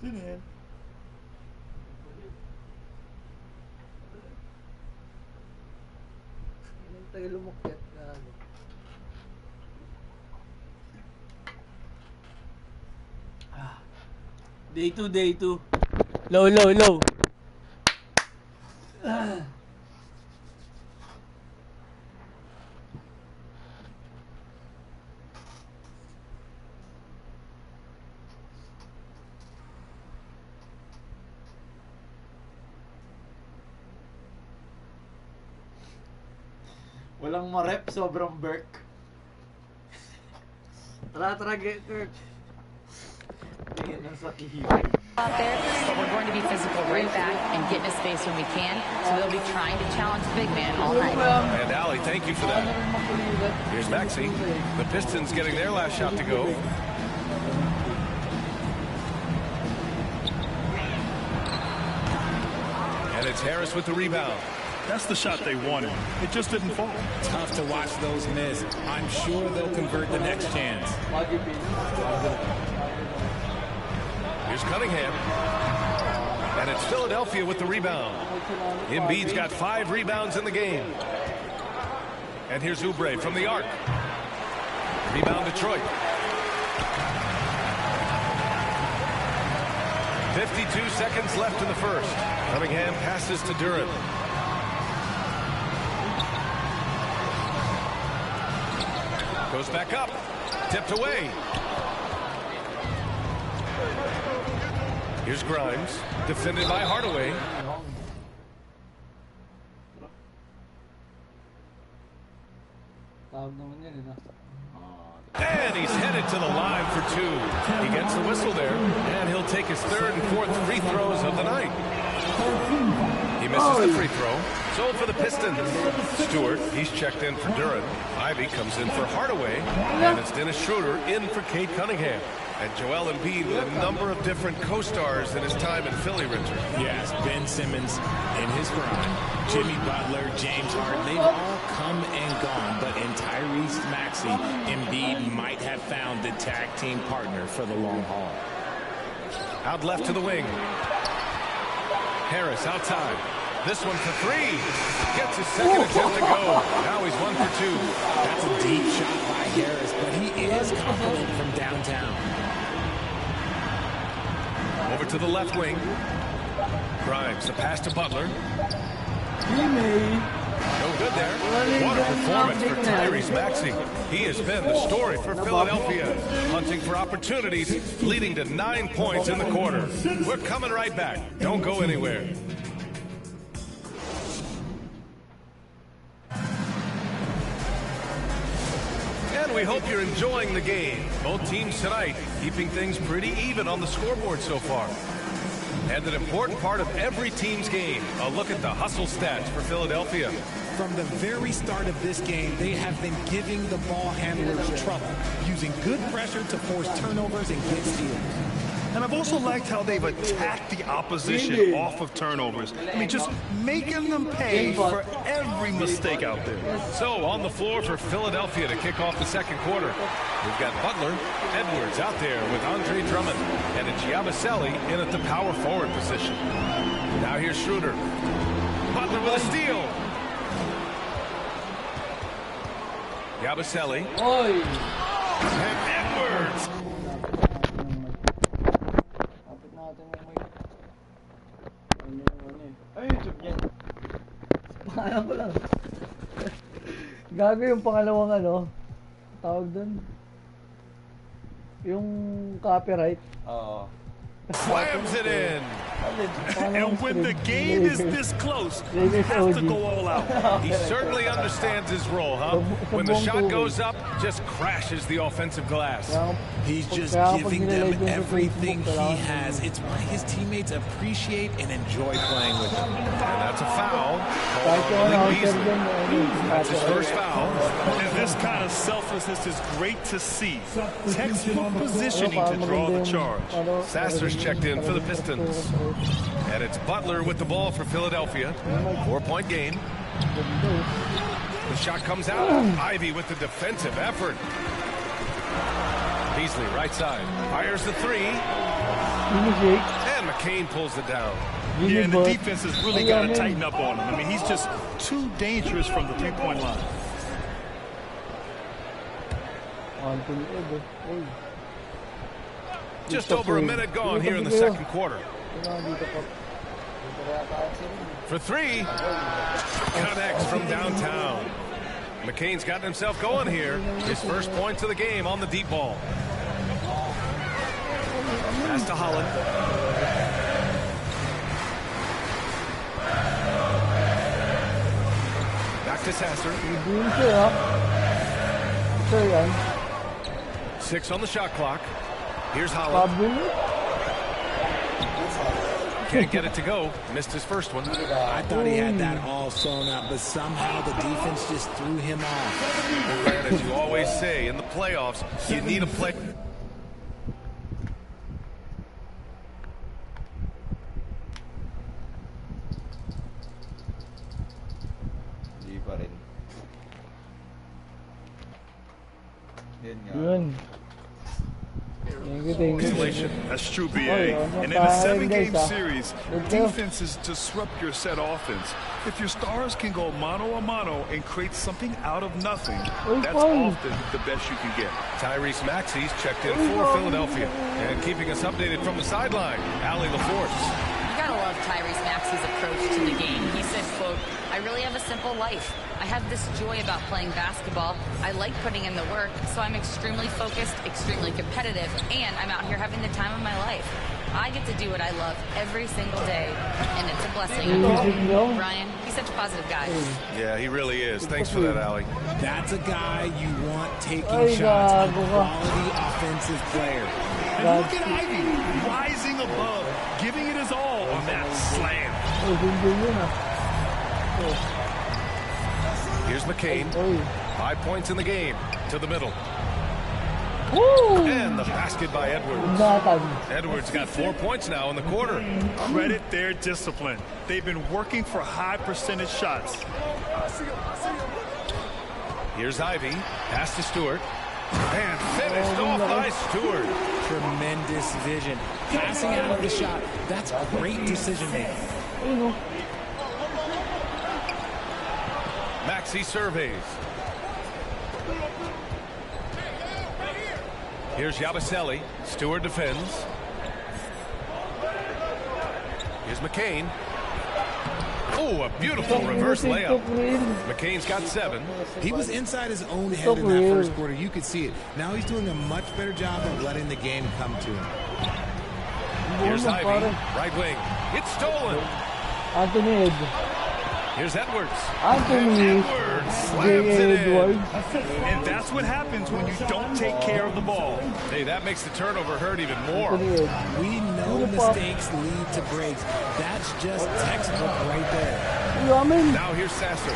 Sino yan? Anong tayo lumakyat na ano? Day 2, day 2. Low, low, low. Walang ma-rep, sobrang Berk. Tara, get Berk. Out there, but we're going to be physical right back and get into space when we can. So they'll be trying to challenge the big man all night. And Allie, thank you for that. Here's Maxey. The Pistons getting their last shot to go. And it's Harris with the rebound. That's the shot they wanted. It just didn't fall. Tough to watch those miss. I'm sure they'll convert the next chance. Here's Cunningham. And it's Philadelphia with the rebound. Embiid's got 5 rebounds in the game. And here's Oubre from the arc. Rebound Detroit. 52 seconds left in the first. Cunningham passes to Duran. Goes back up. Tipped away. Here's Grimes. Defended by Hardaway. And he's headed to the line for 2. He gets the whistle there, and he'll take his 3rd and 4th free throws of the night. He misses the free throw. So for the Pistons, Stewart, he's checked in for Duran. Ivy comes in for Hardaway, and it's Dennis Schroeder in for Cade Cunningham. And Joel Embiid with a number of different co-stars in his time in Philly, Richard. Yes, Ben Simmons in his prime, Jimmy Butler, James Harden, they've all come and gone. But in Tyrese Maxey, Embiid might have found the tag team partner for the long haul. Out left to the wing. Harris outside. This one for 3. Gets his second attempt to go. Now he's 1 for 2. That's a deep shot by Harris, but he is confident from downtown. Over to the left wing. Grimes, the pass to Butler. No good there. What a performance for Tyrese Maxey. He has been the story for Philadelphia. Hunting for opportunities, leading to 9 points in the quarter. We're coming right back. Don't go anywhere. And we hope you're enjoying the game. Both teams tonight keeping things pretty even on the scoreboard so far. And an important part of every team's game, a look at the hustle stats for Philadelphia. From the very start of this game, they have been giving the ball handlers trouble, using good pressure to force turnovers and get steals. And I've also liked how they've attacked the opposition off of turnovers. I mean, just making them pay for every mistake out there. So on the floor for Philadelphia to kick off the second quarter. We've got Butler, Edwards out there with Andre Drummond, and it's Yabusele in at the power forward position. Now here's Schroeder. Butler with a steal. Yabusele. And Edwards. Ay, YouTube niyan. Pangalan ko lang. Gago yung pangalawang ano. Tawag dun. Yung copyright. Oo. Slams it in. And when the game is this close, you have to go all out. He certainly understands his role, huh? When the shot goes up, just crashes the offensive glass. He's just giving them everything he has. It's why his teammates appreciate and enjoy playing with him. And that's a foul. That's his first foul. And this kind of selflessness is great to see. Textbook positioning to draw the charge. Sasser's checked in for the Pistons. And it's Butler with the ball for Philadelphia. 4-point game. The shot comes out. Ivy with the defensive effort. Beasley, right side. Fires the three. And McCain pulls it down. Yeah, and the defense has really got to tighten up on him. I mean, he's just too dangerous from the three-point line. Just over a minute gone here in the second quarter. For three. Connects from downtown. McCain's gotten himself going here. His first points of the game on the deep ball. Pass to Holland. Back to Sasser. 6 on the shot clock. Here's Holland. Can't get it to go. Missed his first one. I thought he had that all sewn up, but somehow the defense just threw him off. And as you always say, in the playoffs, you need a play. Yun. Isolation. That's true, BA. And in a 7-game series, defenses disrupt your set offense. If your stars can go mano-a-mano and create something out of nothing, that's often the best you can get. Tyrese Maxey's checked in for Philadelphia. And keeping us updated from the sideline, Allie LaForce. You gotta love Tyrese Maxey's approach to the game. He said, quote, "I really have a simple life. I have this joy about playing basketball. I like putting in the work, so I'm extremely focused, extremely competitive, and I'm out here having the time of my life. I get to do what I love every single day, and it's a blessing." Brian, he's such a positive guy. Yeah, he really is. Thanks for that, Allie. That's a guy you want taking shots, a quality offensive player. And look at Ivy rising above, giving it his all on that slam. Here's McCain. 5 points in the game. To the middle. And the basket by Edwards. Edwards got 4 points now in the quarter. Credit their discipline. They've been working for high percentage shots. Here's Ivy. Pass to Stewart. And finished off by Stewart. Tremendous vision. Passing out of the shot. That's great decision making. Maxey surveys. Here's Yabusele. Stewart defends. Here's McCain. Oh, a beautiful reverse layup. McCain's got 7. He was inside his own head in that first quarter. You could see it. Now he's doing a much better job of letting the game come to him. Here's Ivy. Right wing. It's stolen. Anthony. Here's Edwards. Anthony. Edwards slams it in. And that's what happens when you don't take care of the ball. Hey, that makes the turnover hurt even more. We know mistakes lead to breaks. That's just textbook right there. Now here's Sasser.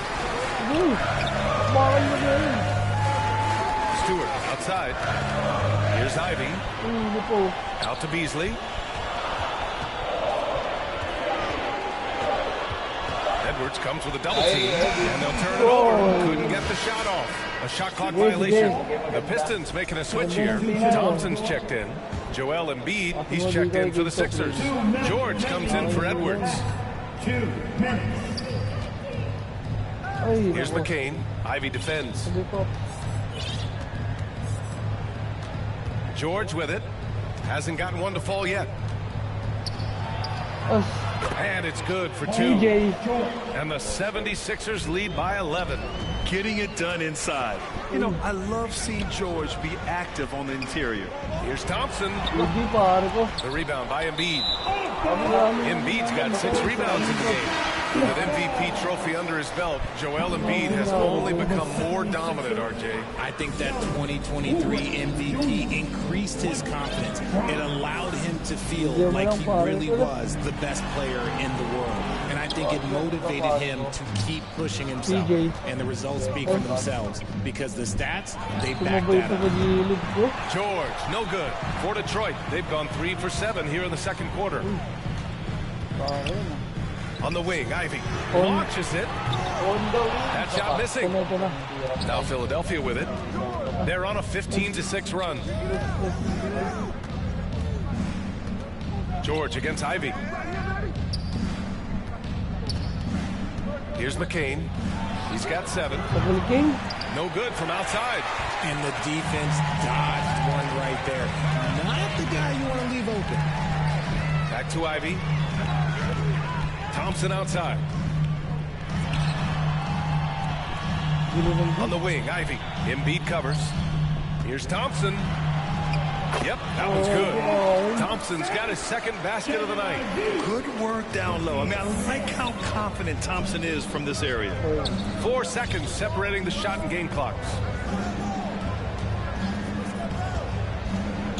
Stewart outside. Here's Ivy. Out to Beasley. Edwards comes with a double team, and they'll turn it over. Couldn't get the shot off. A shot clock violation. The Pistons making a switch here. Thompson's checked in. Joel Embiid, he's checked in for the Sixers. George comes in for Edwards. 2 minutes. Here's McCain. Ivy defends. George with it. Hasn't gotten one to fall yet. And it's good for 2. And the 76ers lead by 11. Getting it done inside. You know, I love seeing George be active on the interior. Here's Thompson. The rebound by Embiid. Embiid's got 6 rebounds in the game. With MVP trophy under his belt, Joel Embiid has only become more dominant, RJ. I think that 2023 MVP increased his confidence. It allowed him to feel like he really was the best player in the world. And I think it motivated him to keep pushing himself. And the results speak for themselves because the stats, they back that up. George, no good. For Detroit, they've gone 3 for 7 here in the second quarter. On the wing, Ivy launches it. That shot missing. Now Philadelphia with it. They're on a 15-6 run. George against Ivy. Here's McCain. He's got 7. No good from outside. And the defense dodged one right there. Not the guy you want to leave open. Back to Ivy. Thompson outside. On the wing, Ivy. Embiid covers. Here's Thompson. Yep, that was good. Thompson's got his second basket of the night. Good work down low. I mean, I like how confident Thompson is from this area. 4 seconds separating the shot and game clocks.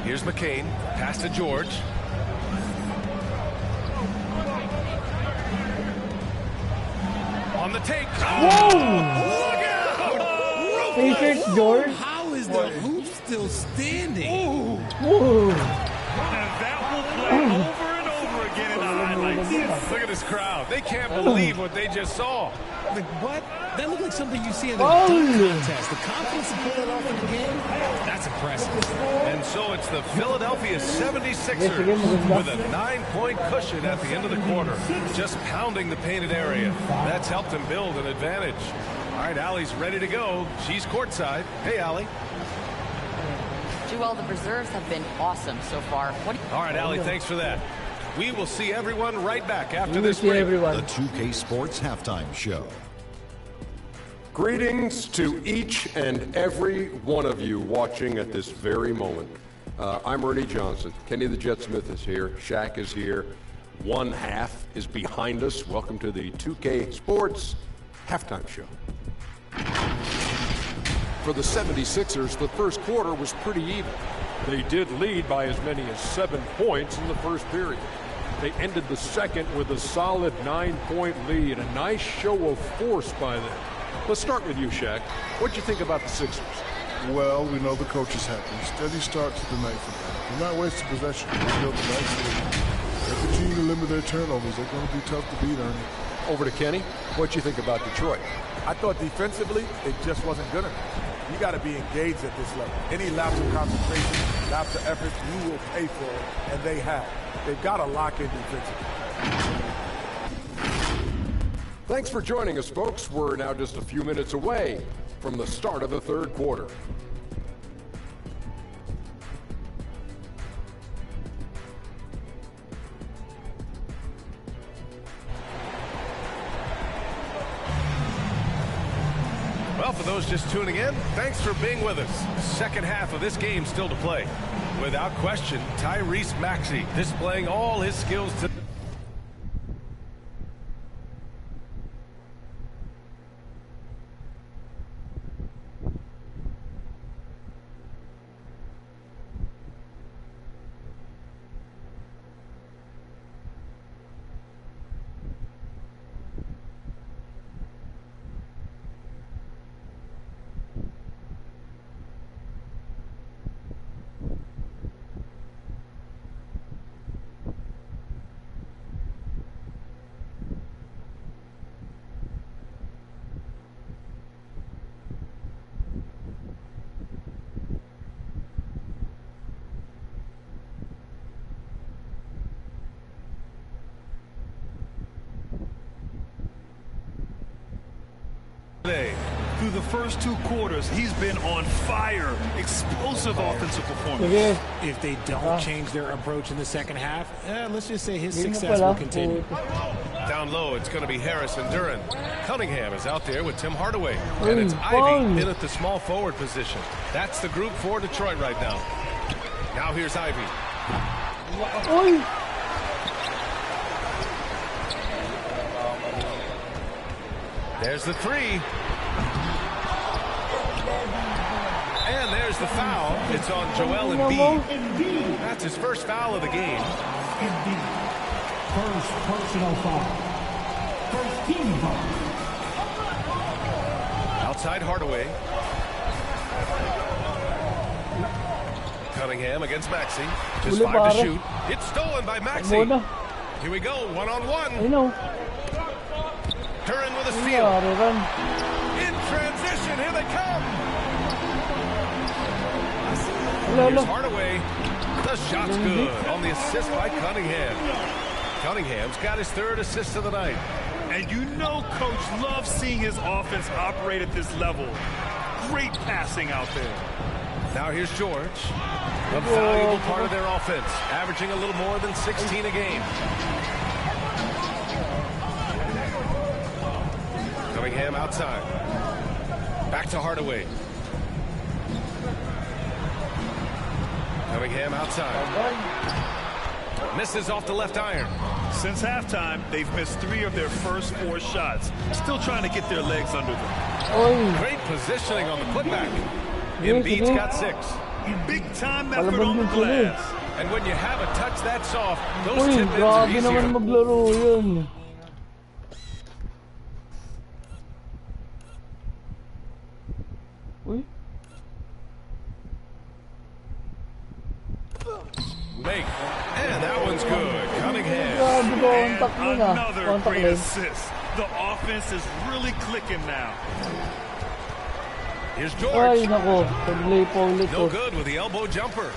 Here's McCain. Pass to George. On the take. Whoa! Look out! Patriots, George. How is the hoop still standing? Whoa! And that will play over and over again in the highlights. Look at this crowd. They can't believe what they just saw. Like, what? That looked like something you see in a dunk contest. The confidence to pull it off again, that's impressive. And so it's the Philadelphia 76ers with a 9-point cushion at the end of the quarter. Just pounding the painted area. That's helped them build an advantage. All right, Allie's ready to go. She's courtside. Hey, Allie. Joel, the reserves have been awesome so far. All right, Allie, thanks for that. We will see everyone right back after this break. The 2K Sports Halftime Show. Greetings to each and every one of you watching at this very moment. I'm Ernie Johnson. Kenny the Jet Smith is here. Shaq is here. One half is behind us. Welcome to the 2K Sports Halftime Show. For the 76ers, the first quarter was pretty even. They did lead by as many as 7 points in the first period. They ended the second with a solid 9-point lead. A nice show of force by them. Let's start with you, Shaq. What'd you think about the Sixers? Well, we know the coach is happy. Steady start to the night for them. They're not wasting possession. They built a nice lead. They continue to limit their turnovers. They're going to be tough to beat, Ernie. Over to Kenny. What'd you think about Detroit? I thought defensively, it just wasn't good enough. You got to be engaged at this level. Any lapse of concentration, lapse of effort, you will pay for it, and they have. They've got to lock in defensively. Thanks for joining us, folks. We're now just a few minutes away from the start of the third quarter. Well, for those just tuning in, thanks for being with us. Second half of this game still to play. Without question, Tyrese Maxey displaying all his skills today. Through the first 2 quarters, he's been on fire. Explosive offensive performance. If they don't change their approach in the second half, let's just say his success will continue. Down low, it's going to be Harris and Duran. Cunningham is out there with Tim Hardaway. And it's Ivy in at the small forward position. That's the group for Detroit right now. Now here's Ivy. There's the 3. And there's the foul. It's on Joel Embiid. That's his first foul of the game. First personal foul. First team foul. Outside Hardaway. Cunningham against Maxey. Just 5 to shoot. It's stolen by Maxey. Here we go, one-on-one. Proctor in with a steal. In transition, here they come. Here's Hardaway. The shot's good on the assist by Cunningham. Cunningham's got his 3rd assist of the night. And you know Coach loves seeing his offense operate at this level. Great passing out there. Now here's George. A valuable part of their offense, averaging a little more than 16 a game. Cunningham outside. Back to Hardaway. Cunningham outside. Misses off the left iron. Since halftime, they've missed 3 of their first 4 shots. Still trying to get their legs under them. Great positioning on the putback. Embiid's got 6. Big-time effort on the glass. And when you have a touch that soft, those tip-ins are easier. Naman maglaro yun. Uy. Make. And that one's good. Cunningham. Another great assist. The offense is really clicking now. Here's George. No good with the elbow jumper.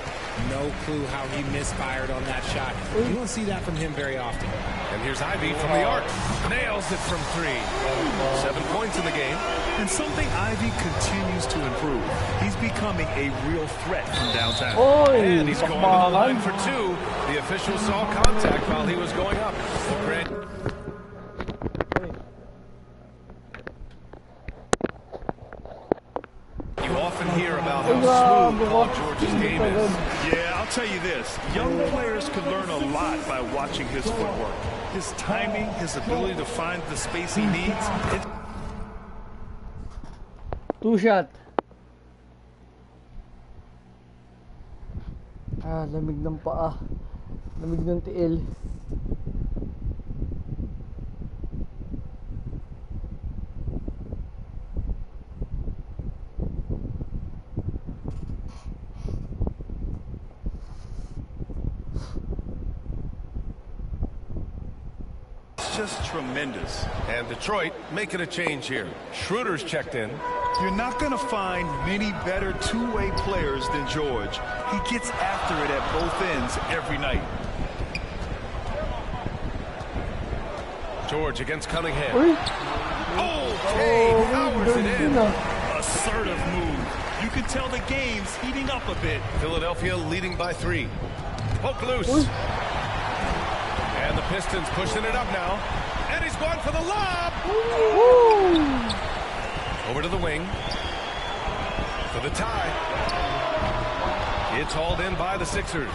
No clue how he misfired on that shot. You don't see that from him very often. And here's Ivy from the arc. Nails it from 3. 7 points in the game. And something Ivy continues to improve. He's becoming a real threat from downtown. And he's going to the line for 2. The official saw contact while he was going up. You often hear about how smooth Paul George's game is. Yeah, I'll tell you this. Young players can learn a lot by watching his footwork. His timing, his ability to find the space he needs. 2 shot. Lamig ng paa. Lamig ng tiil. Just tremendous. And Detroit making a change here. Schroeder's checked in. You're not going to find many better two-way players than George. He gets after it at both ends every night. George against Cunningham. Okay, powers it in. Assertive move. You can tell the game's heating up a bit. Philadelphia leading by 3. Poke loose. And the Pistons pushing it up now. And he's going for the lob. Over to the wing. For the tie. It's hauled in by the Sixers.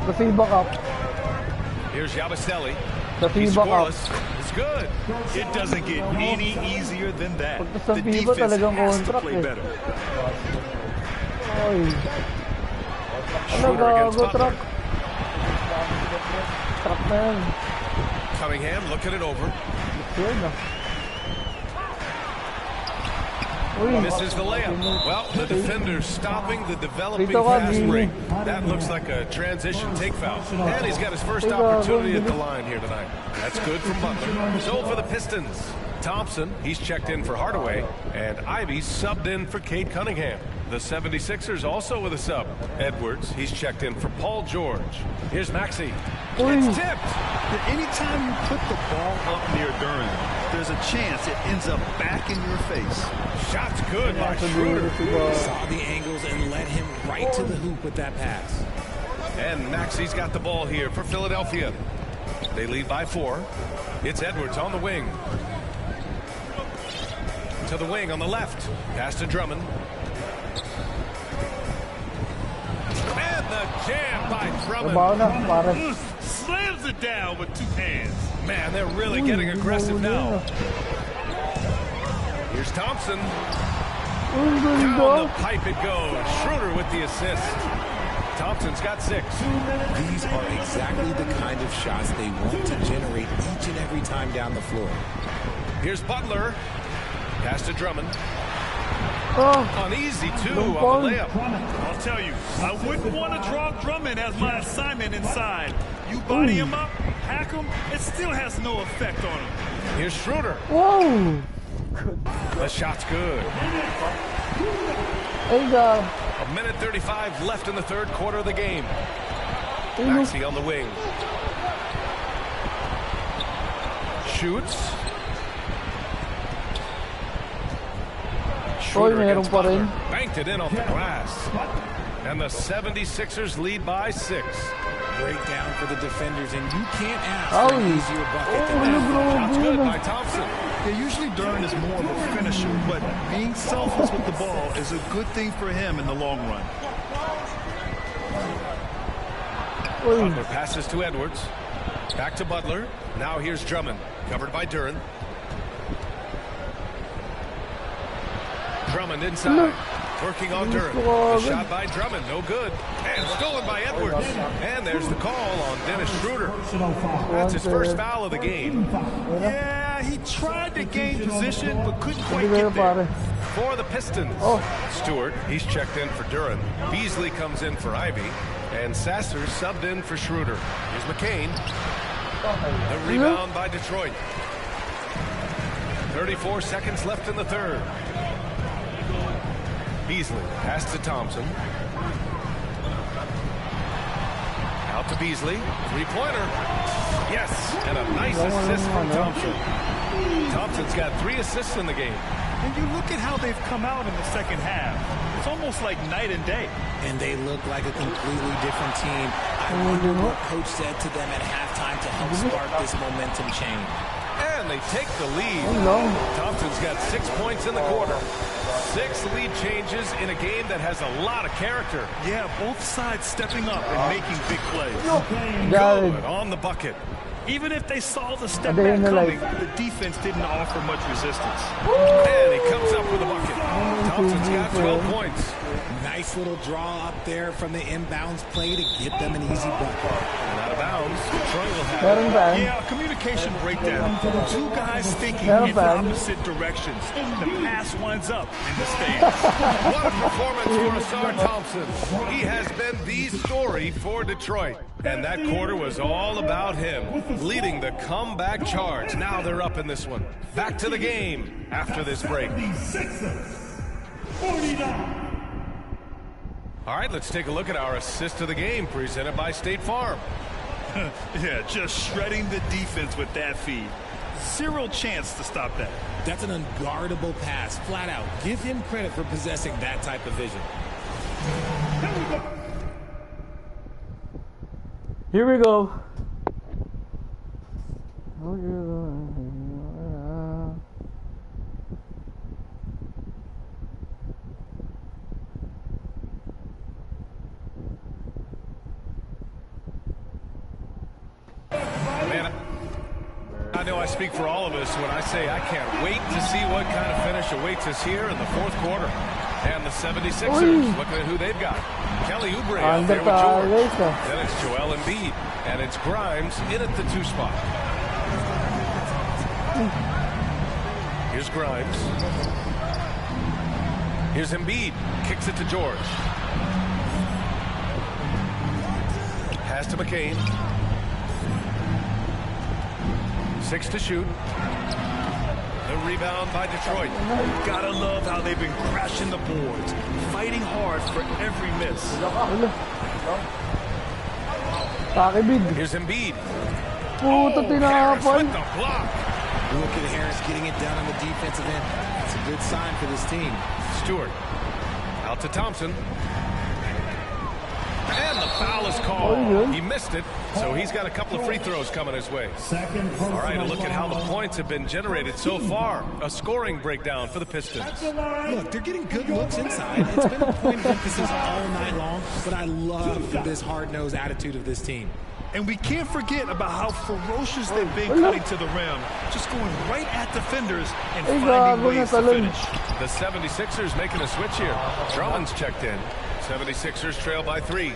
The feedback up. Here's Yabusele. The feedback up. It's good. It doesn't get any easier than that. The defense has to play better. Schroeder against Butler. Cunningham looking it over. Misses the layup. Well, the defender's stopping the developing fast break. That looks like a transition take foul. And he's got his first opportunity at the line here tonight. That's good from Butler. So for the Pistons, Thompson, he's checked in for Hardaway. And Ivy subbed in for Cade Cunningham. The 76ers also with a sub. Edwards, he's checked in for Paul George. Here's Maxey. It's tipped. Anytime you put the ball up near Durham, there's a chance it ends up back in your face. Shot's good by Schroeder. Saw the angles and led him right to the hoop with that pass. And Maxey's got the ball here for Philadelphia. They lead by 4. It's Edwards on the wing. To the wing on the left. Pass to Drummond. And the jam by Drummond. Slams it down with 2 hands. Man, they're really getting aggressive now. Here's Thompson. Down the pipe it goes. Schroeder with the assist. Thompson's got 6. These are exactly the kind of shots they want to generate each and every time down the floor. Here's Butler. Pass to Drummond. An easy 2 on the layup. I'll tell you, I wouldn't want to draw Drummond as my assignment inside. You body him up, hack him, it still has no effect on him. Here's Schroeder. Whoa! The shot's good. Ay, God. A minute 35 left in the third quarter of the game. Maxey on the wing. Shoots. Schroeder against Butler. Banked it in off the glass. And the 76ers lead by 6. Breakdown for the defenders, and you can't ask for an easier bucket than that. That's good by Thompson. Yeah, usually Duran is more of a finisher, but being selfless with the ball is a good thing for him in the long run. Butler passes to Edwards. Back to Butler. Now here's Drummond, covered by Duran. Drummond inside. Working on Duran. A shot by Drummond, no good. And stolen by Edwards. And there's the call on Dennis Schroeder. That's his first foul of the game. Yeah, he tried to gain position, but couldn't quite get there. For the Pistons, Stewart, he's checked in for Duran. Beasley comes in for Ivy. And Sasser subbed in for Schroeder. Here's McCain. The rebound by Detroit. 34 seconds left in the third. Beasley pass to Thompson. Out to Beasley. Three-pointer. Yes, and a nice assist from Thompson. Thompson's got 3 assists in the game. And you look at how they've come out in the second half. It's almost like night and day. And they look like a completely different team. I wonder what coach said to them at halftime to help spark this momentum change. And they take the lead. Thompson's got 6 points in the quarter. 6 lead changes in a game that has a lot of character. Yeah, both sides stepping up and making big plays. Good on the bucket. Even if they saw the step back coming, the defense didn't offer much resistance. And he comes up with a bucket. Thompson's got 12 points. Nice little draw up there from the inbounds play to get them an easy bucket. And out of bounds, Detroit will have it. Yeah, a communication breakdown. 2 guys thinking in opposite directions. The pass winds up in the stands. What a performance for Asar Thompson. He has been the story for Detroit. And that quarter was all about him, leading the comeback charge. Now they're up in this one. Back to the game after this break. All right, let's take a look at our assist of the game presented by State Farm. Yeah, just shredding the defense with that feed. 0 chance to stop that. That's an unguardable pass, flat out. Give him credit for possessing that type of vision. Here we go. Man, I know I speak for all of us when I say I can't wait to see what kind of finish awaits us here in the fourth quarter. And the 76ers, looking at who they've got. Kelly Oubre out there with George. Then it's Joel Embiid. And it's Grimes in at the 2 spot. Here's Grimes. Here's Embiid. Kicks it to George. Pass to McCain. 6 to shoot. The rebound by Detroit. Gotta love how they've been crashing the boards, fighting hard for every miss. Here's Embiid. Harris with the block. Look at Harris getting it down on the defensive end. That's a good sign for this team. Stewart out to Thompson. And the foul is called. He missed it, so he's got a couple of free throws coming his way. All right, a look at how the points have been generated so far. A scoring breakdown for the Pistons. Look, they're getting good looks inside. It's been a point of emphasis all night long, but I love this hard-nosed attitude of this team. And we can't forget about how ferocious they've been cutting to the rim, just going right at defenders and finding ways to finish. The 76ers making a switch here. Drummond's checked in. 76ers trail by 3.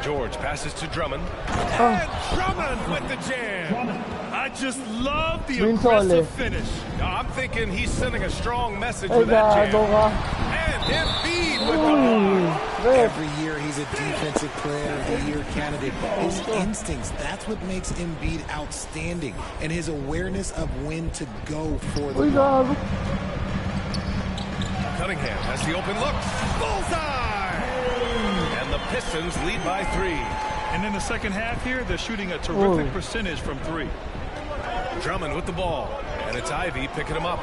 George passes to Drummond. And Drummond with the jam. I just love the aggressive finish. I'm thinking he's sending a strong message with that jam. And Embiid with the block. Every year he's a defensive player of the year candidate. His instincts, that's what makes Embiid outstanding. And his awareness of when to go for the ball. Cunningham has the open look. Bullseye! And the Pistons lead by 3. And in the second half here, they're shooting a terrific percentage from 3. Drummond with the ball. And it's Ivy picking him up.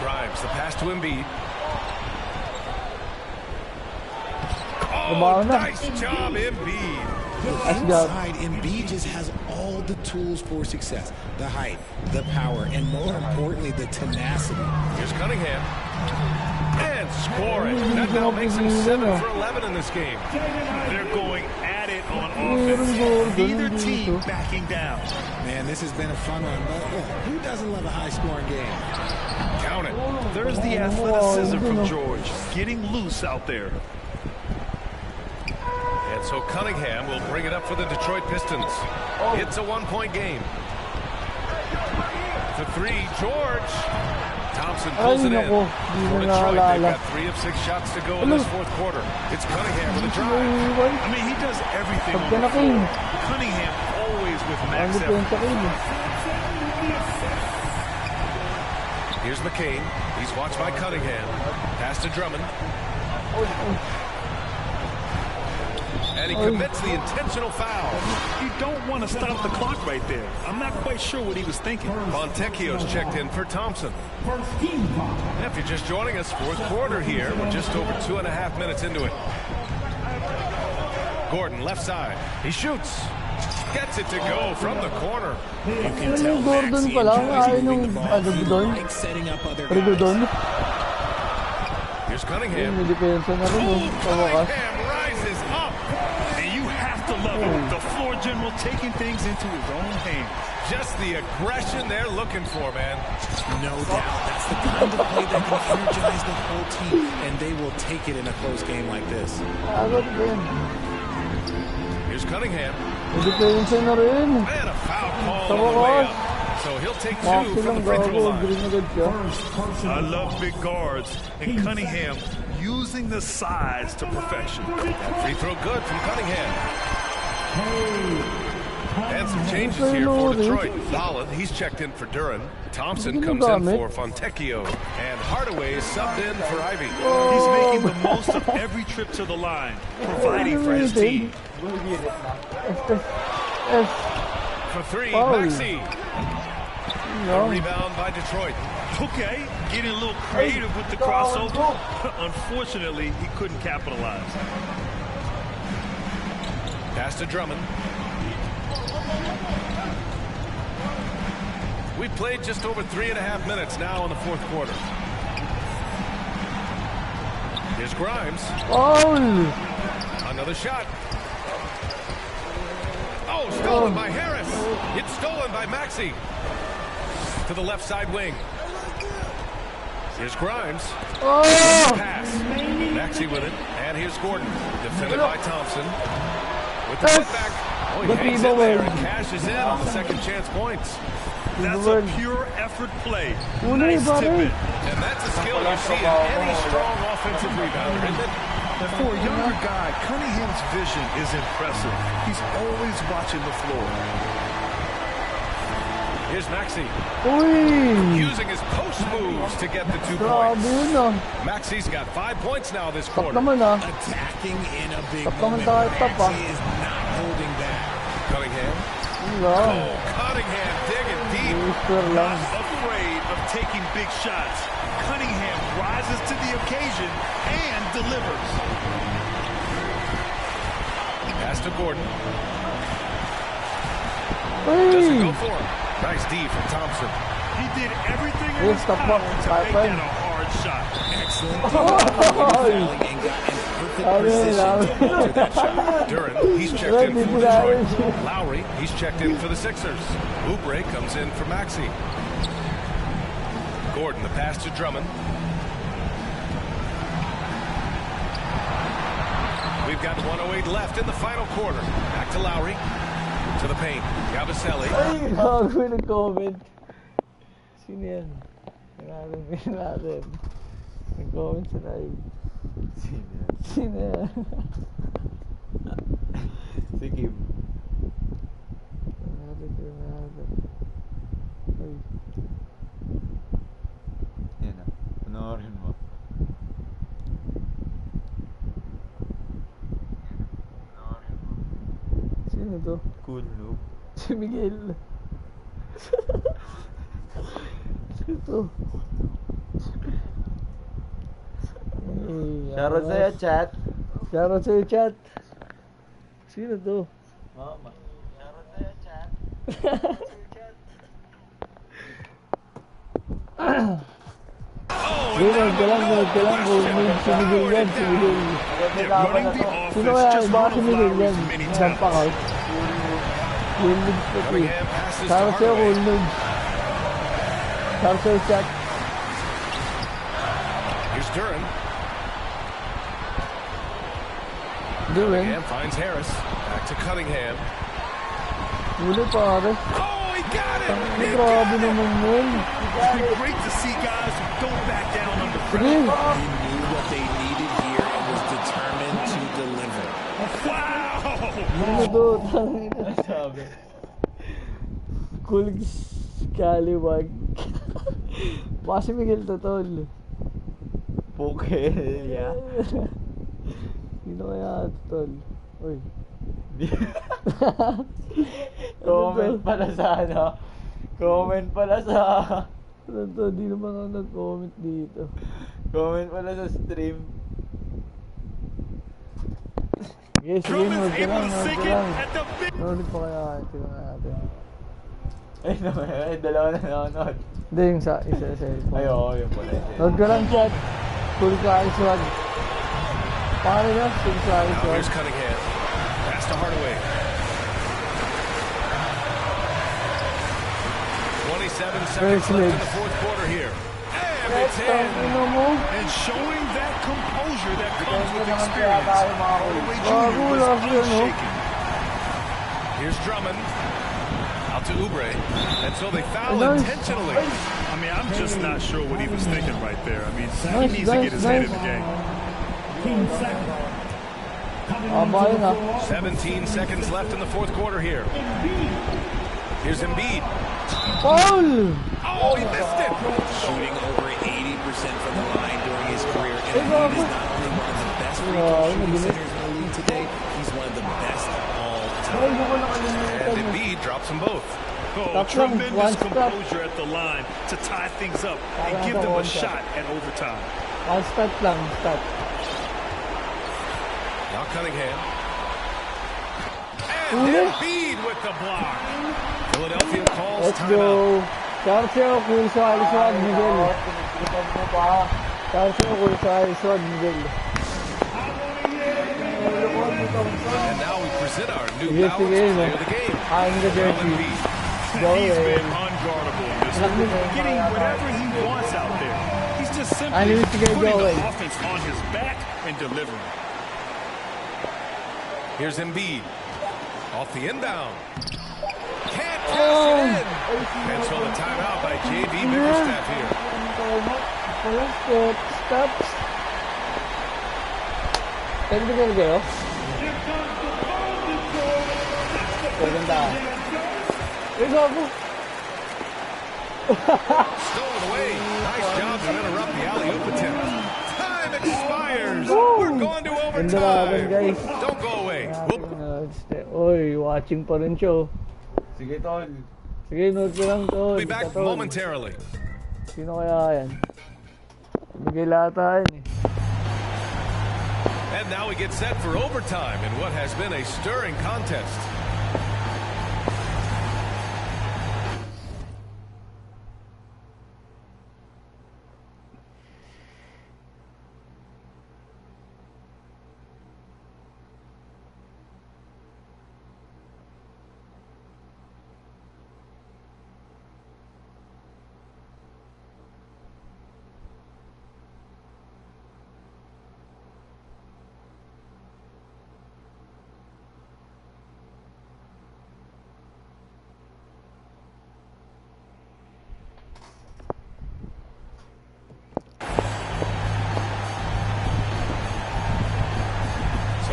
Grimes, the pass to Embiid. Oh, nice job, Embiid. Inside, Embiid just has all the tools for success. The height, the power, and more importantly, the tenacity. Here's Cunningham. And scoring. That now makes him 7 for 11 in this game. They're going at it on offense. Neither team backing down. Man, this has been a fun one, but who doesn't love a high-scoring game? Count it. There's the athleticism from George, getting loose out there. And so Cunningham will bring it up for the Detroit Pistons. It's a 1-point game. The 3, George. Thompson pulls it in. For Detroit, they've got 3 of 6 shots to go in this fourth quarter. It's Cunningham with a drive. I mean, he does everything on the floor. Cunningham always with max effort. Here's McCain. He's watched by Cunningham. Pass to Drummond. And he commits the intentional foul. You don't want to stop the clock right there. I'm not quite sure what he was thinking. Fontecchio's checked in for Thompson. If you're just joining us, fourth quarter here. We're just over 2.5 minutes into it. Gordon, left side. He shoots. Gets it to go from the corner. You can tell Maxey enjoys moving the ball. He likes setting up other guys. Here's Cunningham. Cunningham rises up. And you have to love it. The floor general taking things into his own hands. Just the aggression they're looking for, man. No doubt. That's the kind of play that can energize the whole team, and they will take it in a close game like this. Here's Cunningham. And a foul call on the way up. So he'll take 2 from the free throw line. I love big guards. And Cunningham using the size to perfection. That free throw good from Cunningham. And some changes here for Detroit. Holland, he's checked in for Duran. Thompson comes in for Fontecchio. And Hardaway is subbed in for Ivy. He's making the most of every trip to the line, providing for his team. For 3, Maxey. A rebound by Detroit. Okay, getting a little creative with the crossover. Unfortunately, he couldn't capitalize. Pass to Drummond. We've played just over 3.5 minutes now in the fourth quarter. Here's Grimes. Another shot. Oh, stolen by Harris. It's stolen by Maxey. To the left side wing. Here's Grimes. Pass. Maxey with it. And here's Gordon. Defended by Thompson. With the putback. Oh, he hangs in there and cashes in on the second chance points. That's a pure effort play. Nice tip-in. And that's a skill you see in any strong offensive rebounder, isn't it? For a younger guy, Cunningham's vision is impressive. He's always watching the floor. Here's Maxey. Using his post moves to get the 2 points. Maxey's got 5 points now this quarter. Attacking in a big moment. Maxey is not holding back. Cunningham. Oh, Cunningham digging deep. Not afraid of taking big shots. Cunningham rises to the occasion and delivers. Pass to Gordon. Doesn't go for him. Nice D from Thompson. He did everything in his power to make that a hard shot. Excellent. And got in perfect position to enter that shot. Duran, he's checked in for Detroit. Lowry, he's checked in for the Sixers. Oubre comes in for Maxey. Gordon, the pass to Drummond. We've got 1:08 left in the final quarter. Back to Lowry. To the paint. Gabaselli. Ay, gago yung nag-comment. Sino yan? Natin. Nag-comment sa live. Sino yan? Si Kim. Ay. Yan na. Panoorin mo. Sino to? Cool noob. Si Miguel. Sino to? Shoutout sa'yo, chat. Shoutout sa'yo, chat. Sino to? Mama. Shoutout sa'yo, chat. Lunod ka lang kung may si Miguel yan, si Miguel. Sino kaya? Baka si Miguel yan. Dampak out. Cool Nudes pati. Shoutout sa'yo, Cool Nudes. Shoutout sa'yo, chat. Here's Duran. Cunningham finds Harris. Back to Cunningham. Huli pare. Oh, he got it! Grabe naman yun. It's great to see guys who don't back down under pressure. He knew what they needed here and was determined to deliver. Ano to? Tangina. Sabi. Cool scallywag. Baka si Miguel to, tol. Poke. Yeah. Sino kaya ito, tol? Uy. Comment pala sa ano. Comment pala sa... Ano to? Di naman ako nag-comment dito. Comment pala sa stream. Sige, sige, huwag ka lang, huwag ka lang. Nanonood pa kaya, tingnan natin. Ay, naman. Ay, dalawa na nanonood. Hindi, yung isa sa cellphone. Ay, oo, yung pala. Huwag ka lang, chat. Cool ka, iswag. Paano na? Cool ka, iswag. Here's Cunningham. Pass to Hardaway. 27 seconds left in the fourth quarter here. And it's in. And showing that composure that comes with experience. Hardaway Jr. was unshaken. Here's Drummond. Out to Oubre. And so they foul intentionally. I mean, I'm just not sure what he was thinking right there. I mean, he needs to get his head in the game. 17 seconds left in the fourth quarter here. Here's Embiid. Foul! Oh, he missed it! Shooting over 80% from the line during his career. And Embiid is not only one of the best free throw shooting centers in the league today, he's one of the best all time. And Embiid drops them both. Oh, tremendous composure at the line to tie things up and give them a shot at overtime. One start lang, start. Now Cunningham. And Embiid with the block. Philadelphia calls Let's timeout. go. Charcio, cool sa Aliswag, Miguel. Charcio, cool sa Aliswag, Miguel. And now we present our new Yes, balanced again, player of the game. I'm the dirty. Go He's away. been unguardable in this one, getting whatever he wants out there. He's just I simply need to get putting going. the offense on his back and delivering. Here's Embiid. Off the inbound. Can't pass it in. And so the timeout by JV Bickerstaff here. Stops. Technical kayo? Maganda. Stolen away. Nice job to interrupt the alley-oop attempt. Time expires. We're going to overtime. Guys. Don't go away. Whoop. Oy, watching pa rin siya. Sige, tol. Sige, nood ko lang, tol. Be back momentarily. Sino kaya yan? Miguel ata yan eh. And now we get set for overtime in what has been a stirring contest.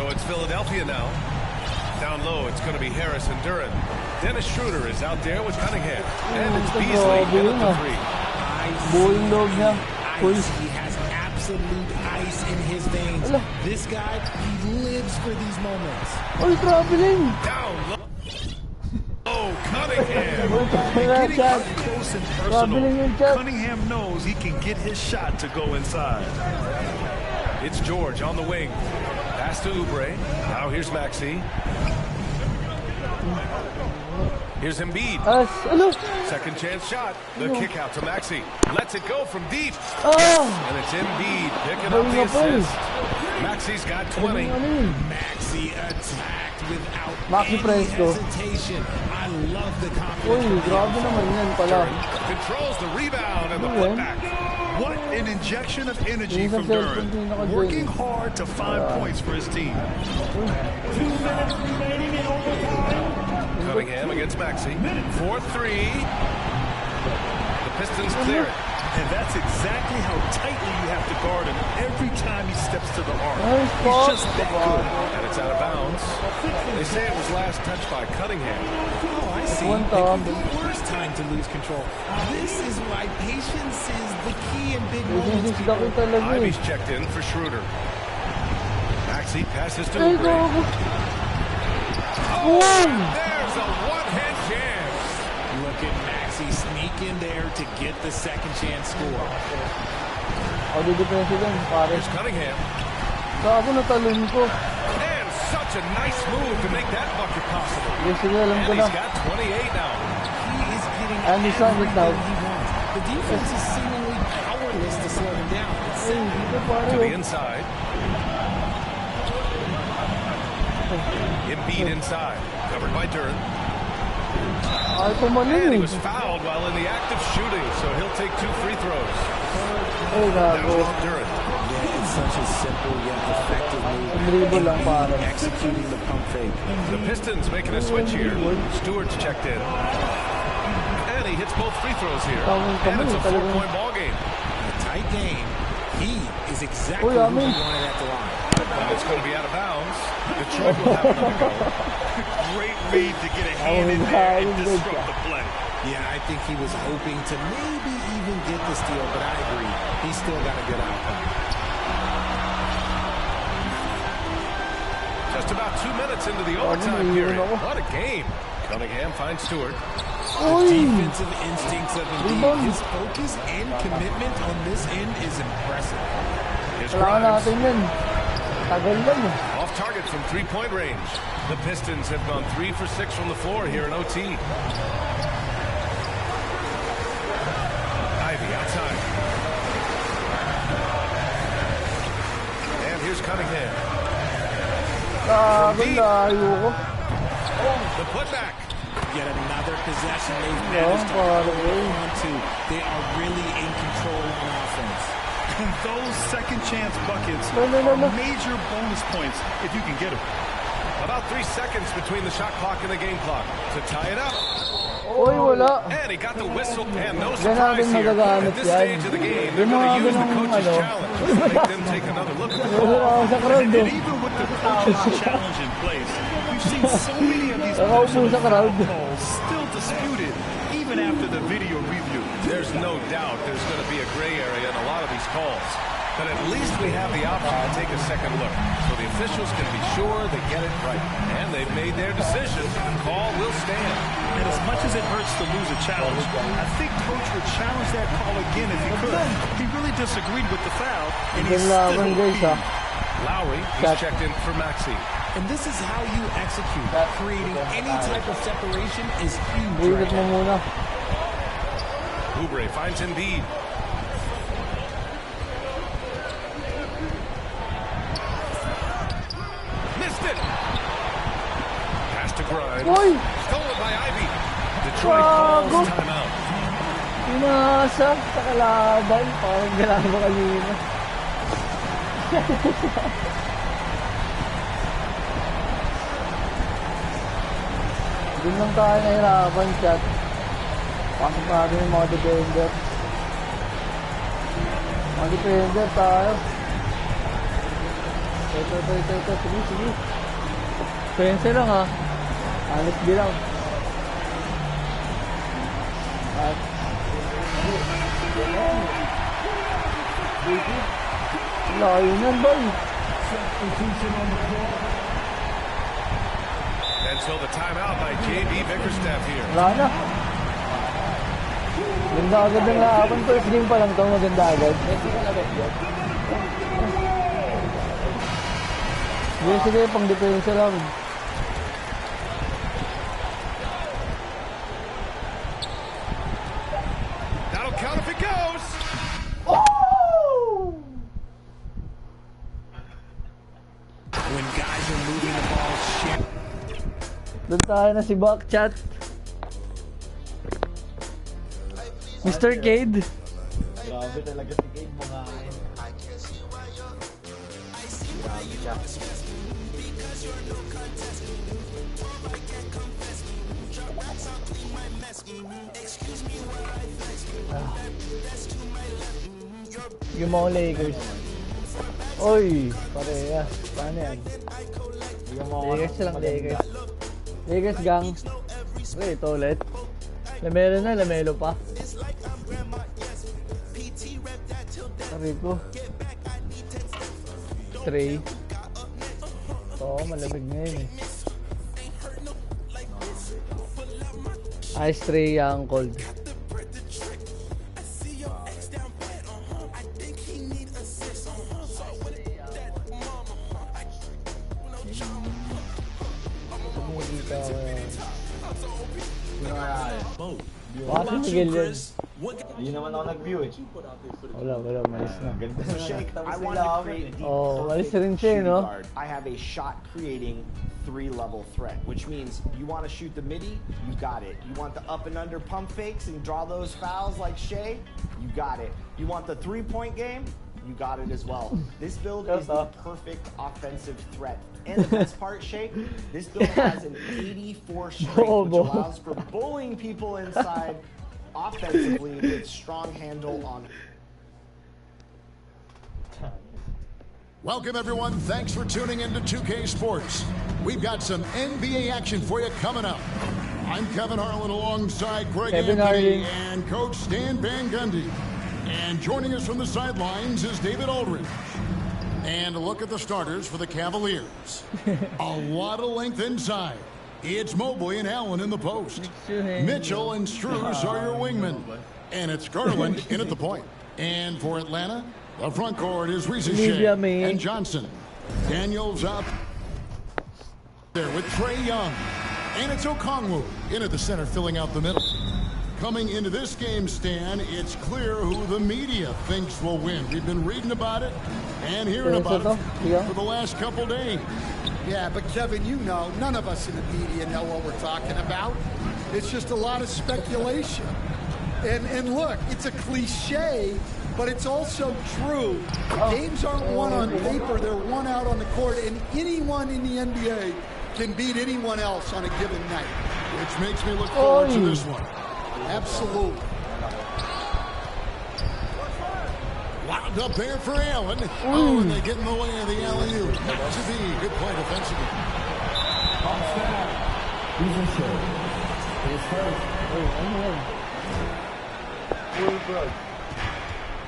So it's Philadelphia now. Down low, it's going to be Harris and Duran. Dennis Schroeder is out there with Cunningham. And it's Beasley in at the three. He has absolute ice in his veins. This guy, he lives for these moments. Oh, traveling. Down low. Oh, Cunningham. Getting up close and personal. Cunningham knows he can get his shot to go inside. It's George on the wing. Pass to Oubre. Now here's Maxey. Here's Embiid. Second chance shot. The kick out to Maxey. Lets it go from deep. And it's Embiid picking up the assist. Maxey's got 20. Maxey attacked without any hesitation. I love the confidence. Controls the rebound and the putback. What an injection of energy from Duran. Working hard to find points for his team. 2 minutes remaining in overtime. Cunningham against Maxey. 4-3. The Pistons clear it. And that's exactly how tightly you have to guard him every time he steps to the arc. He's just that good. And it's out of bounds. They say it was last touched by Cunningham. Oh, I see. It could be worse time to lose control. This is why patience is the key in big moments. Ivy's checked in for Schroeder. Maxey passes to Oubre. Oh, there's a one-hand chance. Look at Maxey sneak in there to get the second chance score. Here's Cunningham. And such a nice move to make that bucket possible. And he's got 28 now. He is getting everything he wants. The defense is seemingly powerless to slow him down. To the inside. Embiid inside. Covered by Duran. And he was fouled while in the act of shooting, so he'll take 2 free throws. That was Duran. Yeah, it's such a simple yet effective move. Executing the pump fake. The Pistons making a switch here. Stewart's checked in. And he hits both free throws here. And it's a 4-point ball game. A tight game. He is exactly who he wanted at the line. And it's going to be out of bounds. Detroit will have another go. Great read to get a hand in there and disrupt the play. Yeah, I think he was hoping to maybe even get the steal, but I agree. He still got a good outcome. Just about 2 minutes into the overtime period. What a game. Cunningham finds Stewart. The defensive instincts of Embiid, his focus and commitment on this end is impressive. Here's Grimes. Off target from 3-point range. The Pistons have gone 3 for 6 from the floor here in OT. Ivy outside. And here's Cunningham. The putback. Yet another possession they've managed to hold on to. They are really in control on offense. And those second chance buckets are major bonus points if you can get them. About 3 seconds between the shot clock and the game clock to tie it up. And he got the whistle, and no surprise here. At this stage of the game, they're going to use the coach's challenge to make them take another look at the call. And even with the coach's challenge in place, we've seen so many of these personal foul calls still disputed, even after the video review. There's no doubt there's going to be a gray area in a lot of these calls. But at least we have the option to take a second look, so the officials can be sure they get it right. And they've made their decision. The call will stand. And as much as it hurts to lose a challenge, I think Coach would challenge that call again if he could. He really disagreed with the foul, and he's still Lowry, he's checked in for Maxey. And this is how you execute. Creating any type of separation is huge. Oubre finds Embiid. Missed it. Pass to Grimes. Stolen by Ivy. Detroit calls timeout. Pinasap sa kalaban. Parang galaban kanina. Doon lang tayo nahirapan, chat. Pasok natin yung mga defender. Mga defender tayo. Ito. Sige. Pense lang ha. Honest bilang. At layo yan, boy. And so the timeout by JB Bickerstaff here. Wala na. Ganda agad ng laban. First game pa lang ito. Maganda agad. Sige, pang depensa lang. That'll count if it goes. Oh! When guys are moving the ball, shit. Doon tayo na si Berk, chat. Mr. Cade. Grabe talaga si Cade, mga grabe siya. Yung mga Lakers. Oy, parehas. Paano yan? Lakers lang, Lakers. Lakers gang. Okay, ito ulit. Lamelo na, Lamelo pa. Sabi ko. Trey. Oo, malamig ngayon eh. Ice Trey ang cold. Bakit Miguel yun? Hindi naman ako nag-view eh. Wala, malis na. Ganda na. Shake, I want to create the Malis perfect rin siya, shooting no? guard. I have a shot creating 3-level threat, which means you want to shoot the midi, you got it. You want the up and under pump fakes and draw those fouls like Shea, you got it. You want the 3-point game, you got it as well. This build is the perfect offensive threat. And the best part, Shea, this build has an 84 strength, which allows for bullying people inside offensively with strong handle on. Welcome, everyone. Thanks for tuning in to 2K Sports. We've got some NBA action for you coming up. I'm Kevin Harlan alongside Greg Anthony and Coach Stan Van Gundy. And joining us from the sidelines is David Aldridge. And a look at the starters for the Cavaliers. A lot of length inside. It's Mobley and Allen in the post. Mitchell and Strus are your wingmen. And it's Garland in at the point. And for Atlanta, the front court is Reese Shea and Johnson. Daniels up there with Trae Young. And it's Okongwu in at the center, filling out the middle. Coming into this game, Stan, it's clear who the media thinks will win. We've been reading about it and hearing about it for the last couple days. Yeah, but Kevin, you know, none of us in the media know what we're talking about. It's just a lot of speculation. And look, it's a cliche, but it's also true. Games aren't won on paper, they're won out on the court, and anyone in the NBA can beat anyone else on a given night. Which makes me look forward to this one. Absolutely. Wound up there for Allen. Oh, and they get in the way of the alley-oop. Not to be. Good play defensively.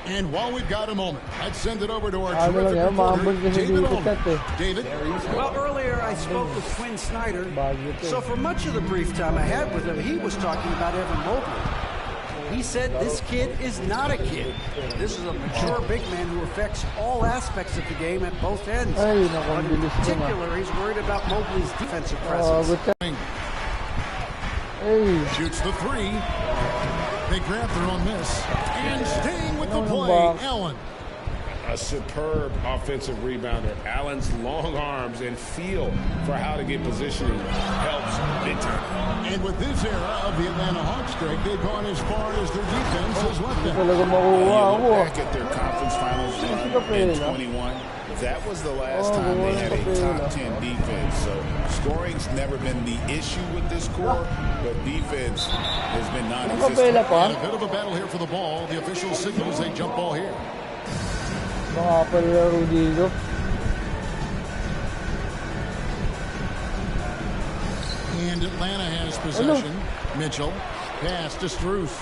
And while we've got a moment, I'd send it over to our terrific reporter, David Aldridge. David? Well, earlier I spoke with Quinn Snyder. So for much of the brief time I had with him, he was talking about Evan Mobley. He said this kid is not a kid. This is a mature big man who affects all aspects of the game at both ends. But in particular, he's worried about Mobley's defensive presence. Shoots the three. They grab their own miss. And staying with the play, Allen. A superb offensive rebounder. Allen's long arms and feel for how to get positioning helps big time. And with this era of the Atlanta Hawks, Greg, they've gone as far as their defense has let them. You look back at their conference finals in 21. That was the last time they had a top 10 defense. So scoring's never been the issue with this core, but defense has been non-existent. And a bit of a battle here for the ball. The official signals a jump ball here. And Atlanta has possession. Mitchell. Pass to Struess.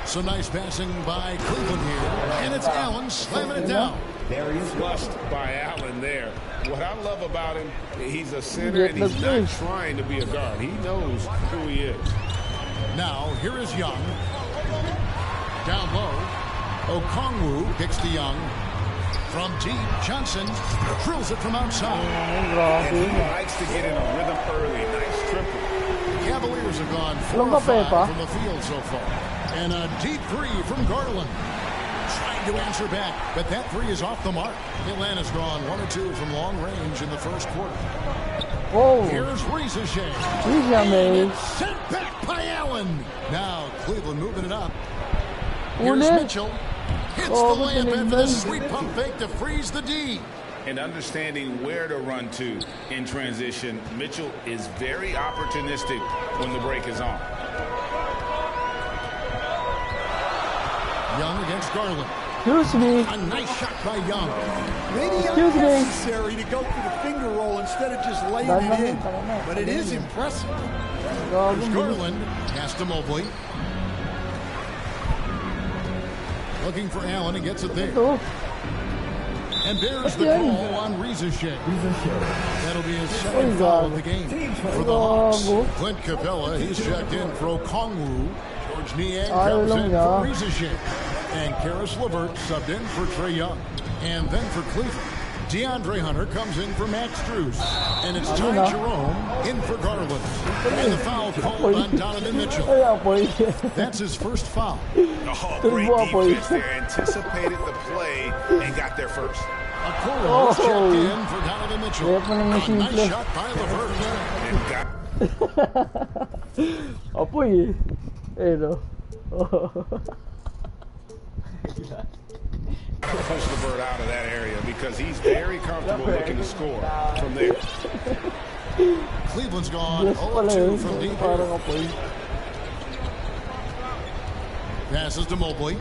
So nice passing by Cleveland here. And it's Allen slamming it down. Flushed by Allen there. What I love about him, he's a center and he's not trying to be a guard. He knows who he is. Now, here is Young. Down low. Okongwu kicks to Young. From deep, Johnson drills it from outside. And he likes to get in a rhythm early. Nice triple. Cavaliers have gone 4 or 5 from the field so far. And a deep three from Garland. Trying to answer back, but that three is off the mark. Atlanta's gone 1 or 2 from long range in the first quarter. Oh. Here's Reza Shea. Sent back by Allen. Now Cleveland moving it up. Here's Mitchell. Hits the layup after the sweet pump fake to freeze the D. And understanding where to run to in transition, Mitchell is very opportunistic when the break is on. Young against Garland. Excuse me. A nice shot by Young. Maybe unnecessary to go for the finger roll instead of just laying it in. But it is impressive. There's Garland. Pass to Mobley. Looking for Allen and gets it there. And there's the call on Reza Shea. That'll be his second foul of the game. For the Hawks, Clint Capella, he's checked in for Okongwu. George Niang comes in for Reza Shea. And Karis LeVert subbed in for Trae Young. And then for Cleveland, DeAndre Hunter comes in for Max Struess. And it's Ty Jerome in for Garland. And the foul called on Donovan Mitchell. That's his first foul. Oh, great defense there. Anticipated the play and got there first. Okoro checked in for Donovan Mitchell. A nice shot by LeVert. Apoy eh. No. Push LeVert out of that area because he's very comfortable looking to score from there. Cleveland's gone 0-2 from deep here. Passes to Mobley.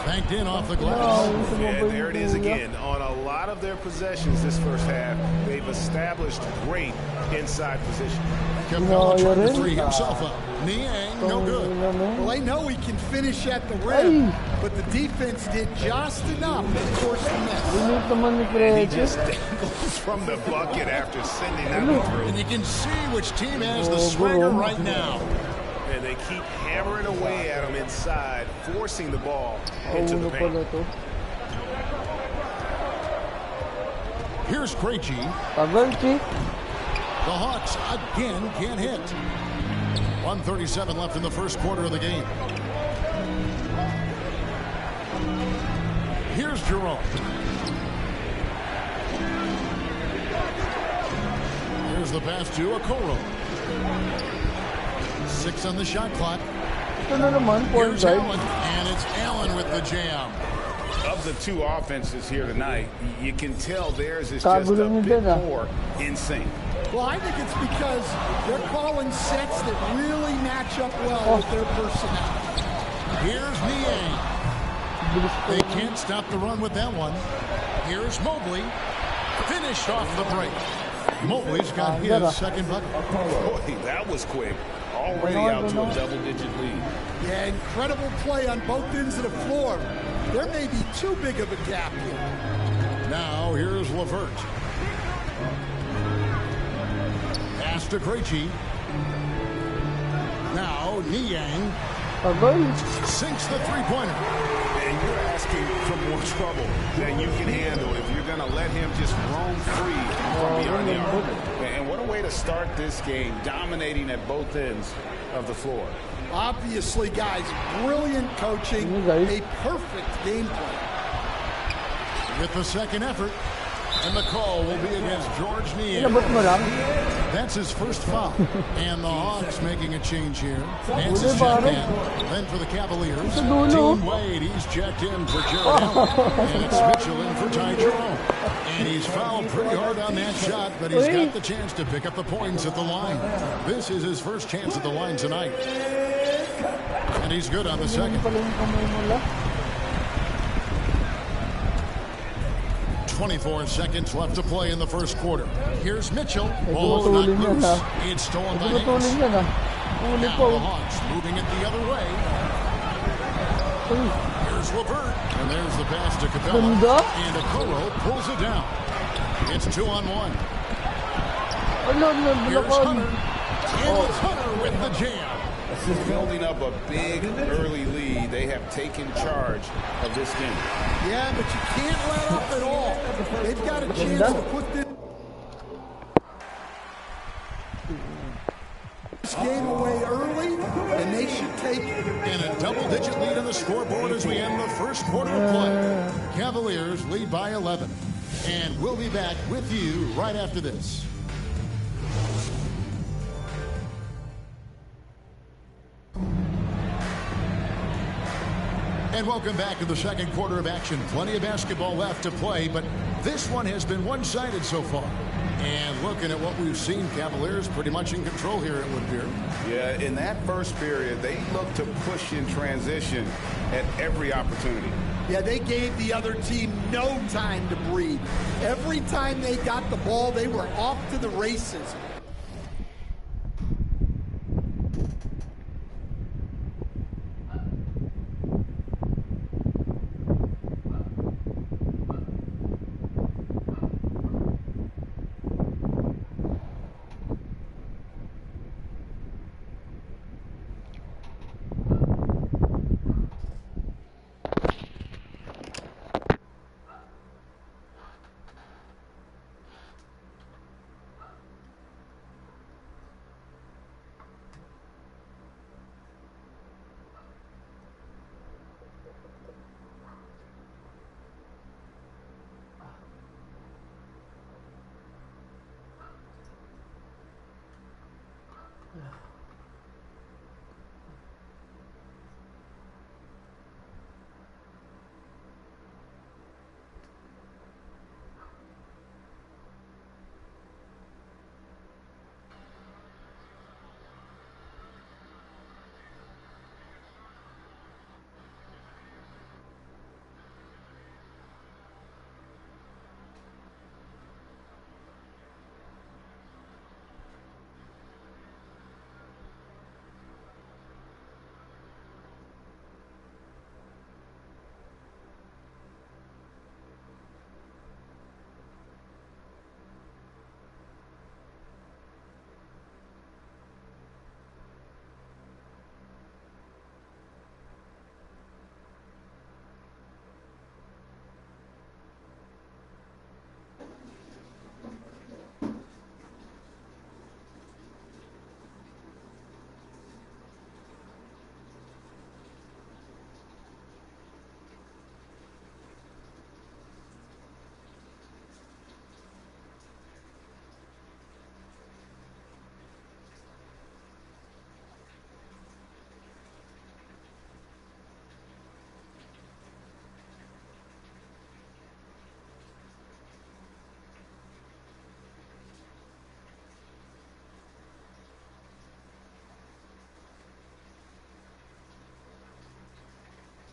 Banked in off the glass. And there it is again. On a lot of their possessions this first half, they've established great inside position. Capella trying to free himself up. Niang, no good. Well, they know he can finish at the rim, but the defense did just enough to force the miss. And he just dangles from the bucket after sending that one through. And you can see which team has the swagger right now. And they keep hammering away at him inside, forcing the ball into the paint. Here's Krejci. The Hawks again can't hit. 1:37 left in the first quarter of the game. Here's Jerome. Here's the pass to Okoro. 6 on the shot clock. Here's Allen, and it's Allen with the jam. Of the two offenses here tonight, you can tell theirs is just a bit more in sync. Well, I think it's because they're calling sets that really match up well with their personnel. Here's Niang. They can't stop the run with that one. Here's Mobley. Finished off the break. Mobley's got his second bucket. Boy, that was quick. Already out to a double-digit lead. Yeah, incredible play on both ends of the floor. There may be too big of a gap here. Now here's LeVert. Pass to Krejci. Now Niang sinks the three-pointer. And you're asking for more trouble than you can handle if you're going to let him just roam free from beyond the arc. And what a way to start this game, dominating at both ends of the floor. Obviously, guys, brilliant coaching, a perfect game plan. With the second effort, and the call will be against George Niang. That's his first foul. And the Hawks making a change here. Nance is checked in. Then for the Cavaliers, Dean Wade, he's checked in for Jared Allen. And it's Mitchell in for Ty Jerome. And he's fouled pretty hard on that shot, but he's got the chance to pick up the points at the line. This is his first chance at the line tonight. And he's good on the second. 20 24 seconds left to play in the first quarter. Here's Mitchell. Ball knocked loose. It's stolen by Hicks. Now the Hawks moving it the other way. Here's Levert. And there's the pass to Capella. And Okoro pulls it down. It's 2-on-1. Here's Hunter. And it's Hunter with the jam. Building up a big early lead. They have taken charge of this game. Yeah, but you can't let up at all. They've got a chance to put this game away early, and they should take it. And a double-digit lead on the scoreboard as we end the first quarter of play. Cavaliers lead by 11. And we'll be back with you right after this. And welcome back to the second quarter of action. Plenty of basketball left to play, but this one has been one-sided so far. And looking at what we've seen, Cavaliers pretty much in control here, it would appear. Yeah, in that first period, they looked to push in transition at every opportunity. Yeah, they gave the other team no time to breathe. Every time they got the ball, they were off to the races.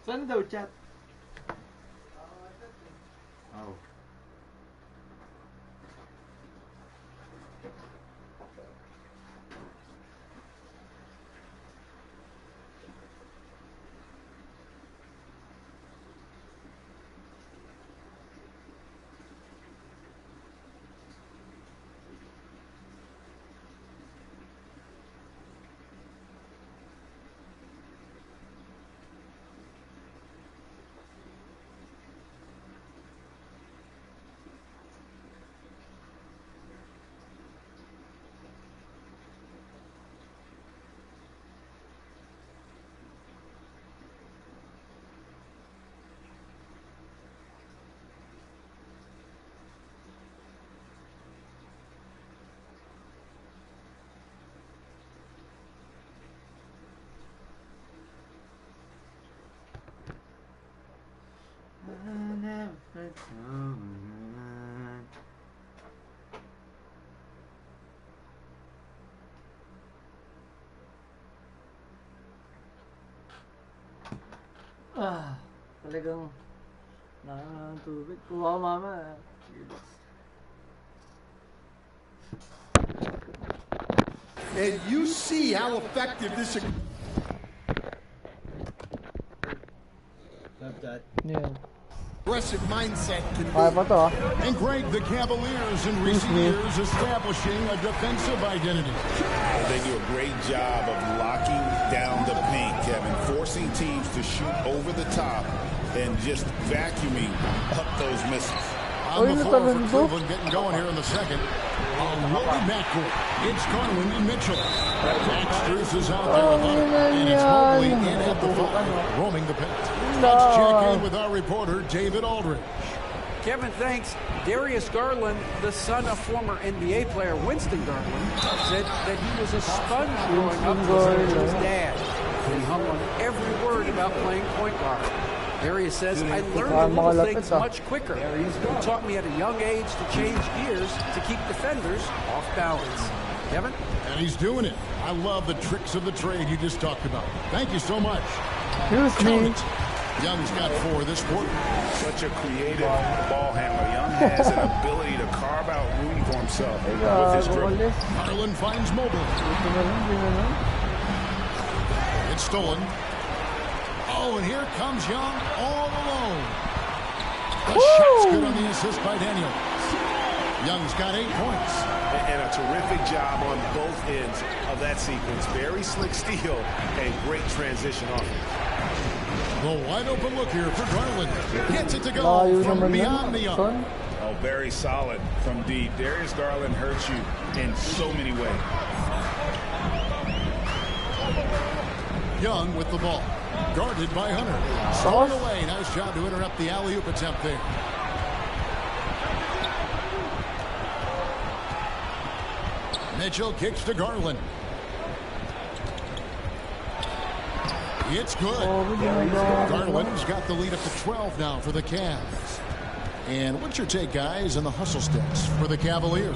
Saan daw chat? Oh. Talagang Tubig. Kuha mama. And you see how effective this Yeah. aggressive mindset can be. And Greg, the Cavaliers in recent years establishing a defensive identity. They do a great job of locking down the paint, Kevin, forcing teams to shoot over the top and just vacuuming up those missiles. On the floor for Cleveland getting going here in the second. Loaded backcourt. It's Garland and Mitchell. Max Strus is out there with it. And it's Mobley in at the five, roaming the paint. Let's check in with our reporter, David Aldridge. Kevin, thanks. Darius Garland, the son of former NBA player Winston Garland, said that he was a sponge growing up listening to his dad. He hung on every word about playing point guard. Darius says, I learned the little things much quicker. He taught me at a young age to change gears to keep defenders off balance. Kevin? And he's doing it. I love the tricks of the trade you just talked about. Thank you so much. Young's got 4 this quarter. Such a creative ball handler. Young has an ability to carve out room for himself with his dribble. Garland finds Mobley. It's stolen. Oh, and here comes Young all alone. The shot's good on the assist by Daniel. Young's got 8 points. And a terrific job on both ends of that sequence. Very slick steal and great transition off it. The wide open look here for Garland. Gets it to go from beyond the Young. Oh, very solid from deep. Darius Garland hurts you in so many ways. Young with the ball. Guarded by Hunter. Stolen away. Nice job to interrupt the alley-oop attempt there. Mitchell kicks to Garland. It's good. Garland's got the lead up to 12 now for the Cavs. And what's your take, guys, on the hustle steps for the Cavaliers?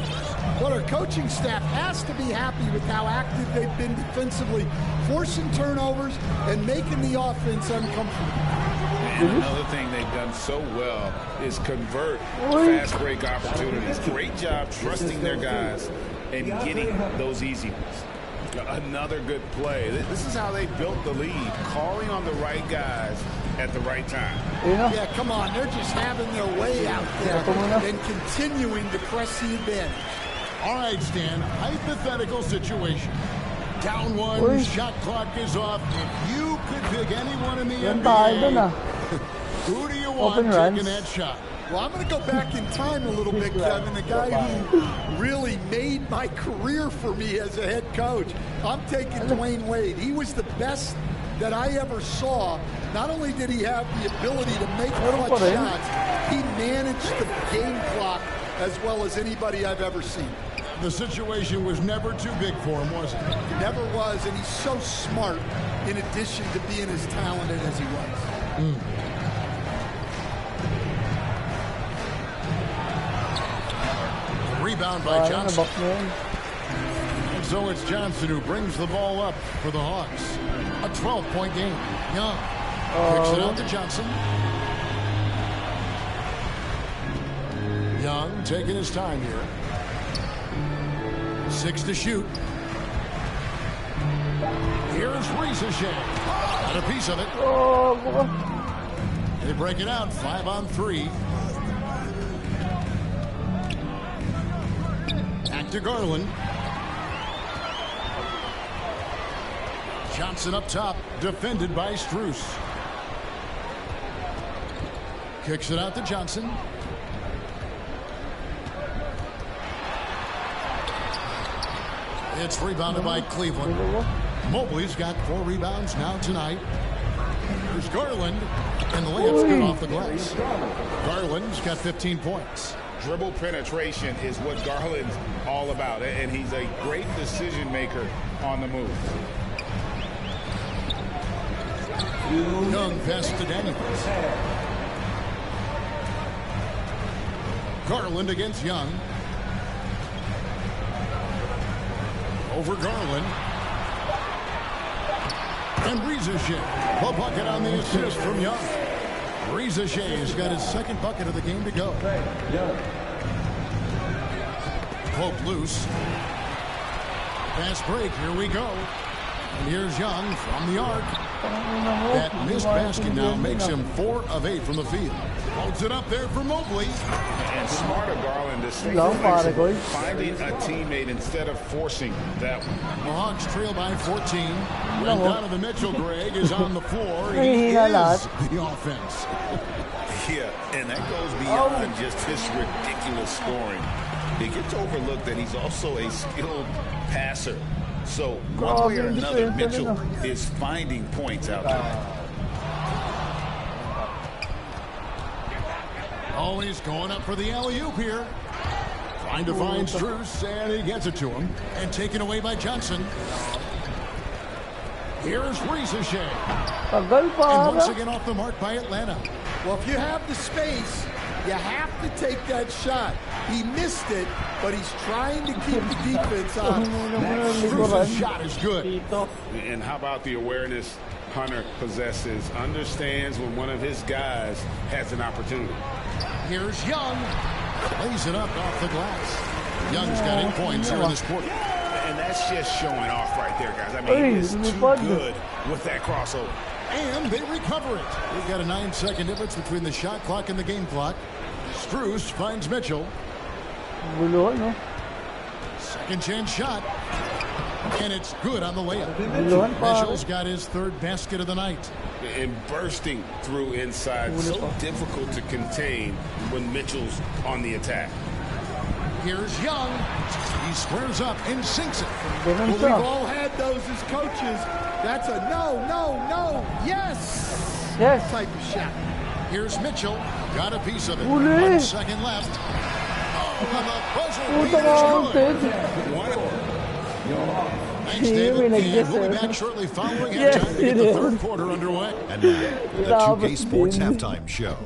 Well, our coaching staff has to be happy with how active they've been defensively, forcing turnovers and making the offense uncomfortable. And another thing they've done so well is convert fast break opportunities. Great job trusting their guys and getting those easy ones. Another good play. This is how they built the lead, calling on the right guys at the right time. Yeah, come on. They're just having their way out there and continuing to press the advantage. All right, Stan, hypothetical situation. Down 1, shot clock is off. If you could pick anyone in the NBA, who do you want taking that shot? Well, I'm going to go back in time a little bit, Kevin. The guy who really made my career for me as a head coach. I'm taking Dwayne Wade. He was the best that I ever saw. Not only did he have the ability to make clutch shots, he managed the game clock as well as anybody I've ever seen. The situation was never too big for him, was it? Never was, and he's so smart in addition to being as talented as he was. Rebound by Johnson. And so it's Johnson who brings the ball up for the Hawks. A 12-point game. Young kicks it out to Johnson. Young taking his time here. 6 to shoot. Here's Ricochet. Got a piece of it. They break it out. 5 on 3. Back to Garland. Johnson up top, defended by Strus. Kicks it out to Johnson. It's rebounded by Cleveland. Mobley's got 4 rebounds now tonight. There's Garland, and the layup's good off the glass. Garland's got 15 points. Dribble penetration is what Garland's all about, and he's a great decision maker on the move. Young pass to Daniels. Garland against Young. Over Garland. And Ricochet. The bucket on the assist from Young. Reza Shea's got his second bucket of the game to go. Cloak loose. Fast break. Here we go. And here's Young from the arc. That missed basket now makes him 4 of 8 from the field. Holds it up there for Mobley. And smart of Garland to stay finding a teammate instead of forcing that one. The Hawks trail by 14. And Donovan Mitchell, Greg, is on the floor. He is the offense. Yeah, and that goes beyond just his ridiculous scoring. It gets overlooked that he's also a skilled passer. So one way or another, Mitchell is finding points out there. Oh, he's going up for the alley-oop here. Trying to find Strus, and he gets it to him. And taken away by Johnson. Here's Reza Shea. And once again off the mark by Atlanta. Well, if you have the space, you have to take that shot. He missed it, but he's trying to keep the defense on. Strus's shot is good. And how about the awareness Hunter possesses? Understands when one of his guys has an opportunity. Here's Young. Lays it up off the glass. Young's got 8 points here in this quarter. And that's just showing off right there, guys. I mean, he's too good with that crossover. And they recover it. We've got a 9-second difference between the shot clock and the game clock. Strus finds Mitchell. Second chance shot. And it's good on the layup. Mitchell's got his 3rd basket of the night. And bursting through inside. So difficult to contain when Mitchell's on the attack. Here's Young. He squares up and sinks it. Well, we've all had those as coaches. That's a no, yes type of shot. Here's Mitchell. Got a piece of it. 1 second left. Oh, the buzzer beater is good. Thanks, David. And we'll be back shortly following halftime to get the 3rd quarter underway. And now, the 2K Sports Halftime Show.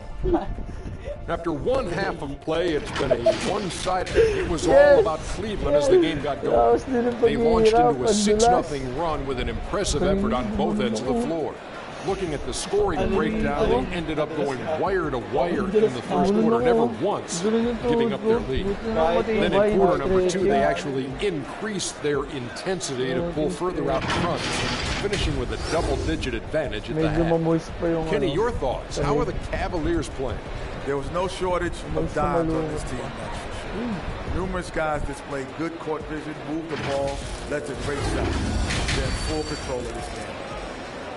After one half of play, it's been a one-sided. It was all about Cleveland as the game got going. They launched into a 6-0 run with an impressive effort on both ends of the floor. Looking at the scoring breakdown, they ended up going wire to wire in the first quarter, never once giving up their lead. Then in quarter number 2, they actually increased their intensity to pull further out front, finishing with a double-digit advantage at the half. Kenny, your thoughts? How are the Cavaliers playing? There was no shortage of dimes on this team, that's for sure. Numerous guys displayed good court vision, moved the ball, led to great shots. They're in full control of this game.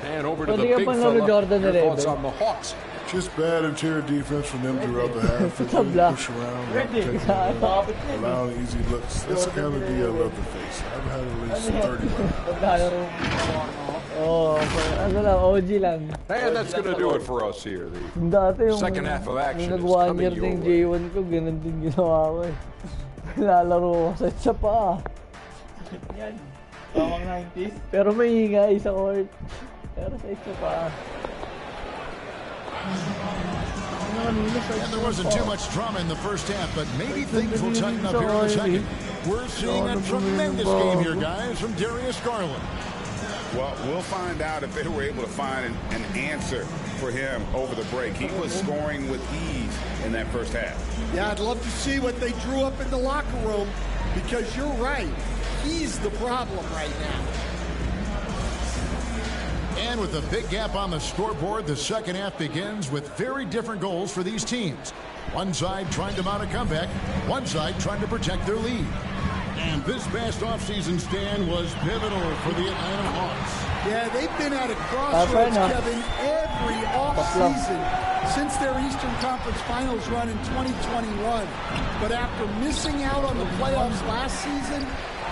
And over to the big fella, your thoughts on the Hawks. Just bad interior defense from them throughout the half. They push around, allowing easy looks. That's the kind of D I love to face. I've had at least 30 And that's going to do it for us here. The second half of action is coming your way. J1 ko, ganun din ginawa ko eh. Lalaro ko sa isa pa. Yan. Tawang 90s. Pero may ingay sa court. Pero sa isa pa. And there wasn't too much drama in the first half, but maybe things will tighten up here in the second. We're seeing a tremendous game here, guys, from Darius Garland. Well, we'll find out if they were able to find an answer for him over the break. He was scoring with ease in that first half. Yeah, I'd love to see what they drew up in the locker room, because you're right. He's the problem right now. And with a big gap on the scoreboard, the second half begins with very different goals for these teams. One side trying to mount a comeback, one side trying to protect their lead. And this past offseason stand was pivotal for the Atlanta Hawks. Yeah, they've been at a crossroads, Kevin, every offseason since their Eastern Conference Finals run in 2021. But after missing out on the playoffs last season,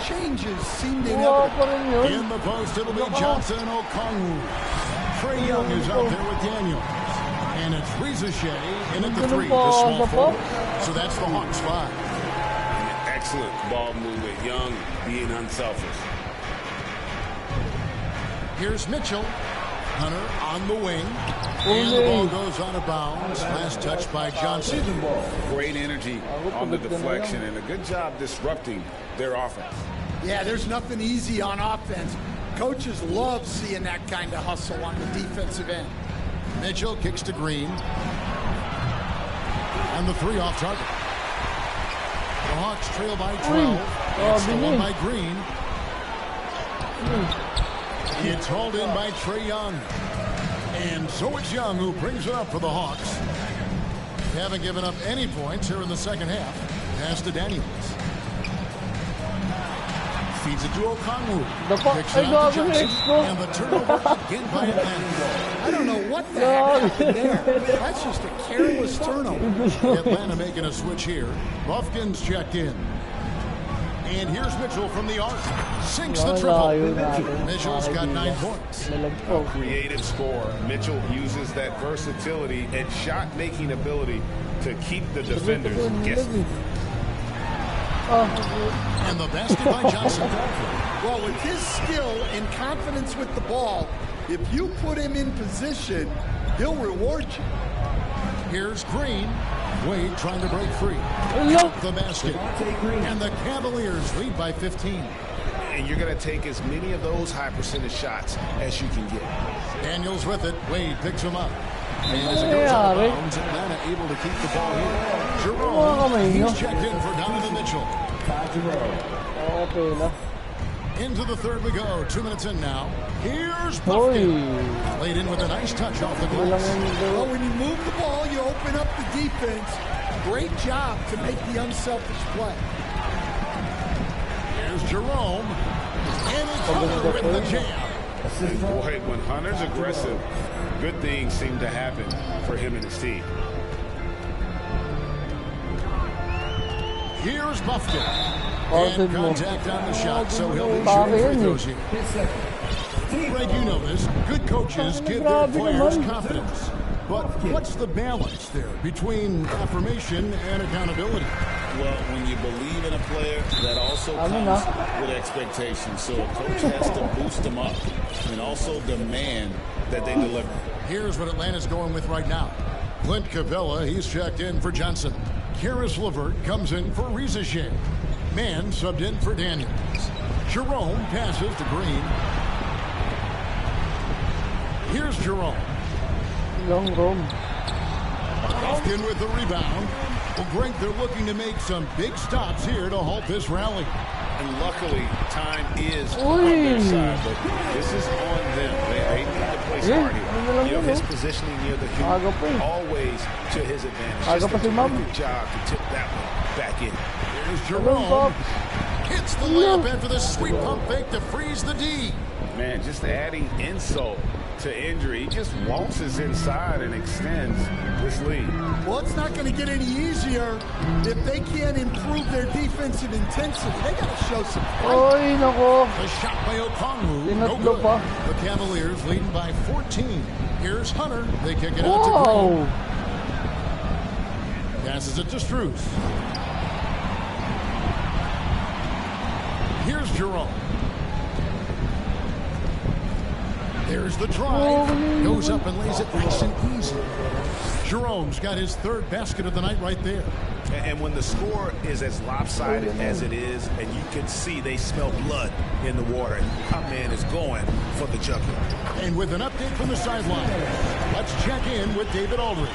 changes seemed inevitable. In the post, it'll be Johnson Okongwu. Trae Young is out there with Daniels. And it's Reza Shea in at the 3, the small forward. So that's the Hawks 5. Excellent ball movement. Young being unselfish. Here's Mitchell. Hunter on the wing. And the ball goes out of bounds. Last touch by Johnson. Great energy on the deflection and a good job disrupting their offense. Yeah, there's nothing easy on offense. Coaches love seeing that kind of hustle on the defensive end. Mitchell kicks to Green. And the three off target. The Hawks trail by 12. It's the one by Green. It's hauled in by Trae Young. And so it's Young who brings it up for the Hawks. They haven't given up any points here in the second half. Pass to Daniels. Feeds it to Okongwu. Picks it out to Johnson. And the turnover again by Atlanta. I don't know what the heck happened there. That's just a careless turnover. Atlanta making a switch here. Buffkin's checked in. And here's Mitchell from the arc. Sinks the triple. Mitchell's got 9 points. A creative scorer. Mitchell uses that versatility and shot-making ability to keep the defenders guessing. And the basket by Johnson. Well, with his skill and confidence with the ball, if you put him in position, he'll reward you. Here's Green. Wade trying to break free. The basket. And the Cavaliers lead by 15. And you're going to take as many of those high percentage shots as you can get. Daniels with it. Wade picks him up. And as it goes out of bounds, Atlanta able to keep the ball here. Jerome, he's checked in for Donovan Mitchell. Into the third we go. 2 minutes in now. Here's Buffkin. Laid in with a nice touch off the glass. Well, when you move the ball, you open up the defense. Great job to make the unselfish play. Here's Jerome. And it's Hunter with the jam. Boy, when Hunter's aggressive, good things seem to happen for him and his team. Here's Buffkin. And contact on the shot, so he'll be shooting free throws here. Greg, you know this. Good coaches give their players confidence. But what's the balance there between affirmation and accountability? Well, when you believe in a player, that also comes with expectations. So a coach has to boost them up and also demand that they deliver. Here's what Atlanta's going with right now. Clint Capella, he's checked in for Johnson. Karis LeVert comes in for Rizache. Mann subbed in for Daniels. Jerome passes to Green. Here's Jerome. Buffkin with the rebound. Well, Greg, they're looking to make some big stops here to halt this rally. And luckily, time is on their side, but this is on them. They need to play smart here. You know, his positioning near the hoop, always to his advantage. Just a terrific job to tip that one back in. Here's Jerome. Hits the layup after the sweet pump fake to freeze the D. Man, just adding insult to injury. He just waltzes inside and extends this lead. Well, it's not going to get any easier if they can't improve their defensive intensity. They got to show some fight. The shot by Okongwu. No good. The Cavaliers leading by 14. Here's Hunter. They kick it out to Green. Passes it to Strus. Here's Jerome. There's the drive. Goes up and lays it nice and easy. Jerome's got his third basket of the night right there. And when the score is as lopsided as it is, and you can see they smell blood in the water, and our man is going for the jugular. And with an update from the sideline, let's check in with David Aldridge.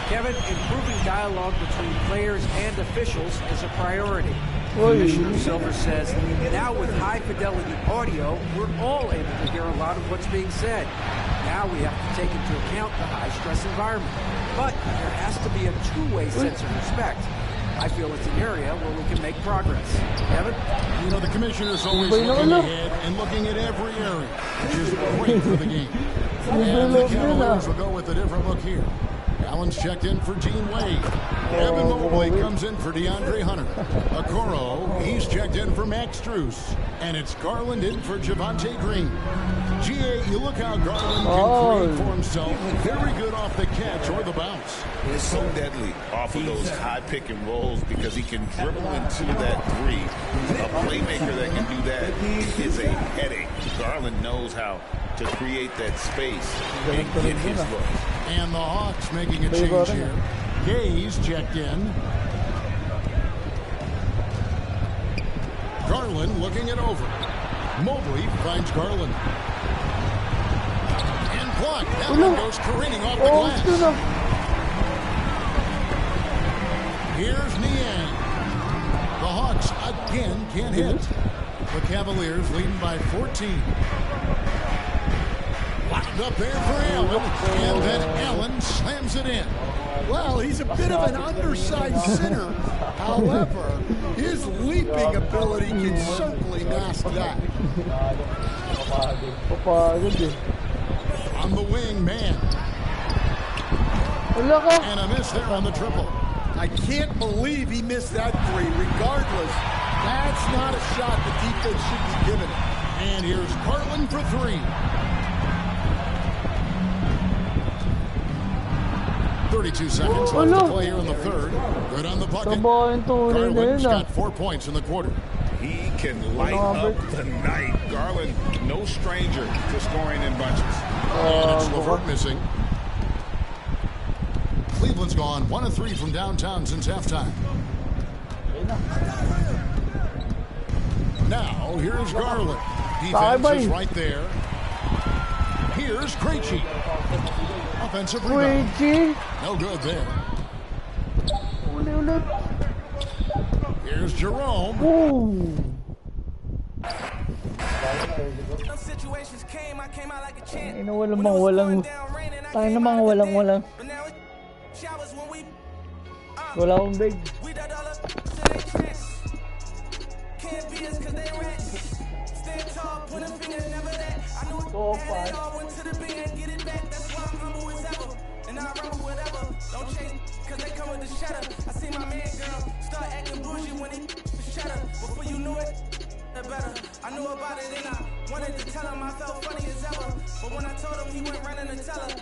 Kevin, improving dialogue between players and officials is a priority. Commissioner Silver says, now with high-fidelity audio, we're all able to hear a lot of what's being said. Now we have to take into account the high-stress environment. But there has to be a two-way sense of respect. I feel it's an area where we can make progress. Kevin? You know, the commissioner's always looking ahead and looking at every area, which is great for the game. And the Cavaliers will go with a different look here. Allen's checked in for Gene Wade. Evan Mobley comes in for DeAndre Hunter. Okoro, he's checked in for Max Strus. And it's Garland in for Javonte Green. G.A., you look how Garland can create for himself. Very good off the catch or the bounce. It's so deadly off of those high pick and rolls because he can dribble into that three. A playmaker that can do that is a headache. Garland knows how to create that space and get his look. And the Hawks making a change here. Gay's checked in. Garland looking it over. Mobley finds Garland. And Blocked. That one goes careening off the glass. Here's Niang. The Hawks again can't hit. The Cavaliers leading by 14. Locked up there for Allen. And then Allen slams it in. Well, he's a bit of an undersized center. However, his leaping ability can certainly mask that. On the wing, man. And a miss there on the triple. I can't believe he missed that three. Regardless, that's not a shot the defense should be giving it. And here's Garland for three. 32 seconds left to play here in the third. Good on the bucket. Garland's got 4 points in the quarter. He can light up the night. Garland, no stranger to scoring in bunches. And it's LeVert missing. Cleveland's gone 1 of 3 from downtown since halftime. Now, here's Garland. Defense is right there. Here's Krejci. Offensive rebound. No good there. Here's Jerome. Wala akong big. So far. And I run whatever. Don't chase, cause they come with the shutter. I see my man girl start acting bougie when he shutter. Before you knew it, better. I knew about it and I wanted to tell him I felt funny as ever. But when I told him, he went running to tell her.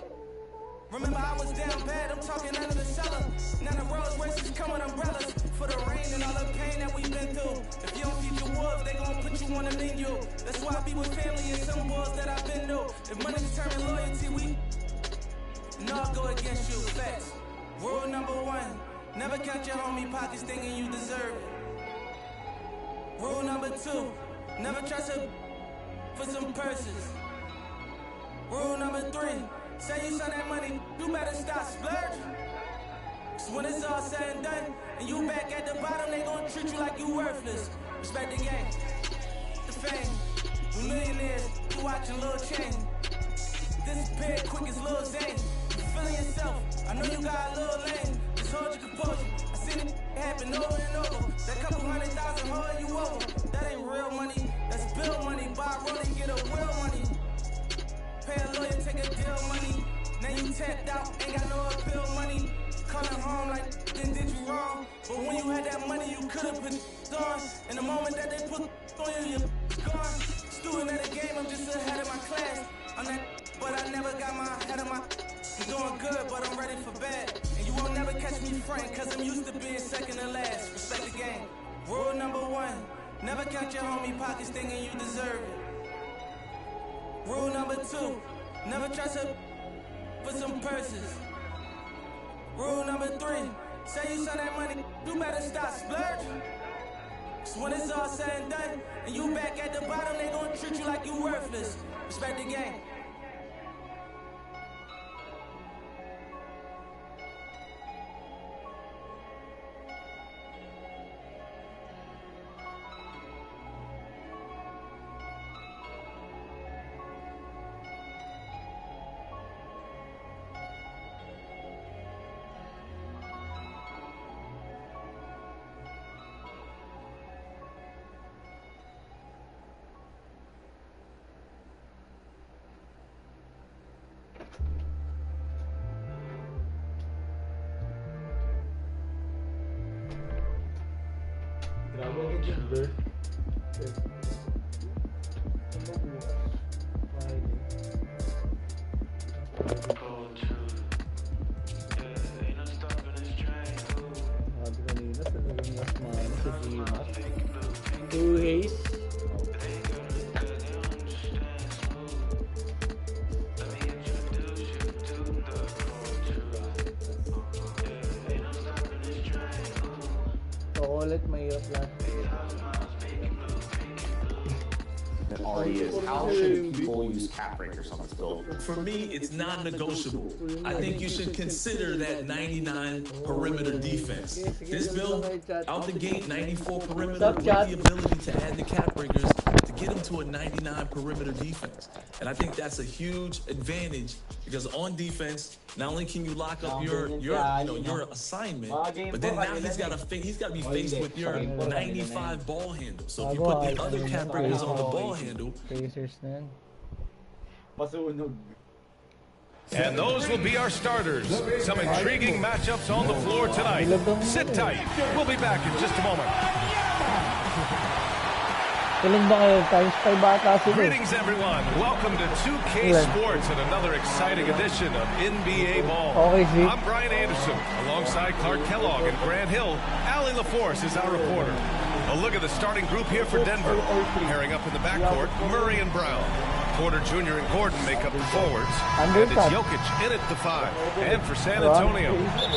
Remember, I was down bad, I'm talking under the cellar. Now the Rolls Royces come with umbrellas for the rain and all the pain that we've been through. If you don't feed your wolves, they gon' put you on the menu. That's why I be with family and some boys that I've been through. If money determine loyalty, we not go against you. Facts. Rule number 1, never count your homie pockets thinking you deserve it. Rule number 2, never trust her for some purses. Rule number 3, say you saw that money, you better stop splurging. Cause when it's all said and done, and you back at the bottom, they gon' treat you like you worthless. Respect the game, the fame, we millionaires, you watching Lil Chain. This big, quick as Lil Zane. You feeling yourself, I know you got a little lane. Just hold your composure, I seen it happen over and over. That couple 100,000 holding you over. That ain't real money, that's bill money. Buy a rolling, get a real money. Pay a lawyer, take a deal money. Now you tapped out, ain't got no appeal money. Calling home like, then did you wrong? But when you had that money, you could've put on. In the moment that they put on you, you're gone. Student of the game, I'm just ahead of my class. I'm that, but I never got my head of my. I'm doing good, but I'm ready for bad. And you won't never catch me frank, cause I'm used to being second to last. Respect the game. Rule number 1, never count your homie pockets thinking you deserve it. Rule number 2, never trust her for some purses. Rule number 3, say you saw that money, you better stop splurging. Cause when it's all said and done, and you back at the bottom, they gon' treat you like you worthless. Respect the game. Berk. Two haze. So ulit mahirap lang. than it already is. How should people use cap breakers on this build? For me, it's non-negotiable. I think you should consider that 99 perimeter defense. This build, out the gate, 94 perimeter with the ability to add the cap breakers to get them to a 99 perimeter defense. And I think that's a huge advantage because on defense, not only can you lock up your assignment, but then now he's got to be faced with your 95 ball handle. So if you put the other cap breakers on the ball handle. And those will be our starters. Some intriguing matchups on the floor tonight. Sit tight. We'll be back in just a moment. Greetings, everyone. Welcome to 2K Sports and another exciting edition of NBA Ball. I'm Brian Anderson, alongside Clark Kellogg and Grant Hill. Allie LaForce is our reporter. A look at the starting group here for Denver. Pairing up in the backcourt, Murray and Brown. Porter Jr. and Gordon make up the forwards. And it's Jokic in at the 5. And for San Antonio,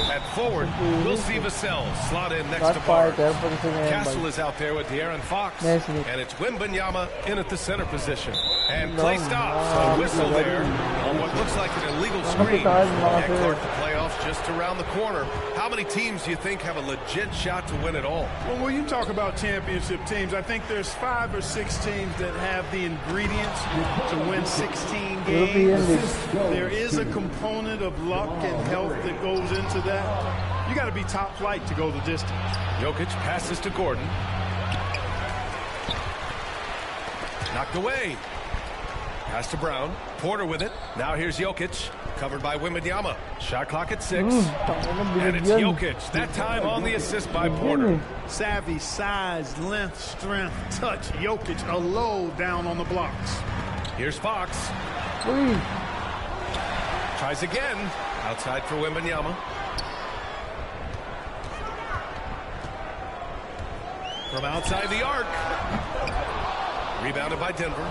at forward, we'll see Vassell slot in next to Barnes. Castle is out there with De'Aaron Fox. And it's Wembanyama in at the center position. And Clay stops a whistle there on what looks like an illegal screen. And Clark, the playoffs just around the corner. How many teams do you think have a legit shot to win it all? Well, when you talk about championship teams, I think there's 5 or 6 teams that have the ingredients to win 16 games. There is a component of luck and health that goes into that. You got to be top flight to go the distance. Jokic passes to Gordon. Knocked away. Pass to Brown. Porter with it. Now here's Jokic. Covered by Wembanyama. Shot clock at 6. And it's Jokic. That time on the assist by Porter. Savvy, size, length, strength, touch. Jokic a low down on the blocks. Here's Fox. Tries again. Outside for Wembanyama. From outside the arc. Rebounded by Denver.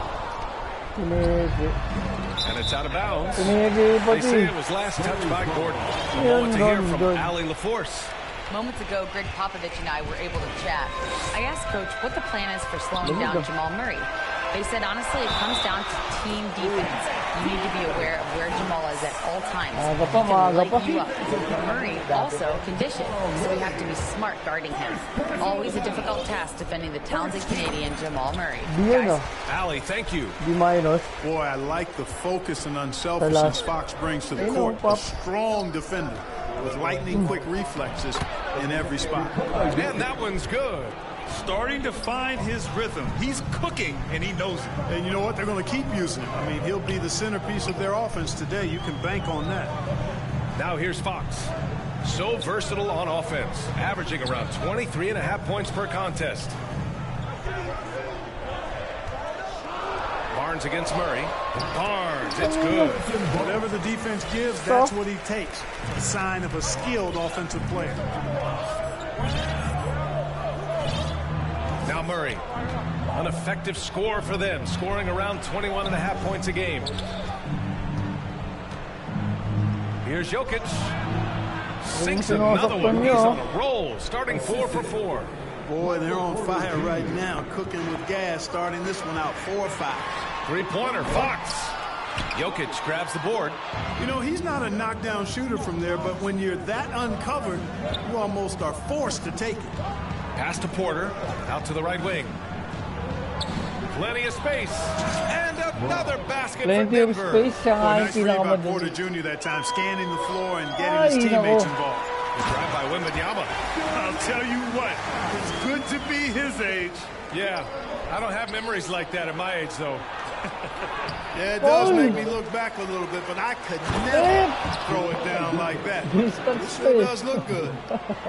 And it's out of bounds. They say it was last touched by Gordon. A moment to hear from Allie LaForce. Moments ago, Greg Popovich and I were able to chat. I asked Coach what the plan is for slowing down Jamal Murray. They said, honestly, it comes down to team defense. You need to be aware of where Jamal is at all times. He can light you up. Murray also conditioned, so we have to be smart guarding him. Always a difficult task defending the talented Canadian Jamal Murray. Allie, thank you. Boy, I like the focus and unselfishness Fox brings to the court. A strong defender with lightning-quick reflexes in every spot. And that one's good. Starting to find his rhythm. He's cooking, and he knows it. And you know what? They're going to keep using him. I mean, he'll be the centerpiece of their offense today. You can bank on that. Now here's Fox. So versatile on offense, averaging around 23.5 points per contest. Barnes against Murray. Barnes, it's good. Whatever the defense gives, that's what he takes. A sign of a skilled offensive player. Now Murray, an effective score for them, scoring around 21.5 points a game. Here's Jokic. Sinks another one. He's on a roll, starting 4 for 4. Boy, they're on fire right now, cooking with gas, starting this one out 4-5. Three-pointer, Fox. Jokic grabs the board. You know, he's not a knockdown shooter from there, but when you're that uncovered, you almost are forced to take it. Pass to Porter, out to the right wing. Plenty of space. And another basket for Denver. Nice read by Porter Jr. that time, scanning the floor and getting his teammates involved. The drive by Wembanyama. I'll tell you what, it's good to be his age. Yeah, I don't have memories like that at my age, though. Yeah, it does make me look back a little bit, but I could never throw it down like that. It sure does look good.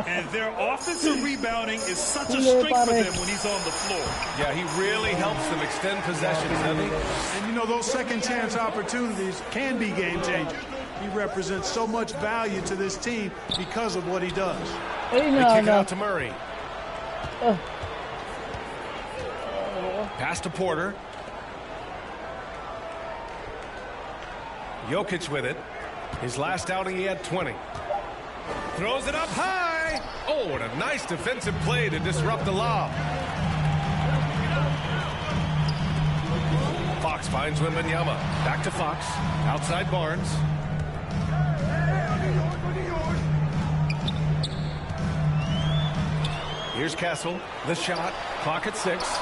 And their offensive rebounding is such a strength for them when he's on the floor. Yeah, he really helps them extend possessions, doesn't he? And you know, those second chance opportunities can be game changers. He represents so much value to this team because of what he does. They kick it out to Murray. Pass to Porter. Jokic with it. His last outing, he had 20. Throws it up high. Oh, and a nice defensive play to disrupt the lob. Fox finds Wembanyama. Back to Fox. Outside Barnes. Here's Castle. The shot. Clock at 6.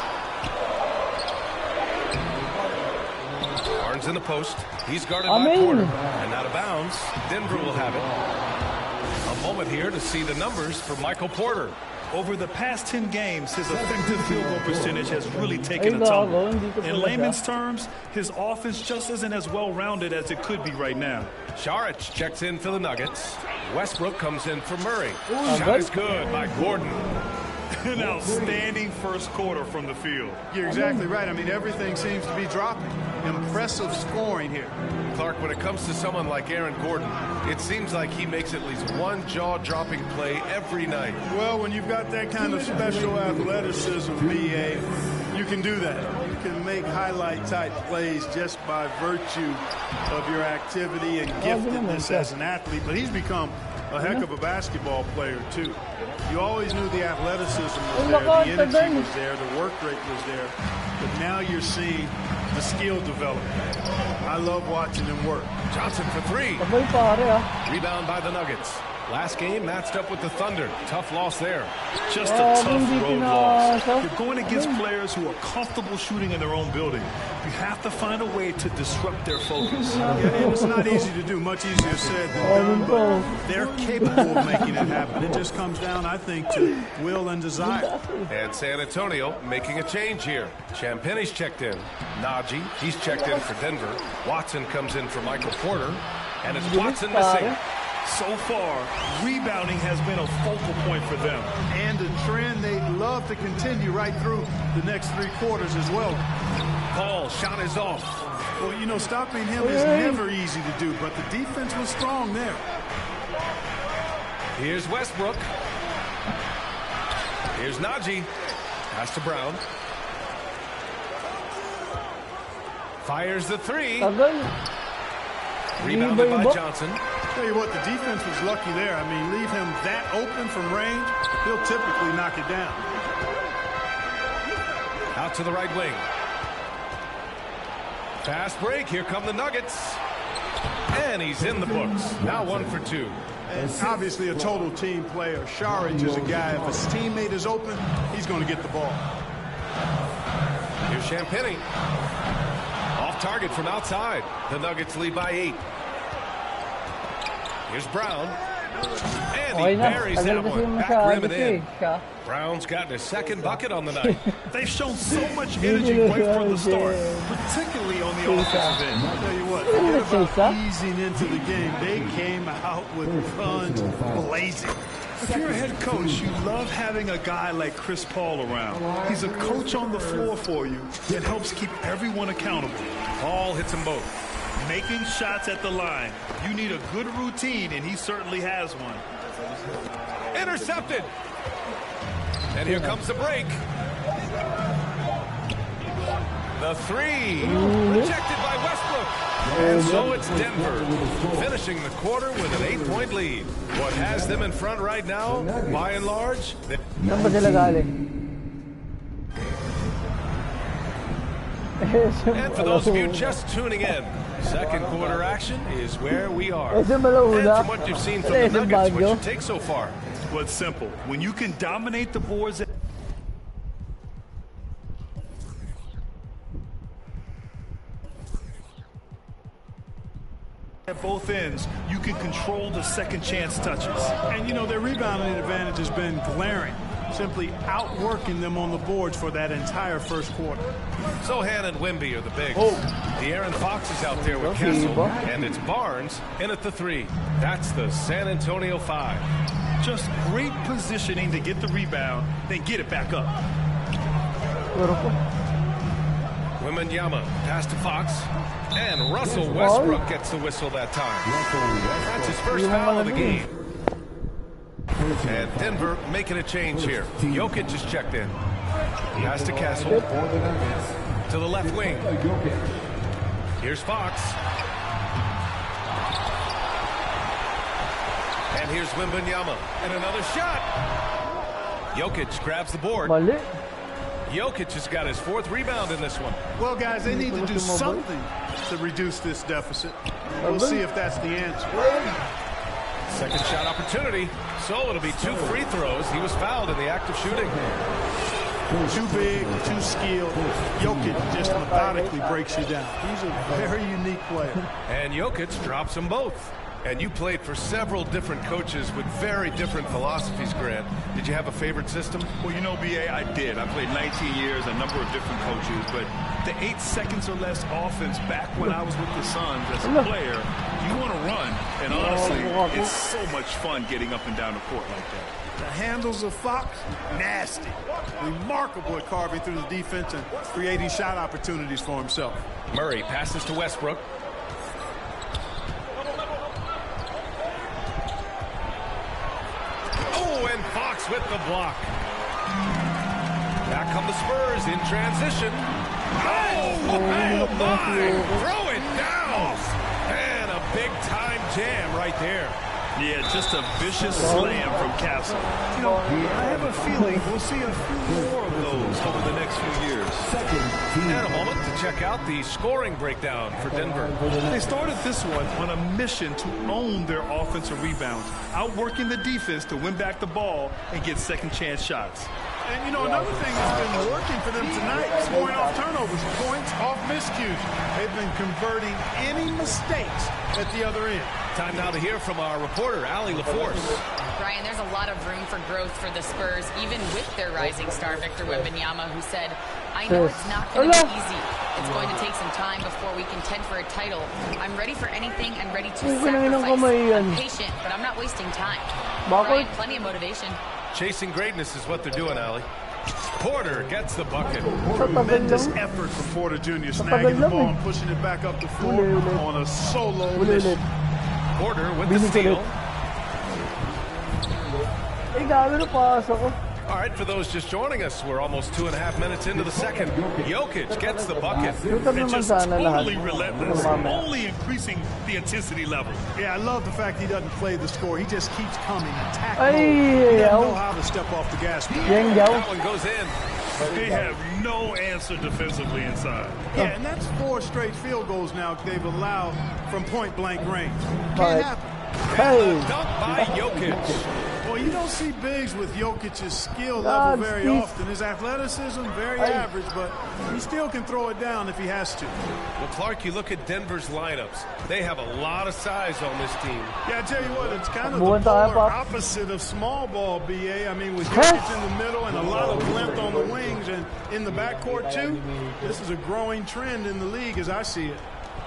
Barnes in the post. He's guarded by Porter. And out of bounds. Denver will have it. A moment here to see the numbers for Michael Porter. Over the past 10 games, his effective field goal percentage has really taken a tumble. In layman's terms, his offense just isn't as well-rounded as it could be right now. Saric checks in for the Nuggets. Westbrook comes in for Murray. Shot is good by Gordon. An outstanding first quarter from the field. You're exactly right. I mean, everything seems to be dropping. Impressive scoring here. Clark, when it comes to someone like Aaron Gordon, it seems like he makes at least one jaw-dropping play every night. Well, when you've got that kind of special athleticism, B.A., you can do that. You can make highlight-type plays just by virtue of your activity and giftedness as an athlete. But he's become a heck of a basketball player, too. You always knew the athleticism was there, the energy was there, the work rate was there. But now you're seeing the skill development. I love watching him work. Johnson for 3. Rebound by the Nuggets. Last game matched up with the Thunder. Tough loss there. Just a tough road loss. You're going against players who are comfortable shooting in their own building. You have to find a way to disrupt their focus. And it's not easy to do. Much easier said than done, but they're capable of making it happen. It just comes down, I think, to will and desire. And San Antonio making a change here. Champagne's checked in. Najee, he's checked in for Denver. Watson comes in for Michael Porter. And it's Watson missing. So far, rebounding has been a focal point for them. And a trend they'd love to continue right through the next 3 quarters as well. Paul, shot is off. Well, you know, stopping him is never easy to do, but the defense was strong there. Here's Westbrook. Here's Najee. Pass to Brown. Fires the 3. Rebounded by Johnson. Tell you what, the defense was lucky there. I mean, leave him that open from range, he'll typically knock it down. Out to the right wing. Fast break. Here come the Nuggets. And he's in the books. Now 1 for 2. And obviously a total team player. Saric is a guy, if his teammate is open, he's going to get the ball. Here's Champagnie. Off target from outside. The Nuggets lead by 8. Here's Brown. And he buries that one. Back rim and in. Brown's gotten his 2nd bucket on the night. They've shown so much energy right from the start, particularly on the offensive end. I'll tell you what, forget about easing into the game. They came out with guns blazing. If you're a head coach, you love having a guy like Chris Paul around. He's a coach on the floor for you and helps keep everyone accountable. Paul hits them both. Making shots at the line. You need a good routine, and he certainly has one. Intercepted. And here comes the break. The 3. Rejected by Westbrook. And so it's Denver finishing the quarter with an 8-point lead. What has them in front right now, by and large? And for those of you just tuning in, second quarter action is where we are. And from what you've seen from the Nuggets, what's your take so far? Well, it's simple. When you can dominate the boards at both ends, you can control the second chance touches. And, you know, their rebounding advantage has been glaring, simply outworking them on the boards for that entire first quarter. Sohan and Wemby are the bigs. De'Aaron Fox is out there with Kessel, and it's Barnes in at the 3. That's the San Antonio 5. Just great positioning to get the rebound, then get it back up. Wembanyama, pass to Fox, and Russell Westbrook gets the whistle that time. That's his first foul of the game. And Denver making a change here. Jokic is checked in. Pass to Castle. To the left wing. Here's Fox. And here's Wembanyama. And another shot. Jokic grabs the board. Jokic has got his 4th rebound in this one. Well, guys, they need to do something to reduce this deficit. We'll see if that's the answer. Second shot opportunity. So it'll be 2 free throws. He was fouled in the act of shooting. Too big, too skilled. Jokic just methodically breaks you down. He's a very unique player. And Jokic drops them both. And you played for several different coaches with very different philosophies, Grant. Did you have a favorite system? Well, you know, B.A., I did. I played 19 years, a number of different coaches, but the 8 seconds or less offense back when I was with the Suns as a player, you want to run. And honestly, it's so much fun getting up and down the court like that. The handles of Fox, nasty. Remarkable at carving through the defense and creating shot opportunities for himself. Murray passes to Westbrook. And Fox with the block. Back come the Spurs in transition. Oh my! Throw it down! And a big-time jam right there. Yeah, just a vicious slam from Castle. You know, I have a feeling we'll see a few more of those over the next few years. And a moment to check out the scoring breakdown for Denver. They started this one on a mission to own their offensive rebounds, outworking the defense to win back the ball and get second-chance shots. And, you know, another thing that's been working for them tonight, scoring off turnovers, points off miscues. They've been converting any mistakes at the other end. Time now to hear from our reporter, Allie LaForce. Brian, there's a lot of room for growth for the Spurs, even with their rising star, Victor Wembanyama, who said, I know it's not going to be easy. It's going to take some time before we contend for a title. I'm ready for anything and ready to sacrifice. I'm patient, but I'm not wasting time. Brian, plenty of motivation. Chasing greatness is what they're doing, Allie. Porter gets the bucket. Tremendous effort from Porter Jr. snagging the ball and pushing it back up the floor on a solo mission. Porter with the steal. All right, for those just joining us, we're almost 2.5 minutes into the second. Jokic gets the bucket. And just totally relentless, only increasing the intensity level. Yeah, I love the fact he doesn't play the score. He just keeps coming, attack mode. He doesn't know how to step off the gas. That one goes in. They have no answer defensively inside. Yeah, and that's 4 straight field goals now they've allowed from point-blank range. Can't happen. Dunk by Jokic. Well, you don't see bigs with Jokic's skill level very often. His athleticism, very average, but he still can throw it down if he has to. Well, Clark, you look at Denver's lineups. They have a lot of size on this team. Yeah, I tell you what, it's kind of the polar opposite of small ball, B.A. I mean, with Jokic in the middle and a lot of length on the wings and in the backcourt, too, this is a growing trend in the league as I see it.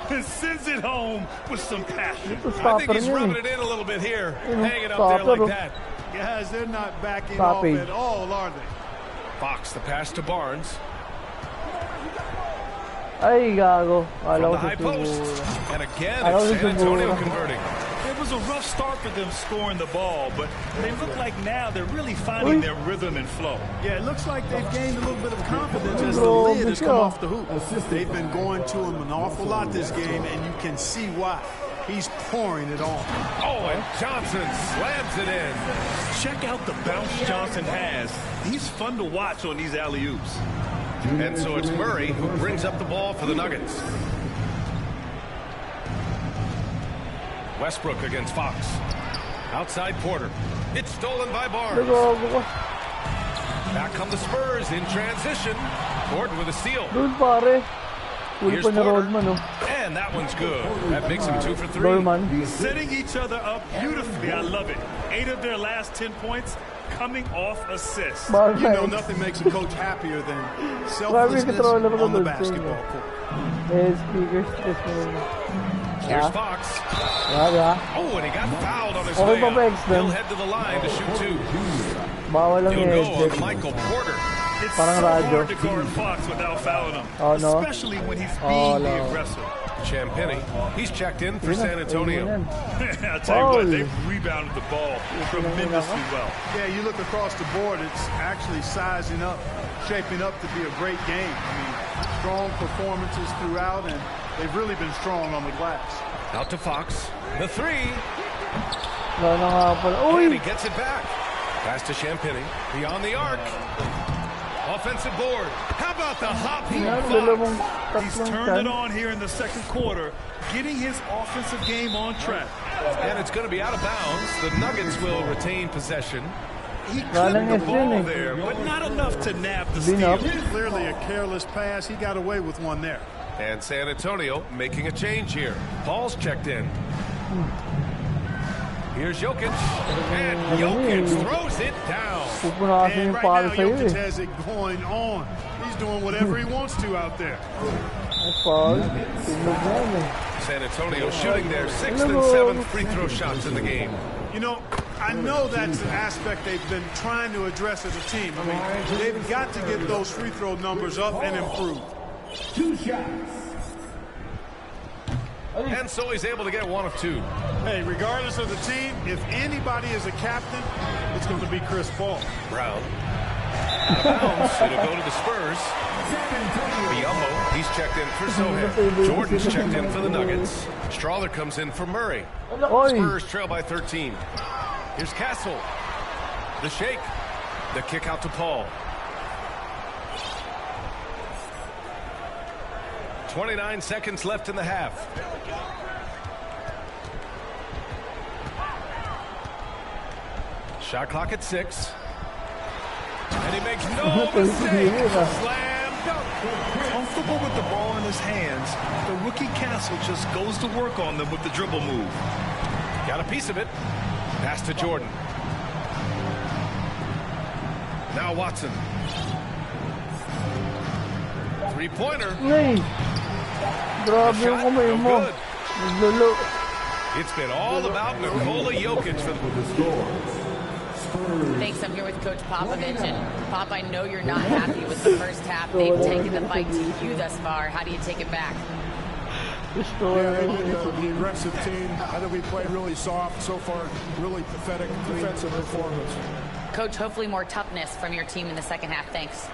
And sends it home with some passion. I think he's rubbing it in a little bit here, hanging up there like that. Guys, they're not backing off at all, are they? Fox, the pass to Barnes. Ay, gago. From the high post. And again, it's San Antonio converting. It was a rough start for them scoring the ball, but they look like now they're really finding their rhythm and flow. Yeah, it looks like they've gained a little bit of confidence as the lid has come off the hoop. They've been going to him an awful lot this game, and you can see why. He's pouring it on. Oh, and Johnson slams it in. Check out the bounce Johnson has. He's fun to watch on these alley-oops. And so it's Murray who brings up the ball for the Nuggets. Westbrook against Fox. Outside Porter. It's stolen by Barnes. Back come the Spurs in transition. Gordon with a steal. Here's Porter. And that one's good. That makes him 2 for 3. Setting each other up beautifully. I love it. 8 of their last 10 points coming off assists. You know nothing makes a coach happier than selflessness on the basketball court. Here's Fox. Oh, and he got fouled on his way out. He'll head to the line to shoot 2. He'll go on Michael Porter. It's so hard to guard Fox without fouling him, especially when he's being the aggressor. Champagny, he's checked in for San Antonio. I'll tell you what, they've rebounded the ball tremendously well. Yeah, you look across the board, it's actually sizing up, shaping up to be a great game. I mean, strong performances throughout, and they've really been strong on the glass. Out to Fox, the 3. And he gets it back. Pass to Champagny, beyond the arc. Offensive board. How about the hop? He's turned it on here in the second quarter, getting his offensive game on track. And it's going to be out of bounds. The Nuggets will retain possession. He clipped the ball there, but not enough to nab the steal. Clearly a careless pass. He got away with one there. And San Antonio making a change here. Paul's checked in. Here's Jokic. And Jokic throws it down. And right now, Jokic has it going on. He's doing whatever he wants to out there. San Antonio shooting their 6th and 7th free throw shots in the game. You know, I know that's an aspect they've been trying to address as a team. I mean, they've got to get those free throw numbers up and improve. 2 shots. And so he's able to get 1 of 2. Hey, regardless of the team, if anybody is a captain, it's going to be Chris Paul. Brown. Out of bounds. It'll go to the Spurs. Biombo, he's checked in for Zohan. Jordan's checked in for the Nuggets. Strawler comes in for Murray. Spurs trail by 13. Here's Castle. The shake. The kick out to Paul. 29 seconds left in the half. Shot clock at 6. And he makes no mistake. Slam dunk. Comfortable with the ball in his hands, the rookie Castle just goes to work on them with the dribble move. Got a piece of it. Pass to Jordan. Now Watson. Three-pointer. Grabe yung kamay mo. Naglalo. It's been all about Nikola Jokic for the Thanks, I'm here with Coach Popovich. And Pop, I know you're not happy with the first half. They've taken the fight to you thus far. How do you take it back? The aggressive team. I think we played really soft so far. Really pathetic defensive performance. Coach, hopefully more toughness from your team in the second half. Thanks.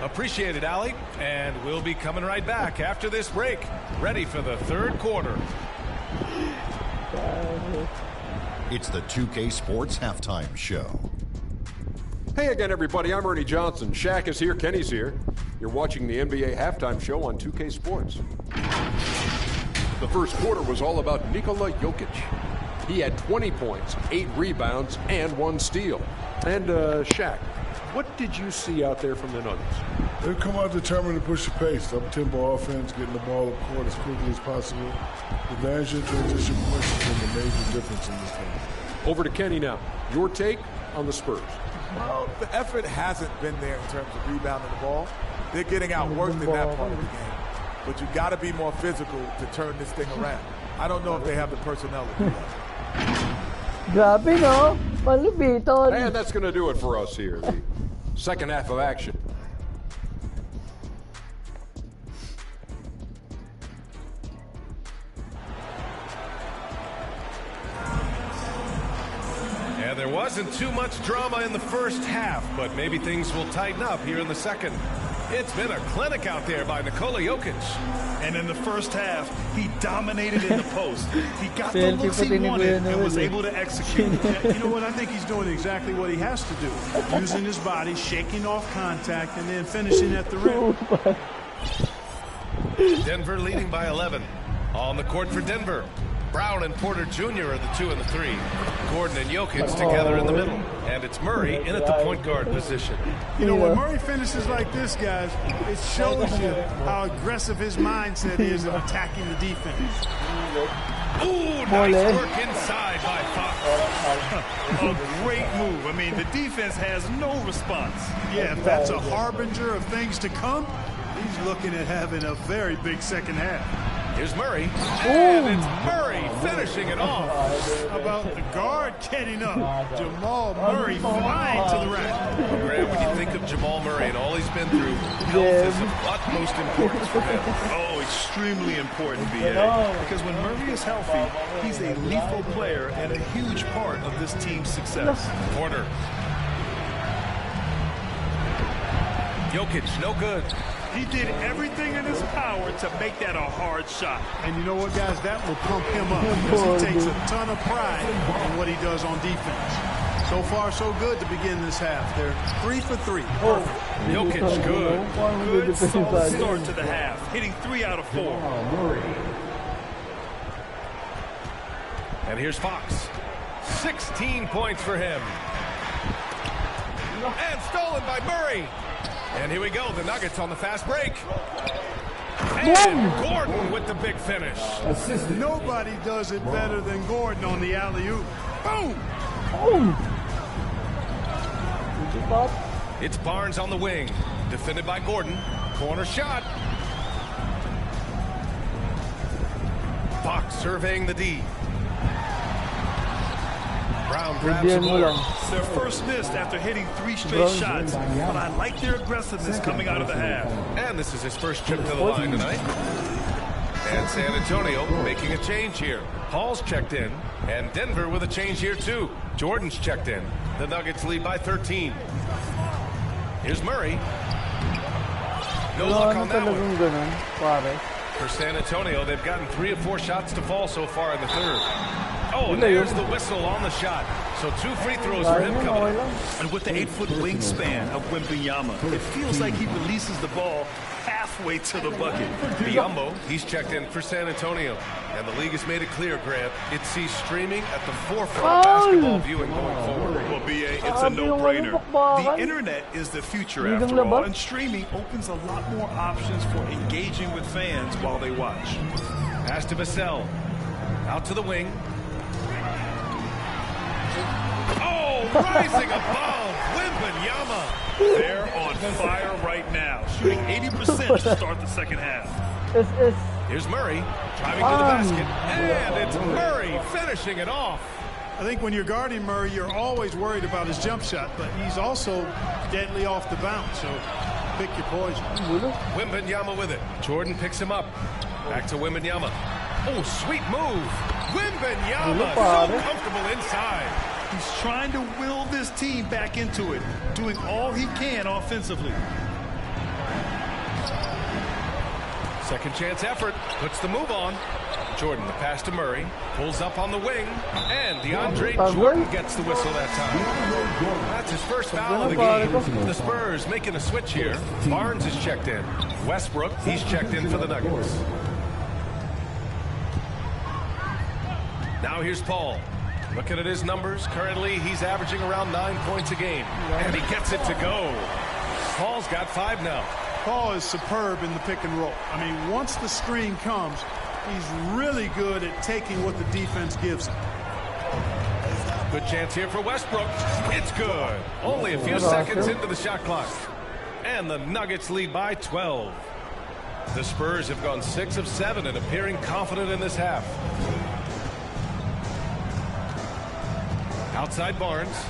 Appreciate it, Allie. And we'll be coming right back after this break. Ready for the third quarter. It's the 2K Sports Halftime Show. Hey again, everybody. I'm Ernie Johnson. Shaq is here. Kenny's here. You're watching the NBA Halftime Show on 2K Sports. The first quarter was all about Nikola Jokic. He had 20 points, 8 rebounds, and 1 steal. And, Shaq, what did you see out there from the Nuggets? They've come out determined to push the pace. Up-tempo offense, getting the ball up court as quickly as possible. Advantage in transition points has been the major difference in this game. Over to Kenny now. Your take on the Spurs. Well, the effort hasn't been there in terms of rebounding the ball. They're getting outworked in that part of the game. But you got to be more physical to turn this thing around. I don't know if they have the personnel to do that. Grabe, no? Palubiton. And that's going to do it for us here. The second half of action. And there wasn't too much drama in the first half, but maybe things will tighten up here in the second. It's been a clinic out there by Nikola Jokic. And in the first half, he dominated in the post. He got the looks he wanted and was able to execute. You know what? I think he's doing exactly what he has to do. Using his body, shaking off contact, and then finishing at the rim. Denver leading by 11. On the court for Denver. Brown and Porter Jr. are the 2 and the 3. Gordon and Jokic together in the middle. And it's Murray in at the point guard position. You know, when Murray finishes like this, guys, it shows you how aggressive his mindset is in attacking the defense. Ooh, nice work inside by Fox. A great move. I mean, the defense has no response. Yeah, if that's a harbinger of things to come, he's looking at having a very big second half. Here's Murray. And it's Murray finishing it off. How about the guard getting up? Jamal Murray flying to the rack. Graham, when you think of Jamal Murray and all he's been through, health is of utmost importance for him. Oh, extremely important, BA. Because when Murray is healthy, he's a lethal player and a huge part of this team's success. Porter. Jokic, no good. He did everything in his power to make that a hard shot. And you know what, guys? That will pump him up because he takes a ton of pride in what he does on defense. So far, so good to begin this half. They're 3 for 3. Perfect. Jokic, good. Good, solid start to the half, hitting 3 out of 4. And here's Fox. 16 points for him. And stolen by Murray. And here we go. The Nuggets on the fast break. And Gordon with the big finish. Nobody does it better than Gordon on the alley-oop. Boom! It's Barnes on the wing. Defended by Gordon. Corner shot. Fox surveying the D. Brown grabs the board. Their first miss after hitting 3 straight shots, but I like their aggressiveness coming out of the half. And this is his first trip to the line tonight. And San Antonio making a change here. Paul's checked in, and Denver with a change here too. Jordan's checked in. The Nuggets lead by 13. Here's Murray. No luck on that one. For San Antonio, they've gotten 3 of 4 shots to fall so far in the third. Oh, and there's the whistle on the shot. So 2 free throws for him coming up. And with the 8-foot wingspan of Wembanyama, it feels like he releases the ball halfway to the bucket. Biyombo, he's checked in for San Antonio. And the league has made it clear, Grant, it sees streaming at the forefront of basketball viewing going forward. Well, B.A., it's a no-brainer. The internet is the future, after all, and streaming opens a lot more options for engaging with fans while they watch. Pass to Vassell. Out to the wing. Oh, rising above, Wembanyama. They're on fire right now, shooting 80% to start the second half. Here's Murray driving to the basket, and it's Murray finishing it off. I think when you're guarding Murray, you're always worried about his jump shot, but he's also deadly off the bounce, so pick your poison. Wembanyama with it. Jordan picks him up. Back to Wembanyama. Oh, sweet move. Wembanyama so comfortable inside. He's trying to will this team back into it, doing all he can offensively. Second chance effort, puts the move on. Jordan, the pass to Murray, pulls up on the wing, and DeAndre Jordan gets the whistle that time. That's his first foul of the game. The Spurs making a switch here. Barnes is checked in. Westbrook, he's checked in for the Nuggets. Now here's Paul. Looking at his numbers, currently he's averaging around 9 points a game. And he gets it to go. Paul's got 5 now. Paul is superb in the pick and roll. I mean, once the screen comes, he's really good at taking what the defense gives him. Good chance here for Westbrook. It's good. Only a few seconds into the shot clock. And the Nuggets lead by 12. The Spurs have gone 6 of 7 and appearing confident in this half. Outside Barnes.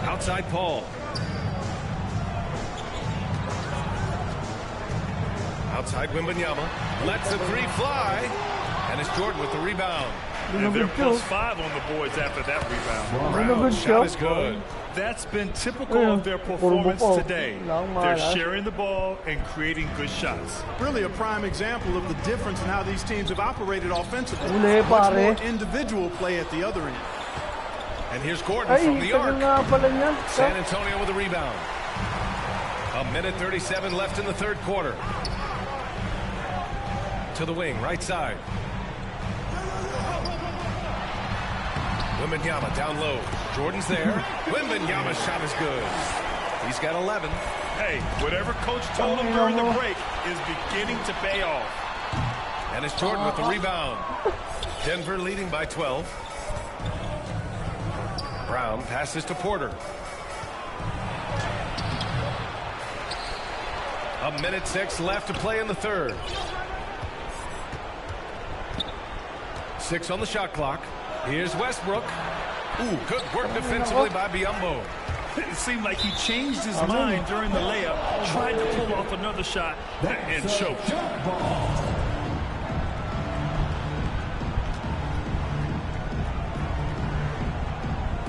Outside Paul. Outside Wembanyama. Lets the 3 fly. And it's Jordan with the rebound. And they're +5 on the boards after that rebound. Brown's shot is good. That's been typical of their performance today. They're sharing the ball and creating good shots. Really a prime example of the difference in how these teams have operated offensively. Much more individual play at the other end. And here's Gordon from the arc. San Antonio with a rebound. 1:37 left in the third quarter. To the wing, right side. Wembanyama down low. Jordan's there. Wembanyama's shot is good. He's got 11. Hey, whatever coach told him during the break is beginning to pay off. And it's Jordan with the rebound. Denver leading by 12. Brown passes to Porter. 1:06 left to play in the third. 6 on the shot clock. Here's Westbrook. Ooh, good work defensively by Biyombo. It seemed like he changed his mind during the layup, tried to pull off another shot, and choked.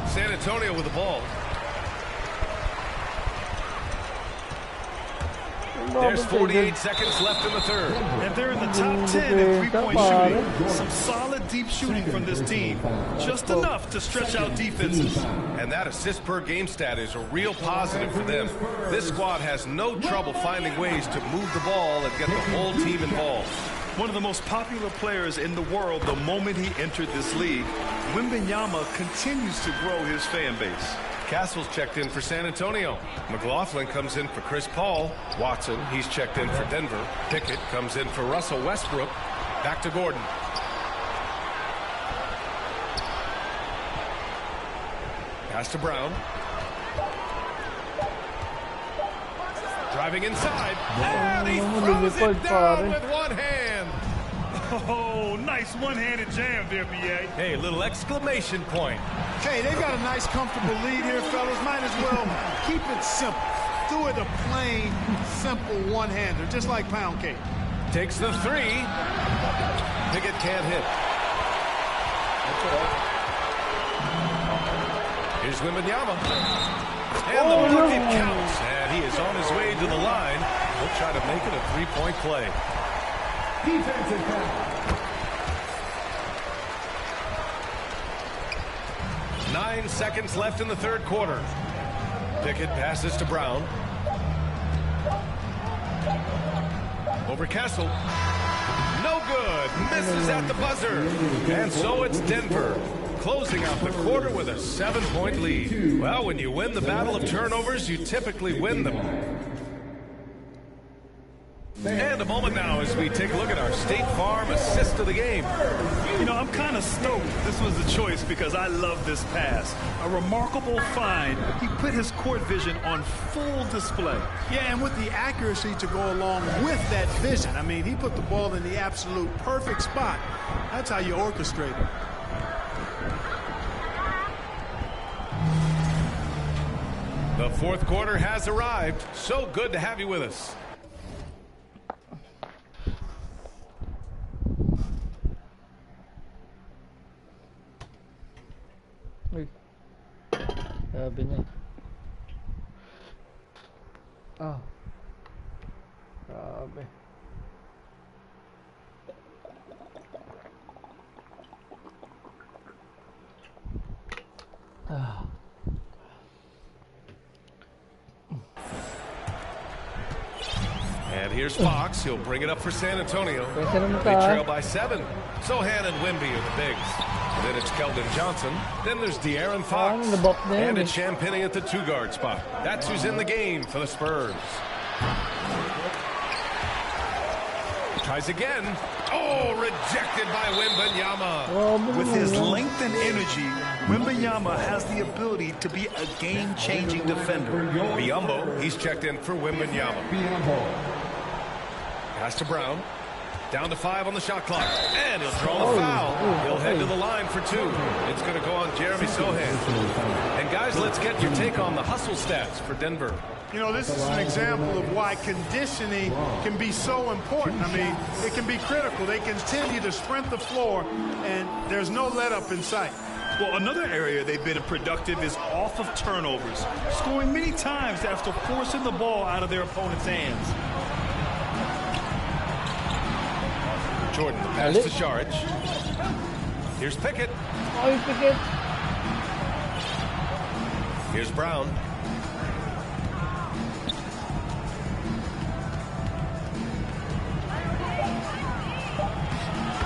San Antonio with the ball. There's 48 seconds left in the third. And they're in the top 10 in three-point shooting. Some solid deep shooting from this team. Just enough to stretch out defenses. And that assist per game stat is a real positive for them. This squad has no trouble finding ways to move the ball and get the whole team involved. One of the most popular players in the world the moment he entered this league, Wembanyama continues to grow his fan base. Castle's checked in for San Antonio. McLaughlin comes in for Chris Paul. Watson, he's checked in for Denver. Pickett comes in for Russell Westbrook. Back to Gordon. Pass to Brown. Driving inside. And he throws it down with one hand. Oh, nice one-handed jam there, B.A. Hey, little exclamation point. Okay, they've got a nice, comfortable lead here, fellas. Might as well keep it simple. Do it a plain, simple one-hander, just like pound cake. Takes the three. Pickett can't hit. Here's Wembanyama. And the bucket counts. And he is on his way to the line. He'll try to make it a three-point play. Defensive foul. 9 seconds left in the third quarter. Pickett passes to Brown. Over Castle. No good. Misses at the buzzer. And so it's Denver, closing out the quarter with a 7-point lead. Well, when you win the battle of turnovers, you typically win them. And a moment now as we take a look at our State Farm assist of the game. You know, I'm kind of stoked this was the choice because I love this pass. A remarkable find. He put his court vision on full display. Yeah, and with the accuracy to go along with that vision. I mean, he put the ball in the absolute perfect spot. That's how you orchestrate it. The fourth quarter has arrived. So good to have you with us. Sabi niya. Ah. Sabi. Ah. And here's Fox. He'll bring it up for San Antonio. They trail by 7. Sohan and Wemby are the bigs. Then it's Keldon Johnson. Then there's De'Aaron Fox. And it's Champagnie at the 2-guard spot. That's who's in the game for the Spurs. Tries again. Oh, rejected by Wembanyama. With his length and energy, Wembanyama has the ability to be a game-changing defender. Biyombo, he's checked in for Wembanyama. Pass to Brown. Down to 5 on the shot clock. And he'll draw the foul. He'll head to the line for 2. It's going to go on Jeremy Sohan. And guys, let's get your take on the hustle stats for Denver. You know, this is an example of why conditioning can be so important. I mean, it can be critical. They continue to sprint the floor, and there's no let up in sight. Well, another area they've been productive is off of turnovers, scoring many times after forcing the ball out of their opponent's hands. Jordan, the pass to Sharge. Here's Pickett. Oh, Pickett. Here's Brown.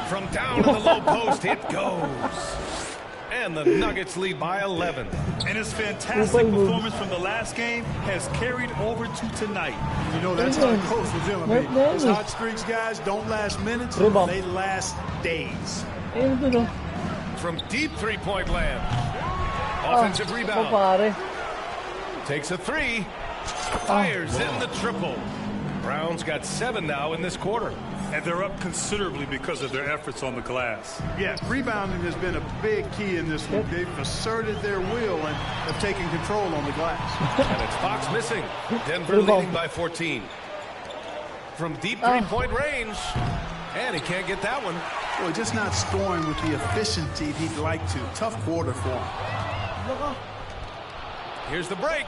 From down to the low post, it goes. And the Nuggets lead by 11. And his fantastic performance from the last game has carried over to tonight. You know, that's how coach was dealing with me. Those hot streaks, guys, don't last minutes. They last days. From deep three-point land. Offensive rebound. Takes a 3. Fires in the triple. Brown's got 7 now in this quarter. And they're up considerably because of their efforts on the glass. Yeah, rebounding has been a big key in this one. They've asserted their will and have taken control on the glass. And it's Fox missing. Denver leading by 14. From deep three-point range. And he can't get that one. Boy, just not scoring with the efficiency he'd like to. Tough quarter for him. Here's the break.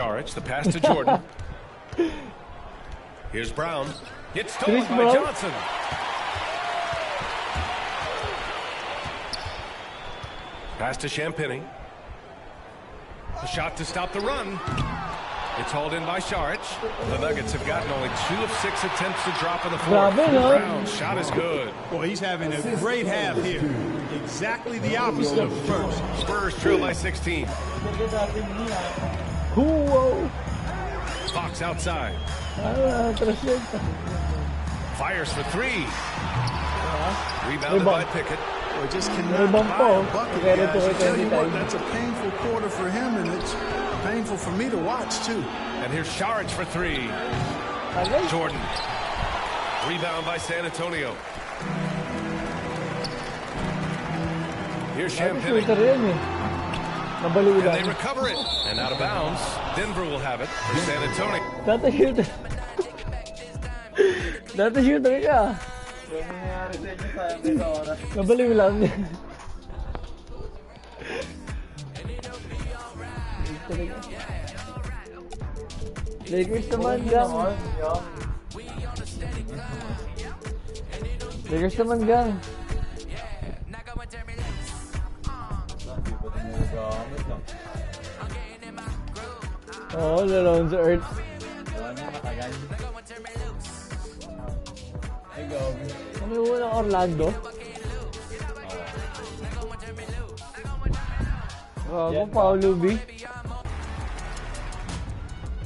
Saric, the pass to Jordan. Here's Brown. It's stolen by Johnson. Pass to Champagny. A shot to stop the run. It's hauled in by Saric. The Nuggets have gotten only 2 of 6 attempts to drop in the fourth. Brown's shot is good. Boy, he's having a great half here. Exactly the opposite of first. Spurs trail by 16. Whoa. Fox outside. Fires for 3. Rebounded by Pickett. Boy, just cannot buy a bucket, guys. I tell you what, that's a painful quarter for him, and it's painful for me to watch, too. And here's Saric for 3. Jordan. Rebound by San Antonio. Here's Champagny. And they recover it. And out of bounds. Denver will have it for San Antonio. Dati shooter ka. Nabaliw lang. Lakers naman gang. Lakers naman gang. Oo, lalawin sa Earth. Ano yung unang Orlando? Paulo B.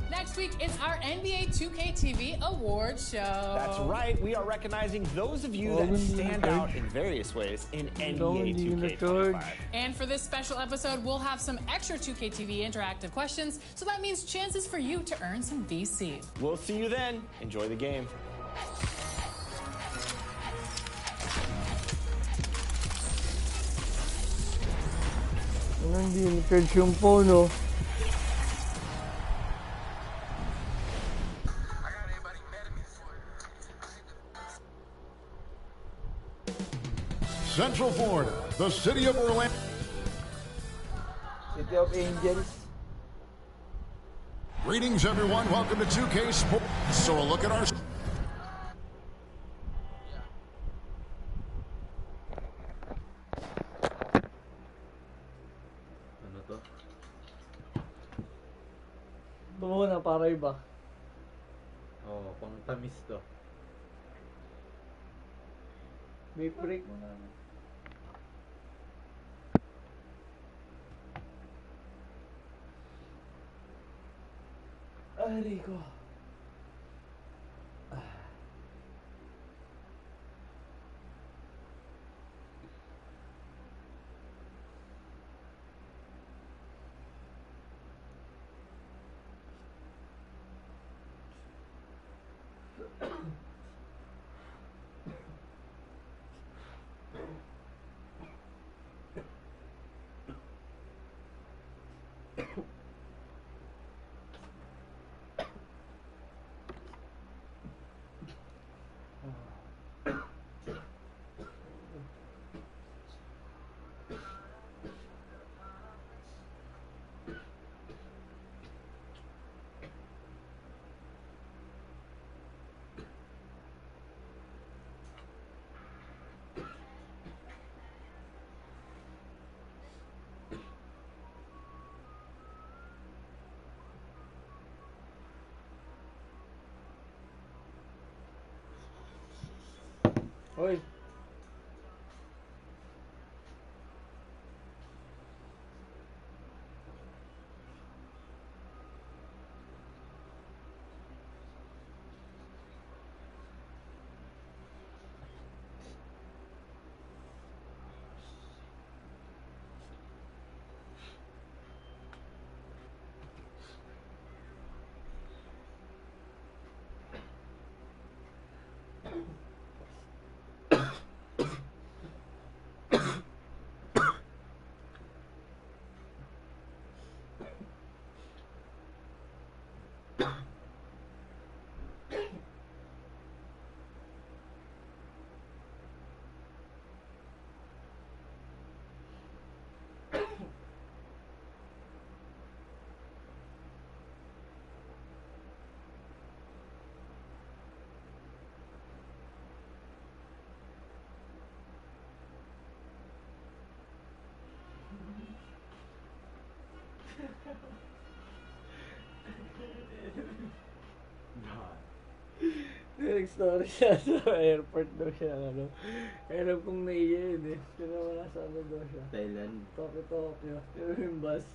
Next week, it's our NBA 2K TV Awards show. That's right. We are recognizing those of you that stand out in various ways in NBA 2K25. And for this special episode, we'll have some extra 2K TV interactive questions, so that means chances for you to earn some VC. We'll see you then. Enjoy the game. Hindi ni yung pono. Central Florida, the city of Orlando. City of Angels. Greetings, everyone. Welcome to 2K Sports. So a look at our... Tumuho na para iba. Oo, pang tamis to. May break. Ay, Rico. Oi. Nag-story siya sa airport daw siya, ano. Alam kong naiya yun eh. Pero wala sa ano daw siya. Thailand. Tokyo. Pero yung bus.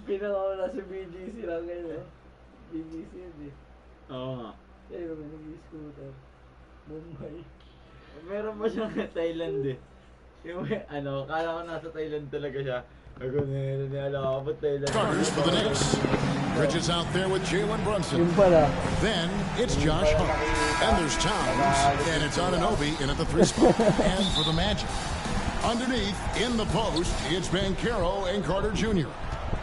Pinakawala sa BGC lang kayo, eh. BGC yun eh. Oo nga. Kaya kami nag-scooter. Mumbai. Meron pa siyang Thailand eh. Yung ano, kala ko nasa Thailand talaga siya. Ako nila ako ba Thailand? Starters for the Knicks. Bridges out there with Jalen Brunson. Then it's Josh Hart. And there's Towns. And it's Anunoby in at the 3 spot. And for the Magic. Underneath, in the post, it's Banchero and Carter Jr.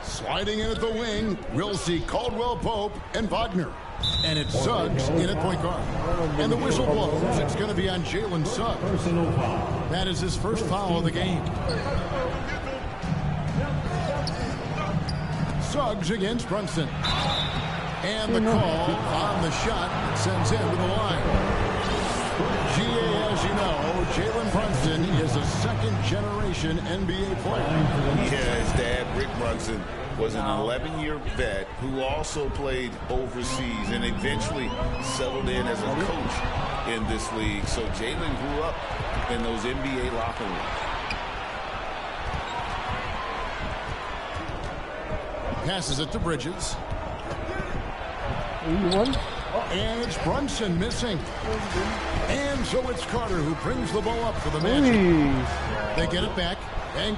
Sliding in at the wing, we'll see Caldwell Pope and Wagner. And it's Suggs in at point guard. And the whistle blows. It's going to be on Jalen Suggs. That is his first foul of the game. Suggs against Brunson. And the call on the shot sends him to the line. GA, as you know, Jalen Brunson is a second-generation NBA player. Yeah, his dad, Rick Brunson, was an 11-year vet who also played overseas and eventually settled in as a coach in this league. So Jalen grew up in those NBA locker rooms. Passes it to Bridges. And it's Brunson missing. And so it's Carter who brings the ball up for the Magic. They get it back. And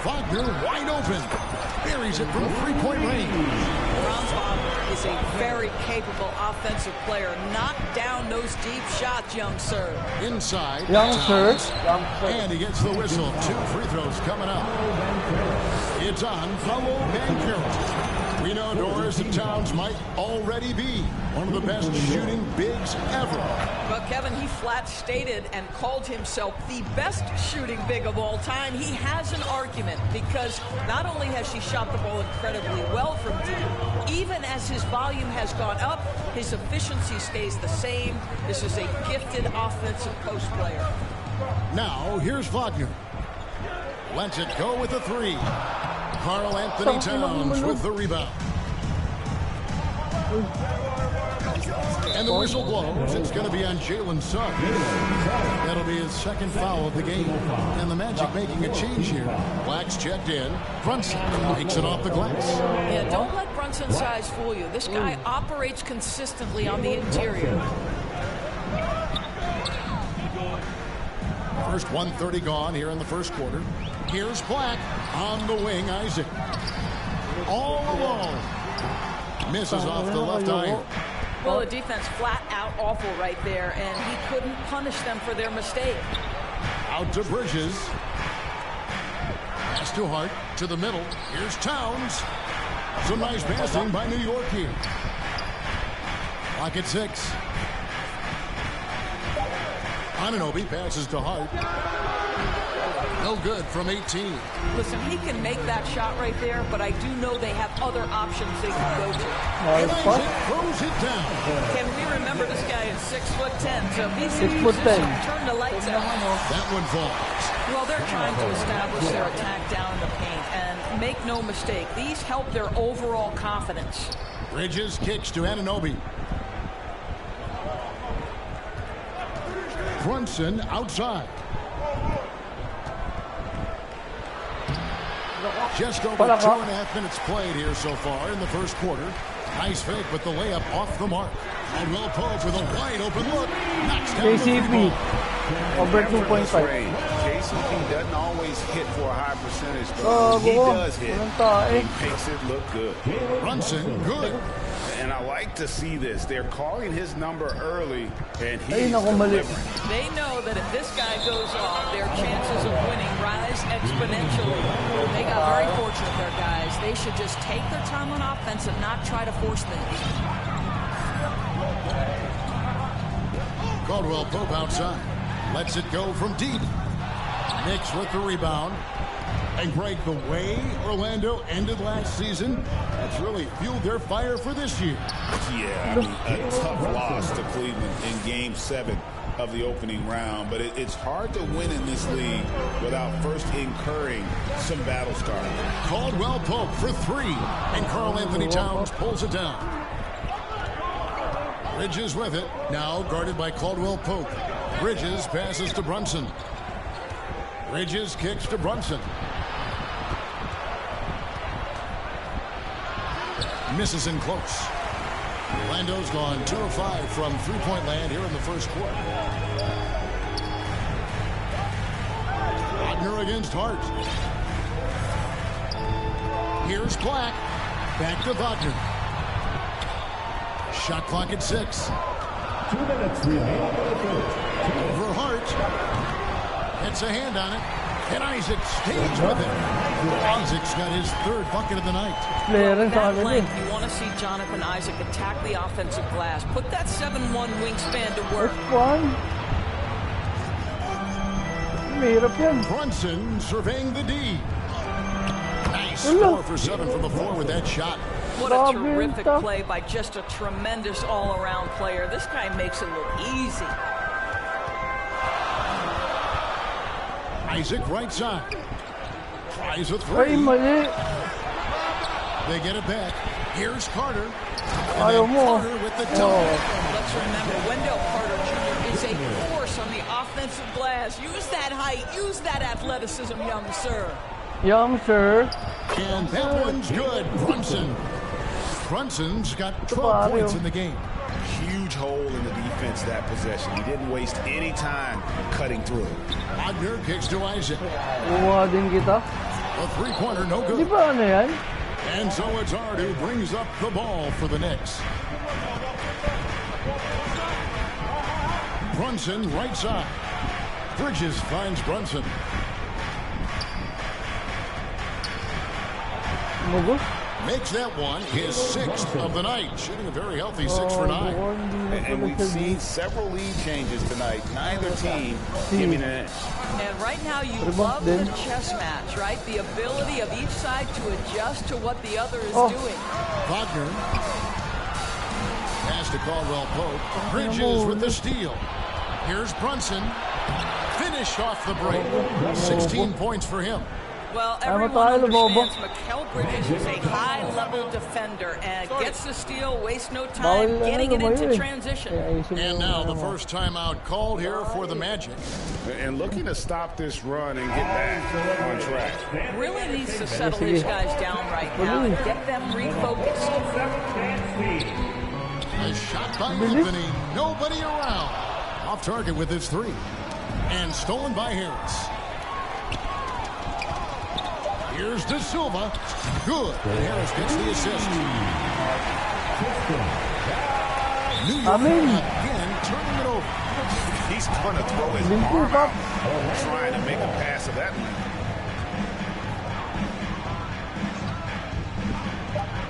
Wagner wide open. Buries it from three-point range. Wagner is a very capable offensive player. Knock down those deep shots, young sir. Inside. Young sir. And he gets the whistle. 2 free throws coming up. It's on Paolo Banchero. We know Doris and Towns might already be one of the best shooting bigs ever. But Kevin, he flat stated and called himself the best shooting big of all time. He has an argument because not only has he shot the ball incredibly well from deep, even as his volume has gone up, his efficiency stays the same. This is a gifted offensive post player. Now, here's Wagner. Lets it go with the 3. Karl Anthony Towns with the rebound. And the whistle blows. It's going to be on Jalen Suggs. That'll be his second foul of the game. And the Magic making a change here. Black's checked in. Brunson takes it off the glass. Yeah, don't let Brunson's size fool you. This guy operates consistently on the interior. First 1:30 gone here in the first quarter. Here's Black on the wing. Isaac all alone. Misses off the left iron. Well, the defense flat out awful right there, and he couldn't punish them for their mistake. Out to Bridges. Pass to Hart to the middle. Here's Towns. Some nice passing by New York here. Clock at 6. Anunoby passes to Hart. No good from 18. Listen, he can make that shot right there, but I do know they have other options they can go to. Throws it down. Can we remember this guy is 6'10", so if he's in position, turn the lights out. That one falls. Well, they're trying to establish their attack down in the paint, and make no mistake, these help their overall confidence. Bridges kicks to Anunoby. Brunson outside. Just over 2.5 minutes played here so far in the first quarter. Nice fake, but the layup off the mark. Caldwell Pope with a wide open look. Knocks down KCP. Over 2.5. KCP doesn't always hit for a high percentage, but when he does hit, he makes it look good. Brunson, good. And I like to see this. They're calling his number early, and he's delivering. They know that if this guy goes off, their chances of winning rise exponentially. They got very fortunate there, guys. They should just take their time on offense and not try to force things. Caldwell Pope outside. Lets it go from deep. Knicks with the rebound. And Greg, the way Orlando ended last season, that's really fueled their fire for this year. Yeah, I mean, a tough loss to Cleveland in Game 7 of the opening round. But it's hard to win in this league without first incurring some battle scars. Caldwell Pope for 3. And Karl Anthony Towns pulls it down. Bridges with it. Now guarded by Caldwell Pope. Bridges passes to Brunson. Bridges kicks to Brunson. Misses in close. Orlando's gone 2 of 5 from three-point land here in the first quarter. Wagner against Hart. Here's Black. Back to Wagner. Shot clock at 6. 2 minutes remaining. Over Hart. Gets a hand on it. And Isaac stays with it. Isaac's got his 3rd bucket of the night. That length, you want to see Jonathan Isaac attack the offensive glass. Put that 7'1" wingspan to work. Brunson surveying the D. Nice score for 7 from the floor with that shot. What a terrific play by just a tremendous all-around player. This guy makes it look easy. Isaac right side. Tries a 3. They get it back. Here's Carter. And then Carter with the dunk. Let's remember, Wendell Carter Jr. is a force on the offensive glass. Use that height. Use that athleticism, young sir. Young sir. And that one's good. Brunson's got 12 points in the game. Huge hole in the defense that possession. He didn't waste any time cutting through. Wagner kicks to Isaac. Umuha din kita. A 3-pointer, no good. Di ba ano yan? And so it's Hart who brings up the ball for the Knicks. Brunson right side. Bridges finds Brunson. Makes that one his 6th of the night. Shooting a very healthy 6 for 9. And we've seen several lead changes tonight. Neither team giving an edge. And right now you love the chess match, right? The ability of each side to adjust to what the other is doing. Wagner. Pass to Caldwell Pope. Bridges with the steal. Here's Brunson. Finished off the break. 16 points for him. Well, everyone understands Mikal Bridges is a high-level defender and gets the steal, wastes no time getting it into transition. And now the first timeout called here for the Magic. And looking to stop this run and get back on track. Really needs to settle his guys down right now and get them refocused. A shot by Anthony. Nobody around. Off target with his 3. And stolen by Harris. Here's De Silva. Good. And Harris gets the assist. New York again turning it over. He's going to throw his arm out, trying to make a pass of that length.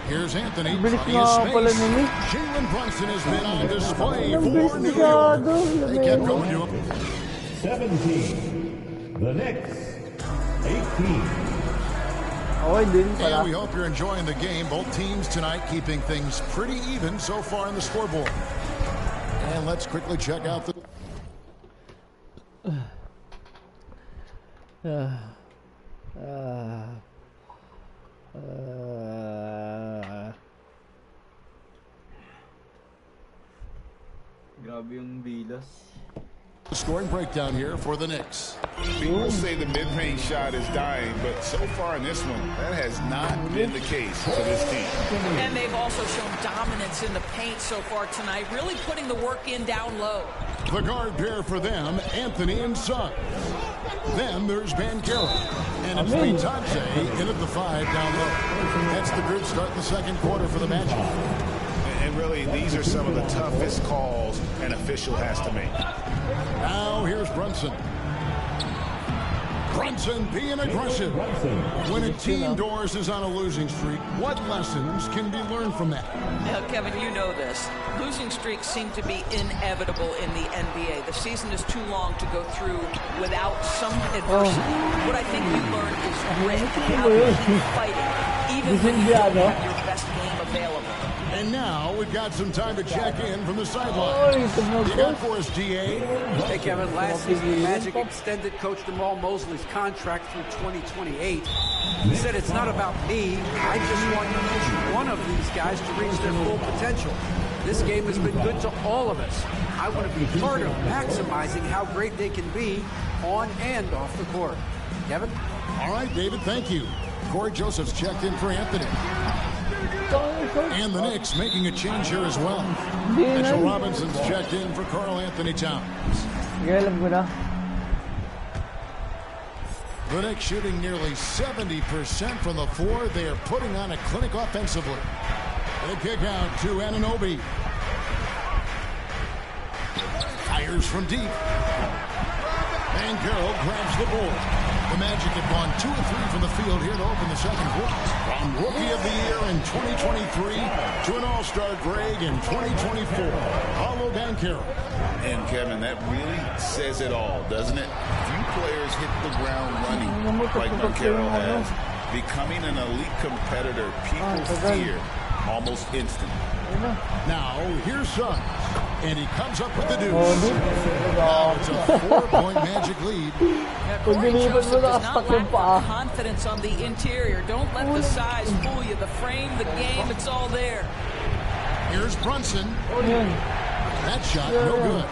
Here's Anthony. Jalen Brunson has been on display for New York. They kept going to him. 17. The Knicks. 18. And we hope you're enjoying the game. Both teams tonight keeping things pretty even so far on the scoreboard. And let's quickly check out the... Grabe yung bilas. Scoring breakdown here for the Knicks. People say the mid-range shot is dying, but so far in this one, that has not been the case for this team. And they've also shown dominance in the paint so far tonight, really putting the work in down low. The guard pair for them, Anthony and Son. Then there's Banchero. And it's Vitante in at the 5 down low. That's the group start the second quarter for the Magic. And really, these are some of the toughest calls an official has to make. Now here's Brunson. Brunson being aggressive. When a team Doors is on a losing streak, what lessons can be learned from that? Now, Kevin, you know this. Losing streaks seem to be inevitable in the NBA. The season is too long to go through without some adversity. What I think you learn is grit and how to keep fighting, even when you don't have your best game available. And now we've got some time to check in from the sideline. You got for us, DA. Hey, Kevin, last season the Magic extended Coach Jamal Mosley's contract through 2028. He said, it's not about me. I just want each one of these guys to reach their full potential. This game has been good to all of us. I want to be part of maximizing how great they can be on and off the court. Kevin? All right, David, thank you. Corey Joseph's checked in for Anthony. And the Knicks making a change here as well. Mitchell Robinson's checked in for Karl Anthony Towns. The Knicks shooting nearly 70% from the floor. They are putting on a clinic offensively. They kick out to Anunoby. Fires from deep. And Carroll grabs the board. The Magic have gone 2 of 3 from the field here to open the second quarter. From Rookie of the Year in 2023 to an All-Star Greg in 2024. Paolo Banchero. And Kevin, that really says it all, doesn't it? Few players hit the ground running like Banchero has. Becoming an elite competitor, people fear almost instantly. Now, here's Suggs. And he comes up with the deuce. Now it's a 4-point Magic lead. Now, Corey Joseph does not lack confidence on the interior. Don't let the size fool you. The frame, the game, it's all there. Here's Brunson. That shot, no good.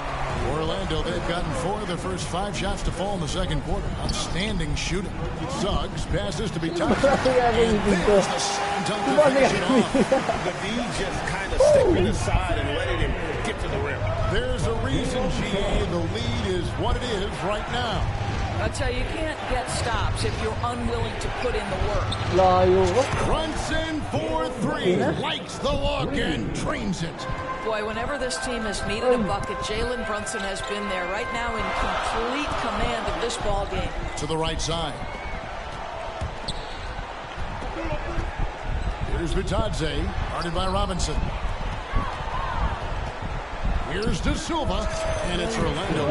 Orlando, they've gotten 4 of their first 5 shots to fall in the second quarter. Outstanding shooting. Suggs passes to be touched. And there's the slam dunk to finish it off. The D just kind of stepping aside and letting him get to the rim. There's a reason, GA, the lead is what it is right now. I tell you, you can't get stops if you're unwilling to put in the work. Brunson for 3. Likes the look and trains it. Boy, whenever this team has needed a bucket, Jalen Brunson has been there right now in complete command of this ball game. To the right side. Here's Bitadze, guarded by Robinson. Here's De Silva, and it's Orlando.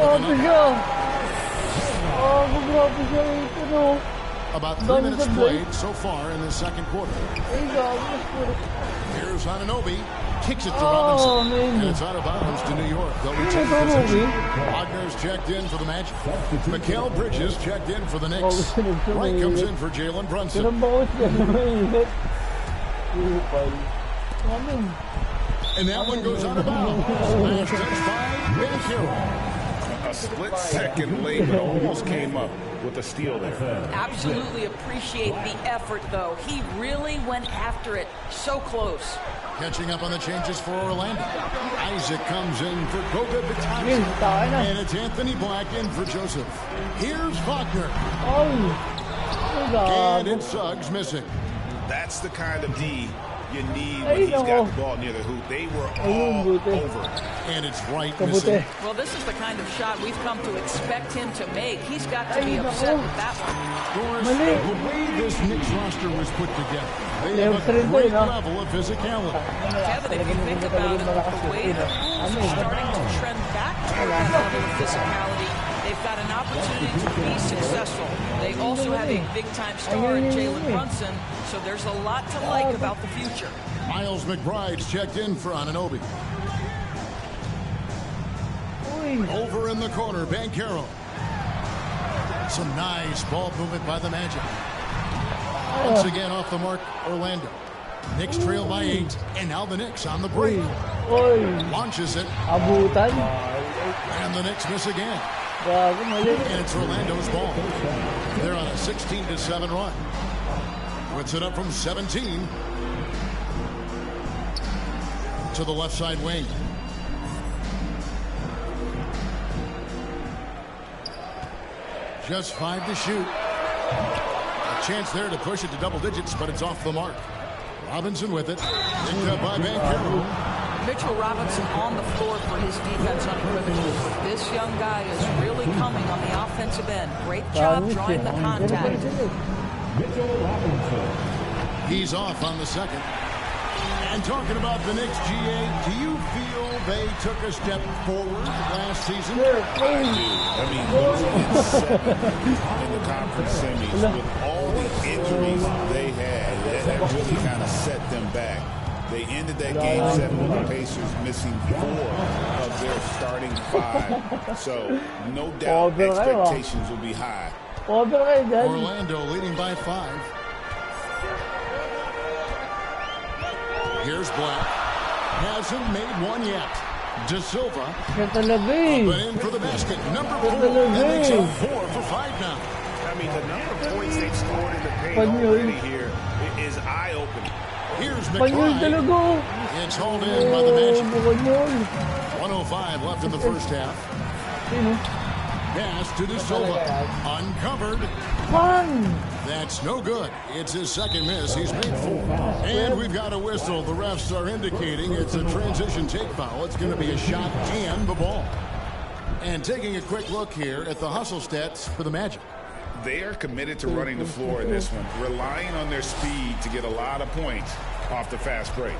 About 3 minutes played so far in the second quarter. Here's Anunoby. Kicks it to Robinson. And it's out of bounds to New York. They'll retain possession. Wagner's checked in for the Magic. Mikal Bridges checked in for the Knicks. Wright comes in for Jalen Brunson. And that one goes out of bounds. Last touch by Banchero. A split second late, but almost came up with a steal there. Absolutely appreciate the effort, though. He really went after it. So close. Catching up on the changes for Orlando. Isaac comes in for Goga Bitadze. And it's Anthony Black in for Joseph. Here's Wagner. And it's Suggs missing. That's the kind of D you need when he's got the ball near the hoop. They were all over. And it's Wright missing. Well, this is the kind of shot we've come to expect him to make. He's got to be upset with that one. Doris, the way this Knicks roster was put together, they have a great level of physicality. Kevin, if you think about it, the way the Bulls are starting to trend back toward that level of physicality, they've got an opportunity to be successful. They also have a big-time star in Jalen Brunson, so there's a lot to like about the future. Miles McBride's checked in for Anunoby. Over in the corner, Banchero. Some nice ball movement by the Magic. Once again off the mark, Orlando. Knicks trail by 8, and now the Knicks on the break. Launches it. And the Knicks miss again. And it's Orlando's ball. They're on a 16-7 run. Puts it up from 17 to the left side wing. Just 5 to shoot. A chance there to push it to double digits, but it's off the mark. Robinson with it. Picked up by Banchero. Mitchell Robinson on the floor for his defense unequivocally. This young guy is really coming on the offensive end. Great job drawing the contact. He's off on the second. And talking about the Knicks, GA, do you feel they took a step forward last season? I do. I mean, losing in the conference semis with all the injuries they had, that really kind of set them back. They ended that game 7 with the Pacers missing 4 of their starting 5. So, no doubt expectations will be high. Orlando leading by 5. Here's Black. Hasn't made one yet. De Silva. Siya talaga eh. But in for the basket. Number 4. talaga And they eh. trail 4 for 5 now. I mean, the number of points they've scored in the paint already here is eye-opening. Here's Panyol talaga. McBride. It's hauled in by the Magic. Panyol. 1:05 left in the first half. Pass to De Silva. Uncovered. Fun. That's no good. It's his second miss. He's made 4. And we've got a whistle. The refs are indicating it's a transition take foul. It's going to be a shot and the ball. And taking a quick look here at the hustle stats for the Magic. They are committed to running the floor in this one, relying on their speed to get a lot of points off the fast break.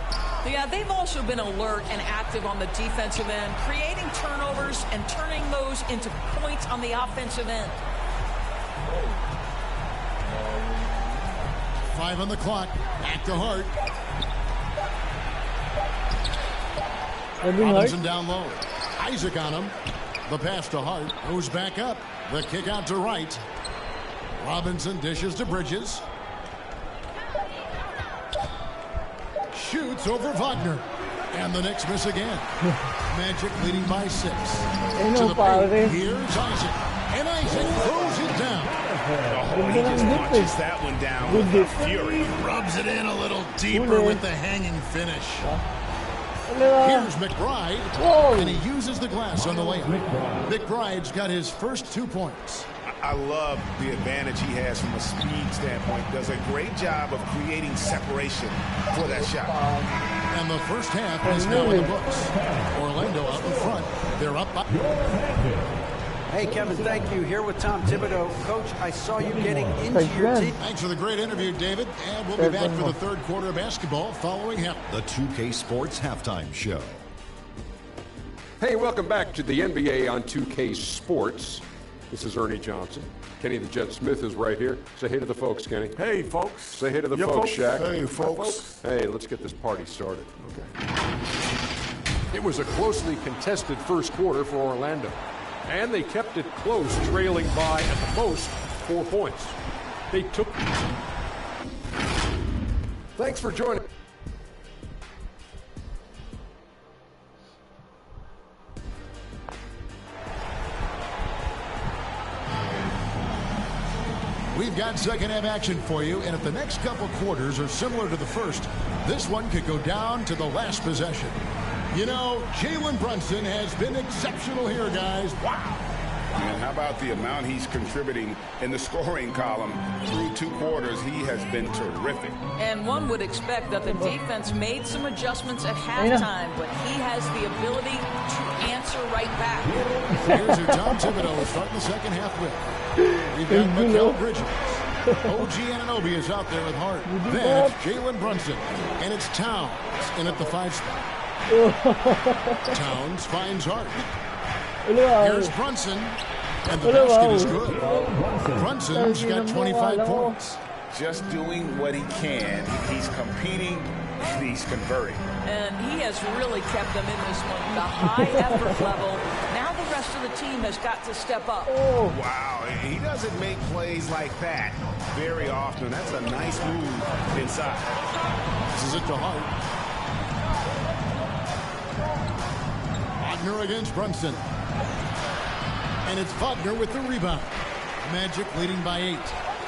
Yeah, they've also been alert and active on the defensive end, creating turnovers and turning those into points on the offensive end. 5 on the clock. Back to Hart. Robinson down low. Isaac on him. The pass to Hart. Goes back up. The kick out to Wright. Robinson dishes to Bridges. Shoots over Wagner. And the Knicks miss again. Magic leading by 6. To the paint. Here's Isaac. And Isaac throws it down. Oh, he just punches that one down with a fury. Rubs it in a little deeper with the hanging finish. Here's McBride. And he uses the glass on the layup. McBride's got his first 2 points. I love the advantage he has from a speed standpoint. Does a great job of creating separation for that shot. And the first half is now in the books. Orlando out in front. They're up by... Hey, Kevin, thank you. Here with Tom Thibodeau. Coach, I saw you getting into your team. Thanks for the great interview, David. And we'll be back for the third quarter of basketball following half. The 2K Sports Halftime Show. Hey, welcome back to the NBA on 2K Sports. This is Ernie Johnson. Kenny the Jet Smith is right here. Say hey to the folks, Kenny. Hey, folks. Say hey to the folks, Shaq. Hey, folks. Hey, let's get this party started. Okay. It was a closely contested first quarter for Orlando. And they kept it close, trailing by, at the most, 4 points. They took... Thanks for joining. We've got second half action for you, and if the next couple quarters are similar to the first, this one could go down to the last possession. You know, Jalen Brunson has been exceptional here, guys. Wow. And how about the amount he's contributing in the scoring column through 2 quarters? He has been terrific. And one would expect that the defense made some adjustments at halftime, but he has the ability to answer right back. Here's who Tom Thibodeau is starting the second half with. We've got Mikal Bridges. OG Anunoby is out there with Hart. Then it's Jalen Brunson. And it's Towns in at the 5 spot. Towns finds Hart. Here's Brunson. And the basket is good. Brunson's got 25 points. Just doing what he can. He's competing. He's converting. And he has really kept them in this one. The high effort level. Now the rest of the team has got to step up. Wow, he doesn't make plays like that very often. That's a nice move inside. This is it to Hart. Wagner against Brunson. And it's Wagner with the rebound. Magic leading by 8.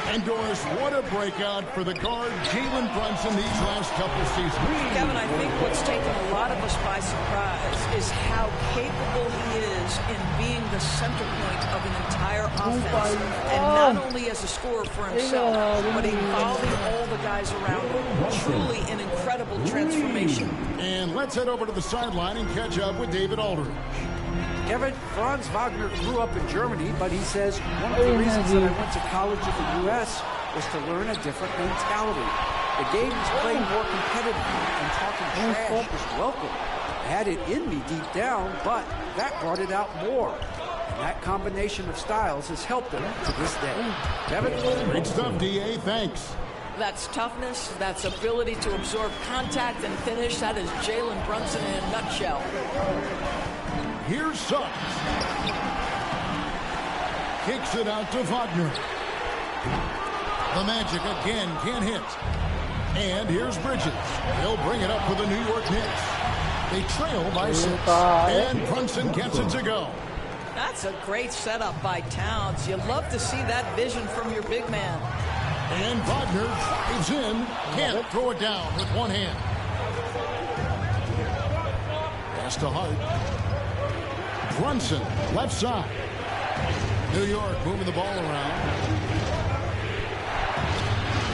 And Doris, what a breakout for the guard, Jalen Brunson, these last couple seasons. Kevin, I think what's taken a lot of us by surprise is how capable he is in being the center point of an entire offense. And not only as a scorer for himself, but involving all the guys around him. Truly an incredible transformation. And let's head over to the sideline and catch up with David Aldridge. Kevin, Franz Wagner grew up in Germany, but he says one of the reasons that I went to college in the U.S. was to learn a different mentality. The game is playing more competitively, and talking trash is welcome. I had it in me deep down, but that brought it out more. And that combination of styles has helped him to this day. Kevin? Great stuff, D.A. Thanks. That's toughness, that's ability to absorb contact and finish. That is Jalen Brunson in a nutshell. Here's Suggs. Kicks it out to Wagner. The Magic again can't hit. And here's Bridges. He'll bring it up for the New York Knicks. They trail by 6. And Brunson gets it to go. That's a great setup by Towns. You love to see that vision from your big man. And Wagner drives in. Can't throw it down with one hand. Pass to Hart. Brunson, left side. New York moving the ball around.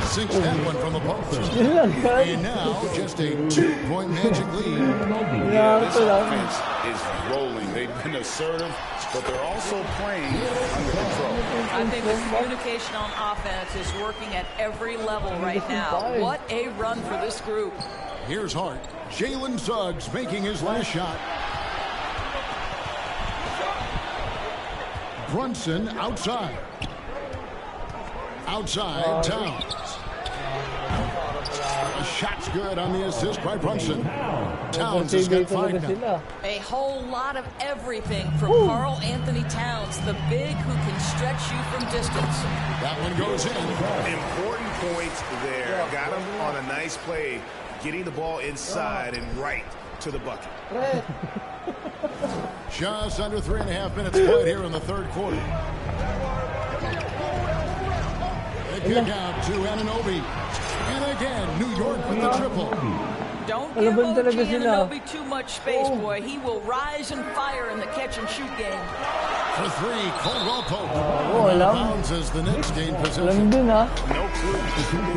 Sinks that one from the post. And now just a 2-point Magic lead. Yeah, this offense is rolling. They've been assertive, but they're also playing under control. I think the communication on offense is working at every level right now. What a run for this group. Here's Hart. Jalen Suggs making his last shot. Brunson outside. Outside, Towns. The shot's good on the assist by Brunson. Towns has got 5 now. A whole lot of everything from Karl Anthony Towns, the big who can stretch you from distance. That one goes in. Important points there. Got him on a nice play, getting the ball inside and right to the bucket. Just under 3.5 minutes played here in the third quarter. The kick out to Anunoby. And again, New York with the triple. Don't give OG Anunoby too much space, boy. He will rise and fire in the catch-and-shoot game. For 3, Caldwell Pope. Out of bounds as the Knicks gain possession. No clue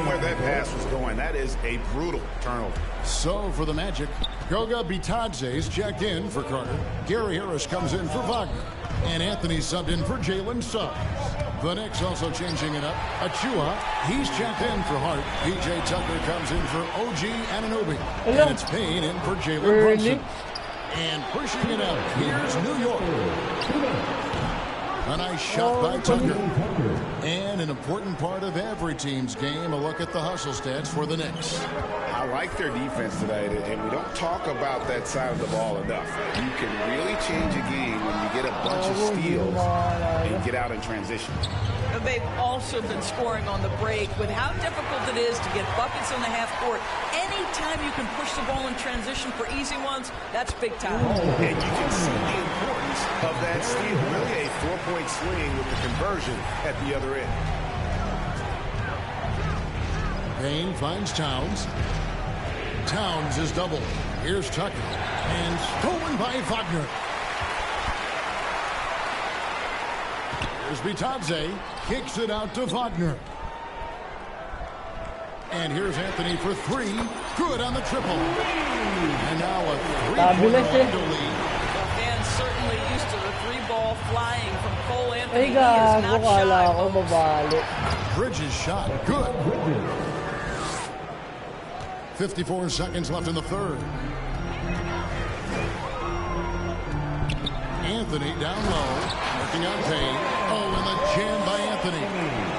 where that pass was going. That is a brutal turnover. So for the Magic, Goga Bitadze's checked in for Carter. Gary Harris comes in for Wagner. And Anthony subbed in for Jalen Suggs. The Knicks also changing it up. Achua, he's checked in for Hart. PJ Tucker comes in for OG Anunoby. And it's Payne in for Jalen Brunson. And pushing it up, here's New York. A nice shot by Tucker. And an important part of every team's game, a look at the hustle stats for the Knicks. I like their defense today, and we don't talk about that side of the ball enough. You can really change a game when you get a bunch of steals and get out in transition. They've also been scoring on the break. With how difficult it is to get buckets in the half court, anytime you can push the ball in transition for easy ones, that's big time. And you can see the importance of that steal. Really a 4-point swing with the conversion at the other end. Payne finds Towns. Towns is doubled. Here's Tucker. And stolen by Wagner. Here's Bitadze. Kicks it out to Wagner. And here's Anthony for 3. Good on the triple. And now a 3-point Orlando lead. And certainly used to the 3-ball flying from Cole Anthony. He is not shy. Bridges shot. Good. 54 seconds left in the third. Anthony down low. Working on Payne. Oh, and the jam by Anthony.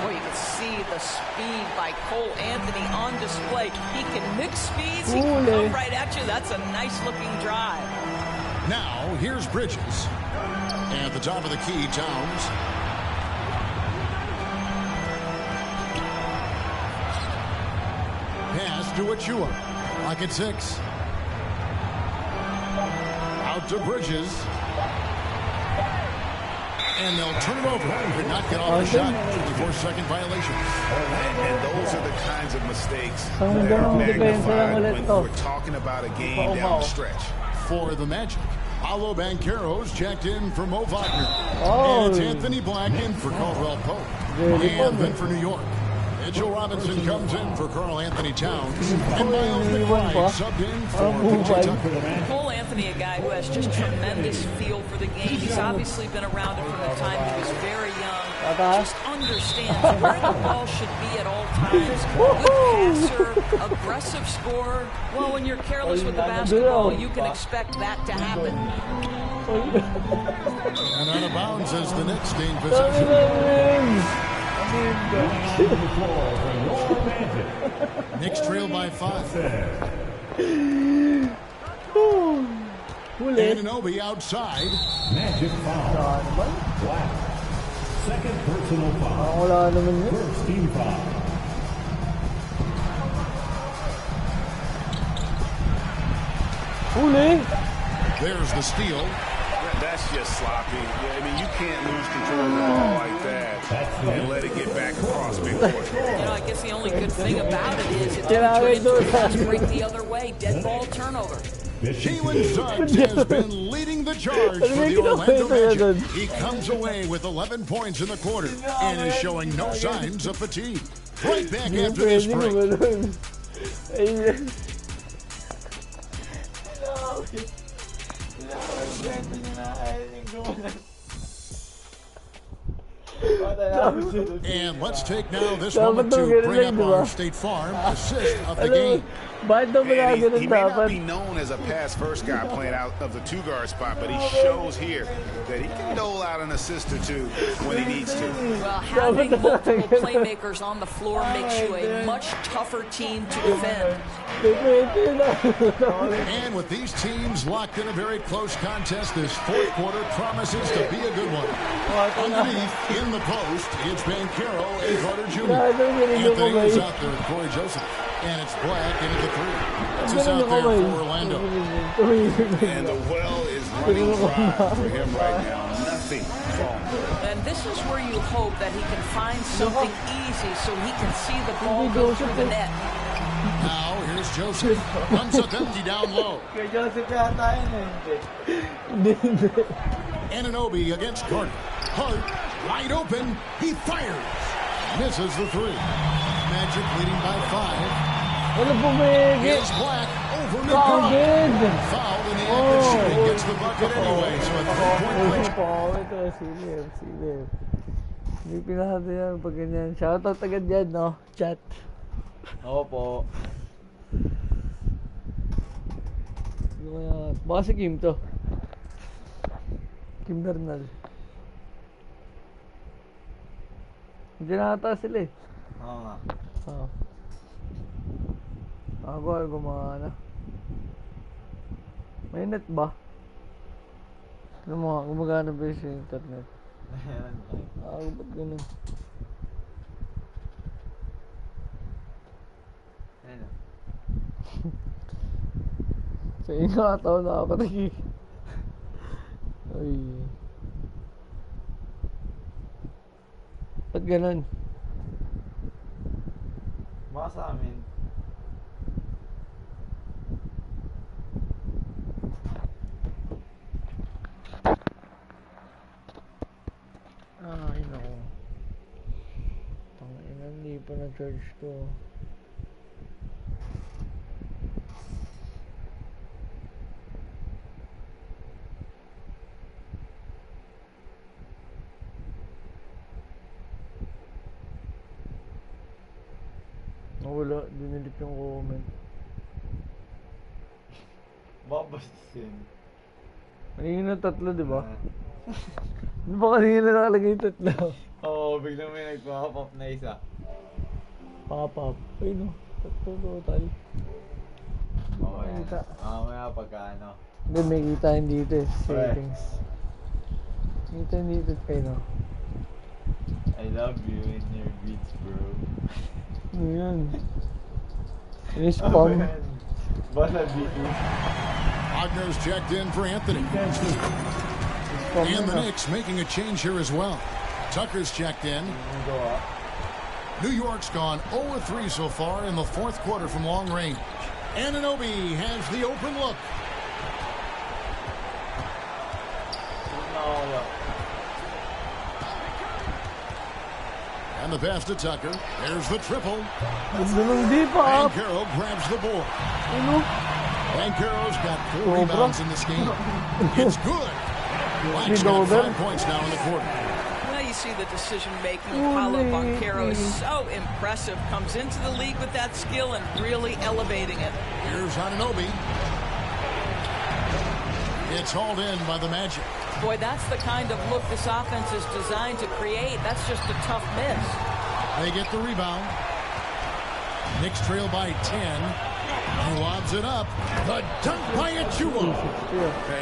Boy, you can see the speed by Cole Anthony on display. He can mix speeds. He can come right at you. That's a nice-looking drive. Now, here's Bridges. And at the top of the key, Towns. Pass to Achua. Lock at 6. Out to Bridges. And they'll turn it over. Could not get off the shot. 54-second violation. And those are the kinds of mistakes that are magnified when we're talking about a game down the stretch. For the Magic, Paolo Banchero's checked in for Mo Wagner. And it's Anthony Black in for Caldwell Pope. And then for New York, Mitchell Robinson comes in for Karl Anthony Towns. And Miles McBride subbed in for PJ Tucker. Cole Anthony, a guy who has just tremendous feel for the game. He's obviously been around it from the time he was very young. Just understands where the ball should be at all times. Good passer, aggressive scorer. Well, when you're careless with the basketball, you can expect that to happen. And out of bounds as the Knicks gain possession. Knicks trail by 5. Anunoby outside. Magic foul. Black. Second personal foul. First team foul. There's the steal. That's just sloppy. Yeah, I mean, you can't lose control of the ball like that and let it get back across midcourt. You know, I guess the only good thing about it is it doesn't turn into a fast break the other way. Dead ball turnover. Jalen Suggs has been leading the charge for the Orlando Magic. He comes away with 11 points in the quarter and is showing no signs of fatigue. Right back after this break. And let's take now this moment to bring up our State Farm assist of the game. And he may not be known as a pass-first guy playing out of the two-guard spot, but he shows here that he can dole out an assist or two when he needs to. Well, having multiple playmakers on the floor makes you a much tougher team to defend. And with these teams locked in a very close contest, this fourth quarter promises to be a good one. Underneath, in the post, it's Banchero and Carter Jr. Anthony is out there with Corey Joseph. And it's Black into the three. That's us out there for Orlando. And the well is running dry for him right now. Nothing falling. And this is where you hope that he can find something easy so he can see the ball go through the net. Now, here's Joseph. Runs up empty down low. Anunoby against Carter. Hart, wide open. He fires. Misses the three. Magic leading by 5. Here's Black over midcourt. Fouled in the act of shooting. Gets the bucket anyway. So a 3-point play. Hindi pinahado yan pag ganyan. Shoutout agad yan, no? Chat. Opo. Baka si Kim to. Kim Bernal. Hindi nakata sila eh. Oo nga. Oo. Ako ay gumana. May net ba? Ano mo, gumagana ba yung internet? Ba't ganun? Ano? Sa ingataw na kapatid. Ay. Ba't ganun? Baka sa amin. Ay, naku. Tangina, hindi pa na-charge to. Wala, dinilit yung comment. Babastos yun. Kanina 3, di ba? Ano ba kanina nakalagay 3? Oo, biglang may nag-pop-up na isa. Pop-up. Ay no, 3 total. Mamaya. Mamaya pagka ano. Hindi, may kita hindi dito eh. Settings. Kita hindi dito kayo, no? I love you in your beats, bro. Ano yan? Spam. Bala dito. Wagner's checked in for Anthony. And the Knicks making a change here as well. Tucker's checked in. New York's gone 0-3 so far in the fourth quarter from long range. Anunoby has the open look. And the pass to Tucker. There's the triple. Banchero grabs the board. Banchero's got 4 rebounds in this game. It's good. Black's got 5 points now in the quarter. Now you see the decision-making of Paolo Banchero is so impressive. Comes into the league with that skill and really elevating it. Here's Anunoby. It's hauled in by the Magic. Boy, that's the kind of look this offense is designed to create. That's just a tough miss. They get the rebound. Knicks trail by 10. He lobs it up. The dunk by Achua.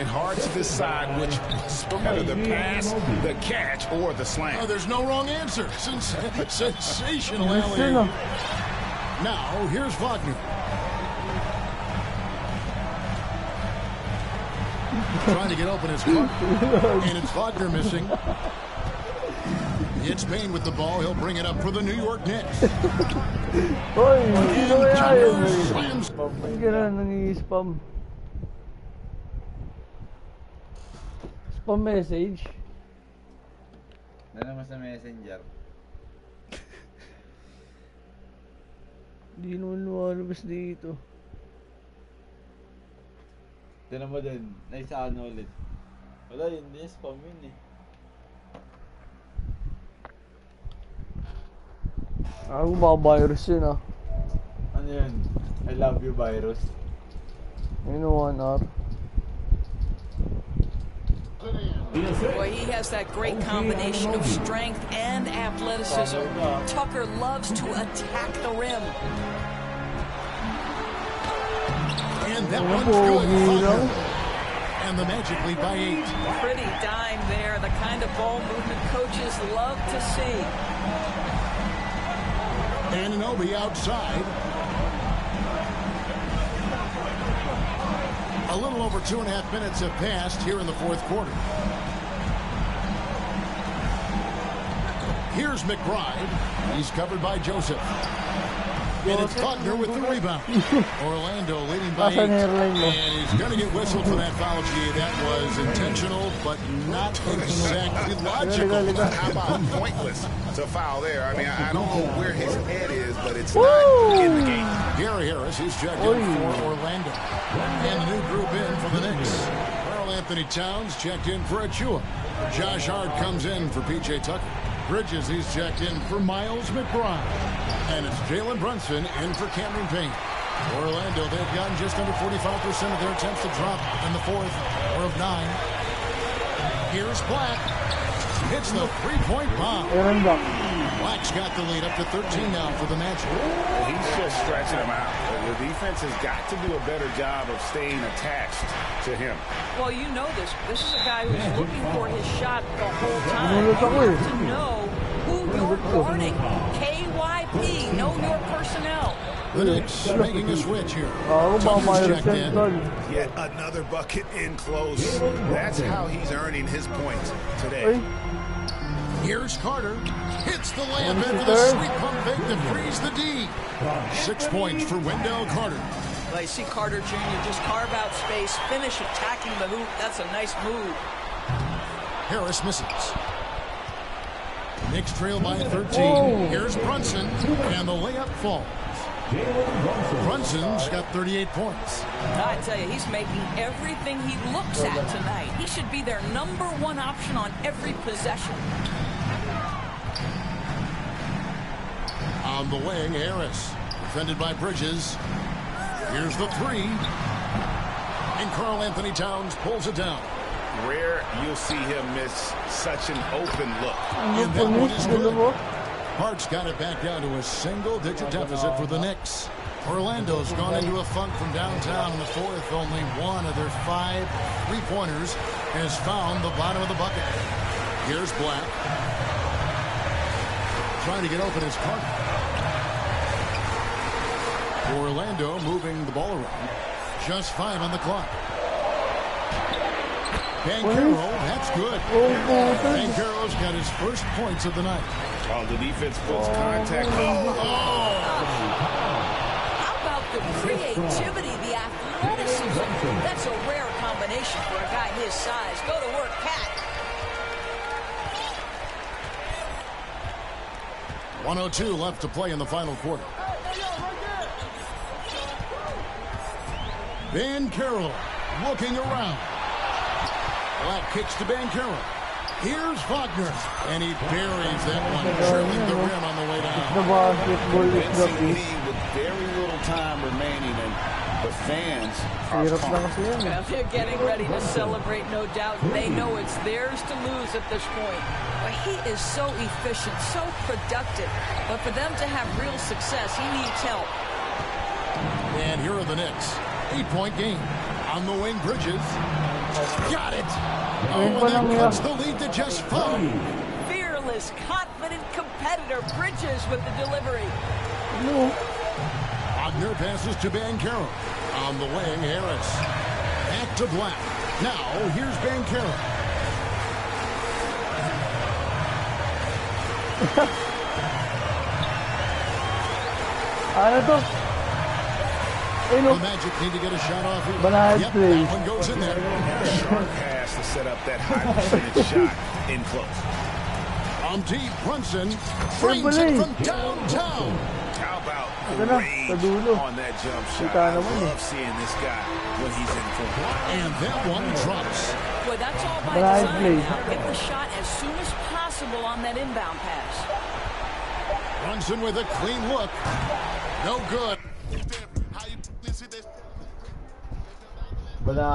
And hard to decide which was better, the pass, the catch, or the slam. Oh, there's no wrong answer. Sensational alley. Now, here's Wagner. Trying to get open is Clark. And it's Wagner missing. It's Payne with the ball. He'll bring it up for the New York Knicks. Hoy, sino kaya yun? Ang gano'n nang-i-spam. Spam message. Ano naman sa messenger? Hindi naman lumalabas dito. Tinan mo din, naisaan ulit. Wala, yun din spam yun eh. Ako baka virus yun ah. Ano yun? I love you virus. Yun 1 hour. Boy, he has that great combination of strength and athleticism. Tucker loves to attack the rim. And that one's good. And the Magic lead by 8. Pretty dime there, the kind of ball movement coaches love to see. Anunoby outside. A little over 2.5 minutes have passed here in the fourth quarter. Here's McBride. He's covered by Joseph. And it's Butler with the rebound. Orlando leading by 8. And he's going to get whistled for that foul. Gee, that was intentional, but not exactly logical. How about pointless to foul there? I mean, I don't know where his head is, but it's not in the game. Gary Harris, he's checked in for Orlando. And the new group in for the Knicks. Karl Anthony Towns checked in for Achua. Josh Hart comes in for P.J. Tucker. Bridges, he's checked in for Miles McBride. And it's Jalen Brunson in for Cameron Payne. Orlando, they've gotten just under 45% of their attempts to drop in the fourth, or of 9. Here's Black. Hits the three-point bomb. Black's got the lead up to 13 now for the Magic. Well, he's just stretching him out. The defense has got to do a better job of staying attached to him. Well, you know this. This is a guy who's looking for his shot the whole time. You have to know who you're guarding. KYP, know your personnel. The Knicks making a switch here. Tucker's checked in. Yet another bucket in close. That's how he's earning his points today. Here's Carter. Hits the layup into the sweet pump fake to freeze the D. 6 points for Wendell Carter. Well, you see Carter Jr. just carve out space, finish attacking the hoop. That's a nice move. Harris misses. Knicks trail by 13. Here's Brunson, and the layup falls. Brunson's got 38 points. I tell you, he's making everything he looks at tonight. He should be their #1 option on every possession. On the wing, Harris, defended by Bridges. Here's the 3. And Karl Anthony Towns pulls it down. Rare you'll see him miss such an open look. And that one is good. Hart's got it back down to a single-digit deficit for the Knicks. Orlando's gone into a funk from downtown in the fourth. Only one of their 5 three-pointers has found the bottom of the bucket. Here's Black. Trying to get open is Carter. Orlando moving the ball around. Just 5 on the clock. Banchero, that's good. Banchero's got his first points of the night. Oh, the defense puts contact. How about the creativity, the athleticism? That's a rare combination for a guy his size. Go to work, Cat. 1:02 left to play in the final quarter. Banchero looking around. Black kicks to Banchero. Here's Wagner, and he buries that one, drilling the rim on the way down. Convincing lead with very little time remaining, and the fans are calm. Well, they're getting ready to celebrate, no doubt. They know it's theirs to lose at this point. But he is so efficient, so productive. But for them to have real success, he needs help. And here are the Knicks. 8-point game. On the wing, Bridges. Got it. Oh, and that cuts the lead to just 5. Fearless, confident competitor. Bridges with the delivery. Wagner passes to Banchero. On the wing, Harris. Back to Black. Now, here's Bankera. Ano to? The Magic need to get a shot off here. Banana Yep, play. that one goes in there. Sharp pass to set up that high percentage shot in close. On deep, Brunson brings it from downtown. How about Ito na, sa dulo. on that jump shot? Kita I naman love seeing this guy when he's in form. And that one drops. Boy, that's all by Banana design play. now. Get the shot as soon as possible on that inbound pass. Brunson with a clean look. No good.